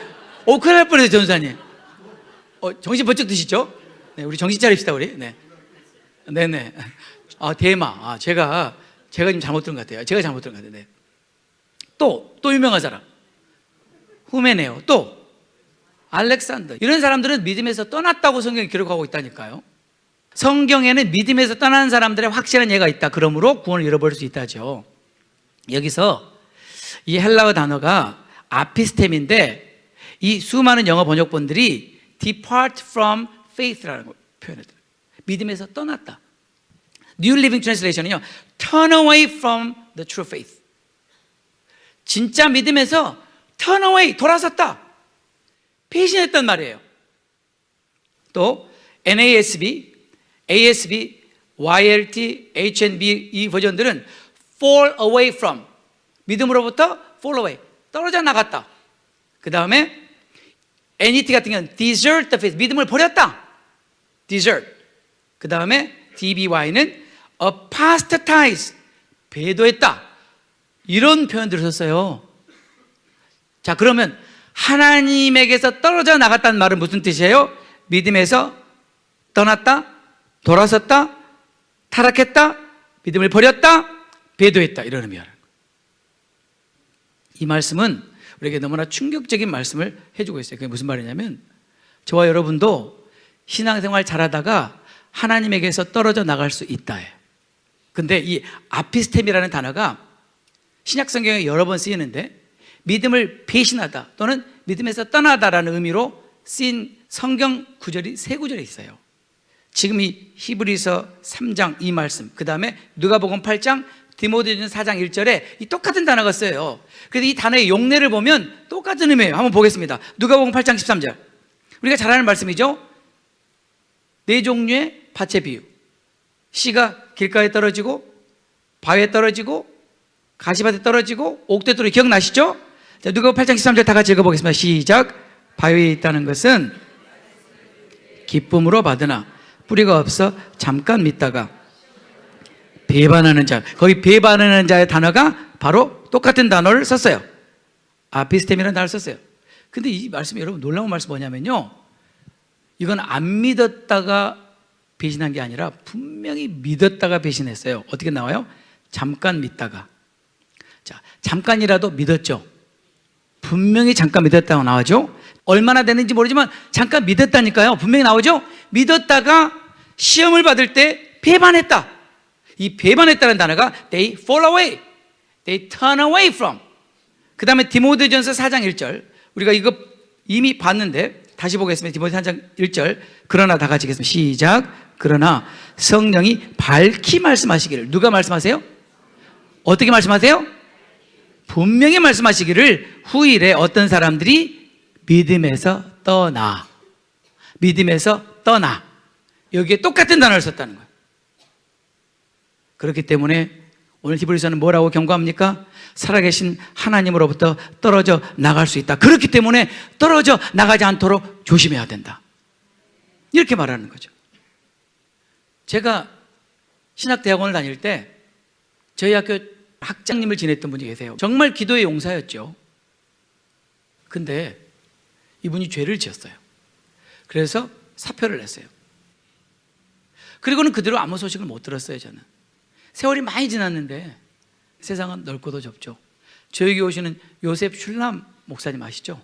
큰일 날 뻔했어요, 전사님. 정신 번쩍 드시죠? 네, 우리 정신 차립시다, 우리. 네. 네네. 대마. 제가 지금 잘못 들은 것 같아요. 제가 잘못 들은 것 같아요. 네. 또 유명한 사람. 후메네오. 또 알렉산더. 이런 사람들은 믿음에서 떠났다고 성경이 기록하고 있다니까요. 성경에는 믿음에서 떠나는 사람들의 확실한 예가 있다. 그러므로 구원을 잃어버릴 수 있다죠. 여기서 이 헬라어 단어가 아피스템인데 이 수많은 영어 번역본들이 depart from faith라는 걸 표현했어요. 믿음에서 떠났다. New Living Translation은요, turn away from the true faith. 진짜 믿음에서 turn away, 돌아섰다. 배신했단 말이에요. 또 NASB, ASB, YLT, HNB 이 버전들은 fall away from, 믿음으로부터 fall away, 떨어져 나갔다. 그 다음에 NET 같은 경우는 desert the faith, 믿음을 버렸다. desert. 그 다음에 DBY는 apostatize, 배도했다. 이런 표현들을 썼어요. 자, 그러면 하나님에게서 떨어져 나갔다는 말은 무슨 뜻이에요? 믿음에서 떠났다, 돌아섰다, 타락했다, 믿음을 버렸다, 배도했다, 이런 의미예요. 이 말씀은 우리에게 너무나 충격적인 말씀을 해주고 있어요. 그게 무슨 말이냐면, 저와 여러분도 신앙생활 잘하다가 하나님에게서 떨어져 나갈 수 있다예요. 근데 이 아피스템이라는 단어가 신약 성경에 여러 번 쓰이는데, 믿음을 배신하다 또는 믿음에서 떠나다라는 의미로 쓰인 성경 구절이 3구절이 있어요. 지금 이 히브리서 3장 이 말씀, 그 다음에 누가복음 8장, 디모데전서 4장 1절에 이 똑같은 단어가 써요. 그래서 이 단어의 용례를 보면 똑같은 의미예요. 한번 보겠습니다. 누가복음 8장 13절. 우리가 잘 아는 말씀이죠. 4종류의 밭의 비유. 씨가 길가에 떨어지고 바위에 떨어지고 가시밭에 떨어지고 옥대에 떨어지고, 기억나시죠? 자, 누가복음 8장 13절 다 같이 읽어보겠습니다. 시작. 바위에 있다는 것은 기쁨으로 받으나 뿌리가 없어 잠깐 믿다가 배반하는 자. 거기 배반하는 자의 단어가 바로 똑같은 단어를 썼어요. 아피스템이라는 단어를 썼어요. 근데 이 말씀이, 여러분 놀라운 말씀 뭐냐면요, 이건 안 믿었다가 배신한 게 아니라 분명히 믿었다가 배신했어요. 어떻게 나와요? 잠깐 믿다가. 자, 잠깐이라도 믿었죠. 분명히 잠깐 믿었다고 나오죠. 얼마나 됐는지 모르지만 잠깐 믿었다니까요. 분명히 나오죠. 믿었다가 시험을 받을 때 배반했다. 이 배반했다는 단어가 they fall away, they turn away from. 그 다음에 디모데전서 4장 1절, 우리가 이거 이미 봤는데 다시 보겠습니다. 디모데 4장 1절. 그러나 다 같이 읽겠습니다. 시작. 그러나 성령이 밝히 말씀하시기를. 누가 말씀하세요? 어떻게 말씀하세요? 분명히 말씀하시기를 후일에 어떤 사람들이 믿음에서 떠나, 믿음에서 떠나, 여기에 똑같은 단어를 썼다는 거예요. 그렇기 때문에 오늘 히브리서는 뭐라고 경고합니까? 살아계신 하나님으로부터 떨어져 나갈 수 있다. 그렇기 때문에 떨어져 나가지 않도록 조심해야 된다. 이렇게 말하는 거죠. 제가 신학대학원을 다닐 때 저희 학교 학장님을 지냈던 분이 계세요. 정말 기도의 용사였죠. 근데 이분이 죄를 지었어요. 그래서 사표를 냈어요. 그리고는 그대로 아무 소식을 못 들었어요. 저는 세월이 많이 지났는데 세상은 넓고도 좁죠. 저에게 오시는 요셉 슐람 목사님 아시죠?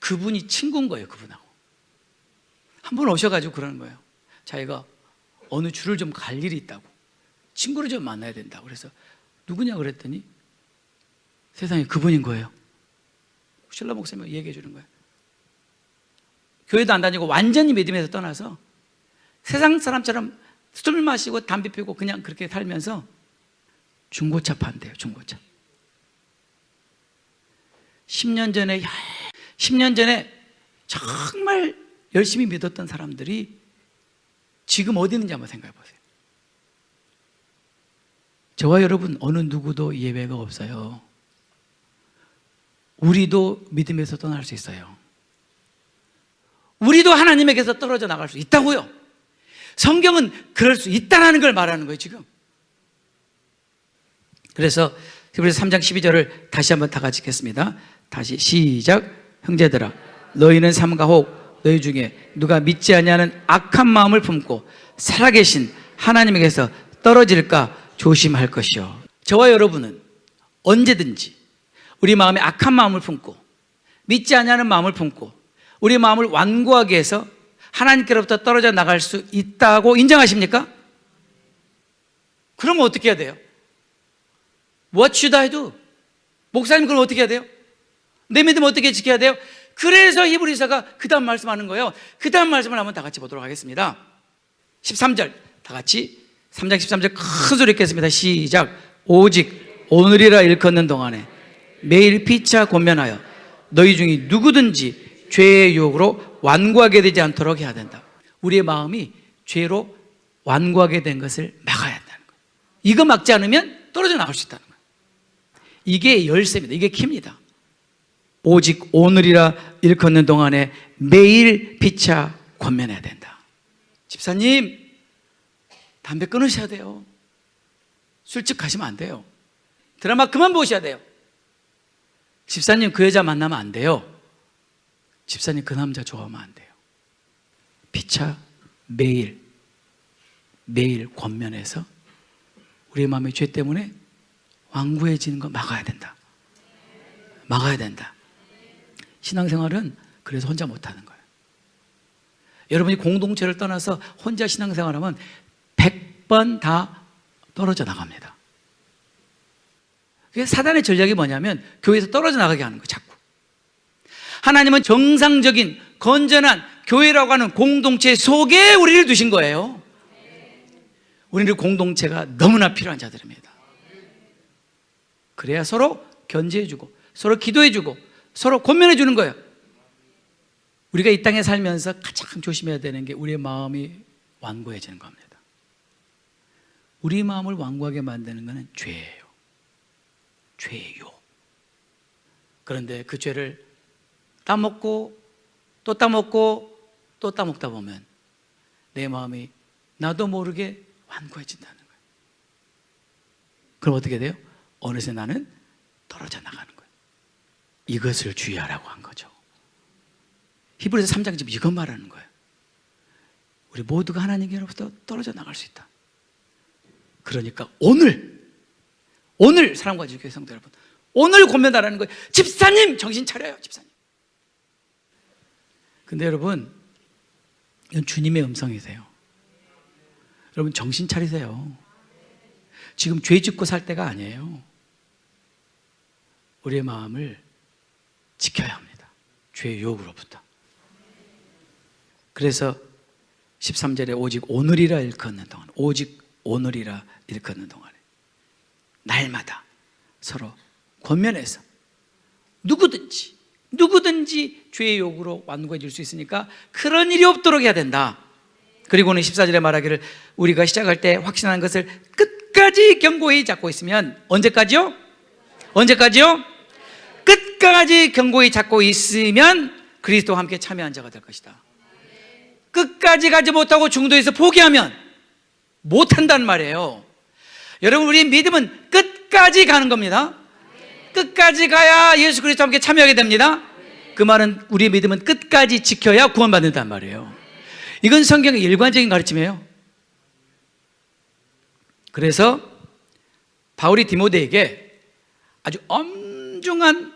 그분이 친구인 거예요. 그분하고 한 번 오셔가지고 그러는 거예요. 자기가 어느 주를 좀 갈 일이 있다고, 친구를 좀 만나야 된다고. 그래서 누구냐 그랬더니 세상에 그분인 거예요. 신라 목사님이 얘기해 주는 거예요. 교회도 안 다니고 완전히 믿음에서 떠나서 세상 사람처럼 술 마시고 담배 피우고 그냥 그렇게 살면서 중고차 판대요. 중고차. 10년 전에 정말 열심히 믿었던 사람들이 지금 어디 있는지 한번 생각해 보세요. 저와 여러분 어느 누구도 예외가 없어요. 우리도 믿음에서 떠날 수 있어요. 우리도 하나님에게서 떨어져 나갈 수 있다고요. 성경은 그럴 수 있다는 걸 말하는 거예요, 지금. 그래서 히브리서 3장 12절을 다시 한번 다 같이 읽겠습니다. 다시 시작. 형제들아, 너희는 삼가 혹 너희 중에 누가 믿지 아니하는 악한 마음을 품고 살아계신 하나님에게서 떨어질까 조심할 것이요. 저와 여러분은 언제든지 우리 마음에 악한 마음을 품고 믿지 아니하는 마음을 품고 우리 마음을 완고하게 해서 하나님께로부터 떨어져 나갈 수 있다고 인정하십니까? 그러면 어떻게 해야 돼요? What should I do? 목사님 그럼 어떻게 해야 돼요? 내 믿음 어떻게 지켜야 돼요? 그래서 히브리서가 그 다음 말씀하는 거예요. 그 다음 말씀을 한번 다 같이 보도록 하겠습니다. 13절 다 같이 3장 13절 큰 소리 읽겠습니다. 시작. 오직 오늘이라 일컫는 동안에 매일 피차 권면하여 너희 중에 누구든지 죄의 유혹으로 완고하게 되지 않도록 해야 된다. 우리의 마음이 죄로 완고하게 된 것을 막아야 한다는 거예요. 이거 막지 않으면 떨어져 나갈 수 있다는 거예요. 이게 열쇠입니다. 이게 키입니다. 오직 오늘이라 일컫는 동안에 매일 피차 권면해야 된다. 집사님, 담배 끊으셔야 돼요. 술집 가시면 안 돼요. 드라마 그만 보셔야 돼요. 집사님, 그 여자 만나면 안 돼요. 집사님, 그 남자 좋아하면 안 돼요. 피차 매일 권면해서 우리의 마음의 죄 때문에 완고해지는 거 막아야 된다. 막아야 된다. 신앙생활은 그래서 혼자 못하는 거예요. 여러분이 공동체를 떠나서 혼자 신앙생활하면 100번 다 떨어져 나갑니다. 사단의 전략이 뭐냐면 교회에서 떨어져 나가게 하는 거예요. 자꾸. 하나님은 정상적인 건전한 교회라고 하는 공동체 속에 우리를 두신 거예요. 우리는 공동체가 너무나 필요한 자들입니다. 그래야 서로 견제해주고 서로 기도해주고 서로 권면해주는 거예요. 우리가 이 땅에 살면서 가장 조심해야 되는 게 우리의 마음이 완고해지는 겁니다. 우리 마음을 완고하게 만드는 것은 죄예요. 죄예요. 그런데 그 죄를 따먹고 또 따먹고 또 따먹다 보면 내 마음이 나도 모르게 완고해진다는 거예요. 그럼 어떻게 돼요? 어느새 나는 떨어져 나가는 거예요. 이것을 주의하라고 한 거죠. 히브리서 3장 지금 이것 말하는 거예요. 우리 모두가 하나님께로부터 떨어져 나갈 수 있다. 그러니까 오늘 사랑과 지교회 성도 여러분, 오늘 권면하라는 거예요. 집사님 정신 차려요. 집사님. 근데 여러분, 이건 주님의 음성이세요. 여러분 정신 차리세요. 지금 죄 짓고 살 때가 아니에요. 우리의 마음을 지켜야 합니다. 죄의 유혹으로부터. 그래서 13절에 오직 오늘이라 일컫는 동안, 오직 오늘이라 일컫는 동안에 날마다 서로 권면해서 누구든지 죄의 욕으로 완고해질 수 있으니까 그런 일이 없도록 해야 된다. 그리고는 14절에 말하기를 우리가 시작할 때 확신하는 것을 끝까지 견고히 잡고 있으면 언제까지요? 끝까지 견고히 잡고 있으면 그리스도와 함께 참여한 자가 될 것이다. 끝까지 가지 못하고 중도에서 포기하면 못한다는 말이에요. 여러분, 우리 믿음은 끝까지 가는 겁니다. 끝까지 가야 예수 그리스도와 함께 참여하게 됩니다. 그 말은 우리의 믿음은 끝까지 지켜야 구원받는다는 말이에요. 이건 성경의 일관적인 가르침이에요. 그래서 바울이 디모데에게 아주 엄중한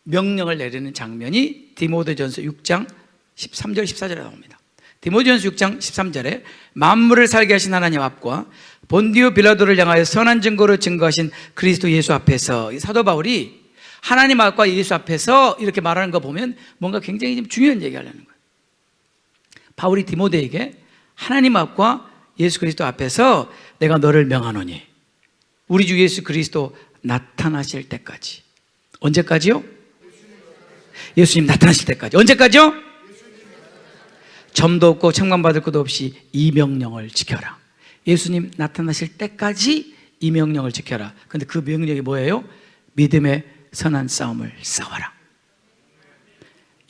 명령을 내리는 장면이 디모데전서 6장 13절 14절에 나옵니다. 디모데전서 6장 13절에 만물을 살게 하신 하나님 앞과 본디오 빌라도를 향하여 선한 증거로 증거하신 그리스도 예수 앞에서 이 사도 바울이 하나님 앞과 예수 앞에서 이렇게 말하는 거 보면 뭔가 굉장히 좀 중요한 얘기 하려는 거예요. 바울이 디모데에게 하나님 앞과 예수 그리스도 앞에서 내가 너를 명하노니 우리 주 예수 그리스도 나타나실 때까지. 언제까지요? 예수님 나타나실 때까지. 언제까지요? 점도 없고 책망받을 것도 없이 이 명령을 지켜라. 예수님 나타나실 때까지 이 명령을 지켜라. 근데 그 명령이 뭐예요? 믿음의 선한 싸움을 싸워라.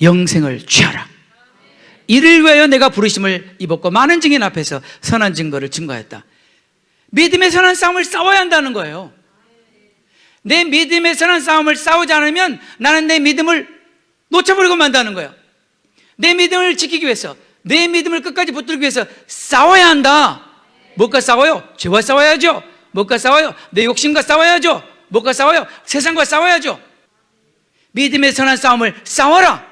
영생을 취하라. 이를 위하여 내가 부르심을 입었고 많은 증인 앞에서 선한 증거를 증거했다. 믿음의 선한 싸움을 싸워야 한다는 거예요. 내 믿음의 선한 싸움을 싸우지 않으면 나는 내 믿음을 놓쳐버리고 만다는 거예요. 내 믿음을 지키기 위해서, 내 믿음을 끝까지 붙들기 위해서 싸워야 한다. 뭐가 싸워요? 죄와 싸워야죠. 뭐가 싸워요? 내 욕심과 싸워야죠. 뭐가 싸워요? 세상과 싸워야죠. 믿음의 선한 싸움을 싸워라.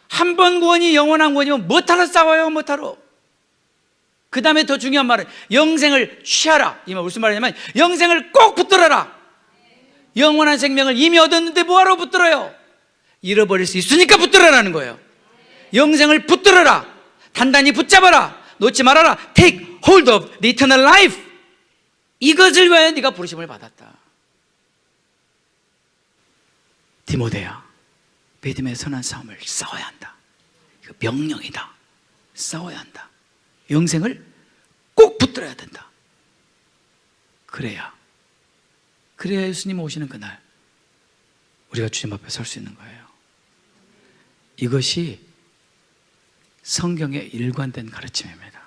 한 번 구원이 영원한 구원이면 못하러 싸워요. 못하러. 그 다음에 더 중요한 말은 영생을 취하라. 이 말 무슨 말이냐면 영생을 꼭 붙들어라. 영원한 생명을 이미 얻었는데 뭐하러 붙들어요? 잃어버릴 수 있으니까 붙들어라는 거예요. 영생을 붙들어라. 단단히 붙잡아라. 놓지 말아라. Take hold of the eternal life. 이것을 위하여 네가 부르심을 받았다. 디모데야, 믿음의 선한 싸움을 싸워야 한다. 이거 명령이다. 싸워야 한다. 영생을 꼭 붙들어야 된다. 그래야 예수님 오시는 그날 우리가 주님 앞에 설 수 있는 거예요. 이것이 성경의 일관된 가르침입니다.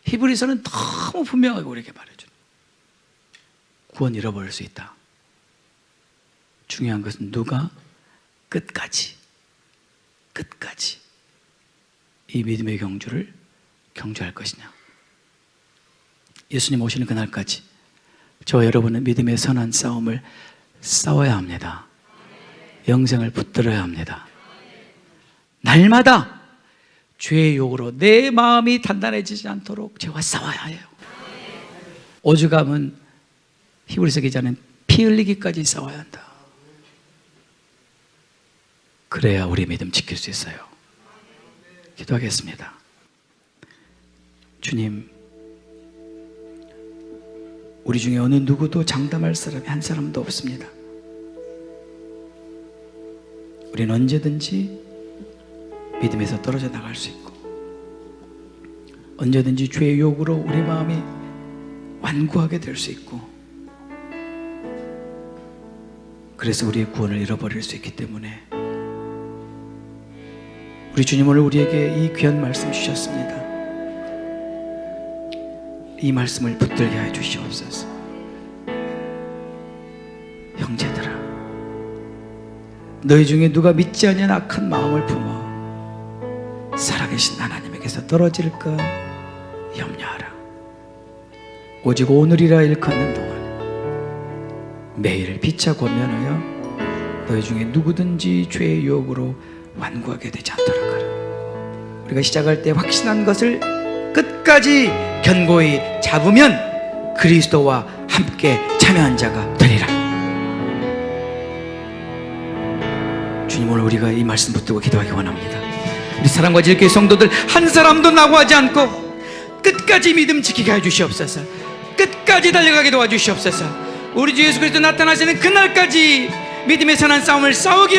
히브리서는 너무 분명하게 우리에게 말해줘요. 구원 잃어버릴 수 있다. 중요한 것은 누가 끝까지 이 믿음의 경주를 경주할 것이냐. 예수님 오시는 그날까지 저와 여러분은 믿음의 선한 싸움을 싸워야 합니다. 영생을 붙들어야 합니다. 날마다 죄의 욕으로 내 마음이 단단해지지 않도록 죄와 싸워야 해요. 오죽하면 히브리서 기자는 피 흘리기까지 싸워야 한다. 그래야 우리 믿음 지킬 수 있어요. 기도하겠습니다. 주님, 우리 중에 어느 누구도 장담할 사람이 한 사람도 없습니다. 우리는 언제든지 믿음에서 떨어져 나갈 수 있고 언제든지 죄의 욕으로 우리 마음이 완고하게 될 수 있고 그래서 우리의 구원을 잃어버릴 수 있기 때문에 우리 주님 오늘 우리에게 이 귀한 말씀 주셨습니다. 이 말씀을 붙들게 해 주시옵소서. 형제들아, 너희 중에 누가 믿지 아니한 악한 마음을 품어 살아계신 하나님에게서 떨어질까 염려하라. 오직 오늘이라 일컫는 동안 매일 피차 권면하여 너희 중에 누구든지 죄의 유혹으로 완고하게 되지 않도록 하라. 우리가 시작할 때 확신한 것을 끝까지 견고히 잡으면 그리스도와 함께 참여한 자가 되리라. 주님, 오늘 우리가 이 말씀 붙들고 기도하기 원합니다. 우리 사랑과 질교회 성도들 한 사람도 낙오하지 않고 끝까지 믿음 지키게 해주시옵소서. 끝까지 달려가게 도와주시옵소서. 우리 주 예수 그리스도 나타나시는 그날까지 믿음의 선한 싸움을 싸우기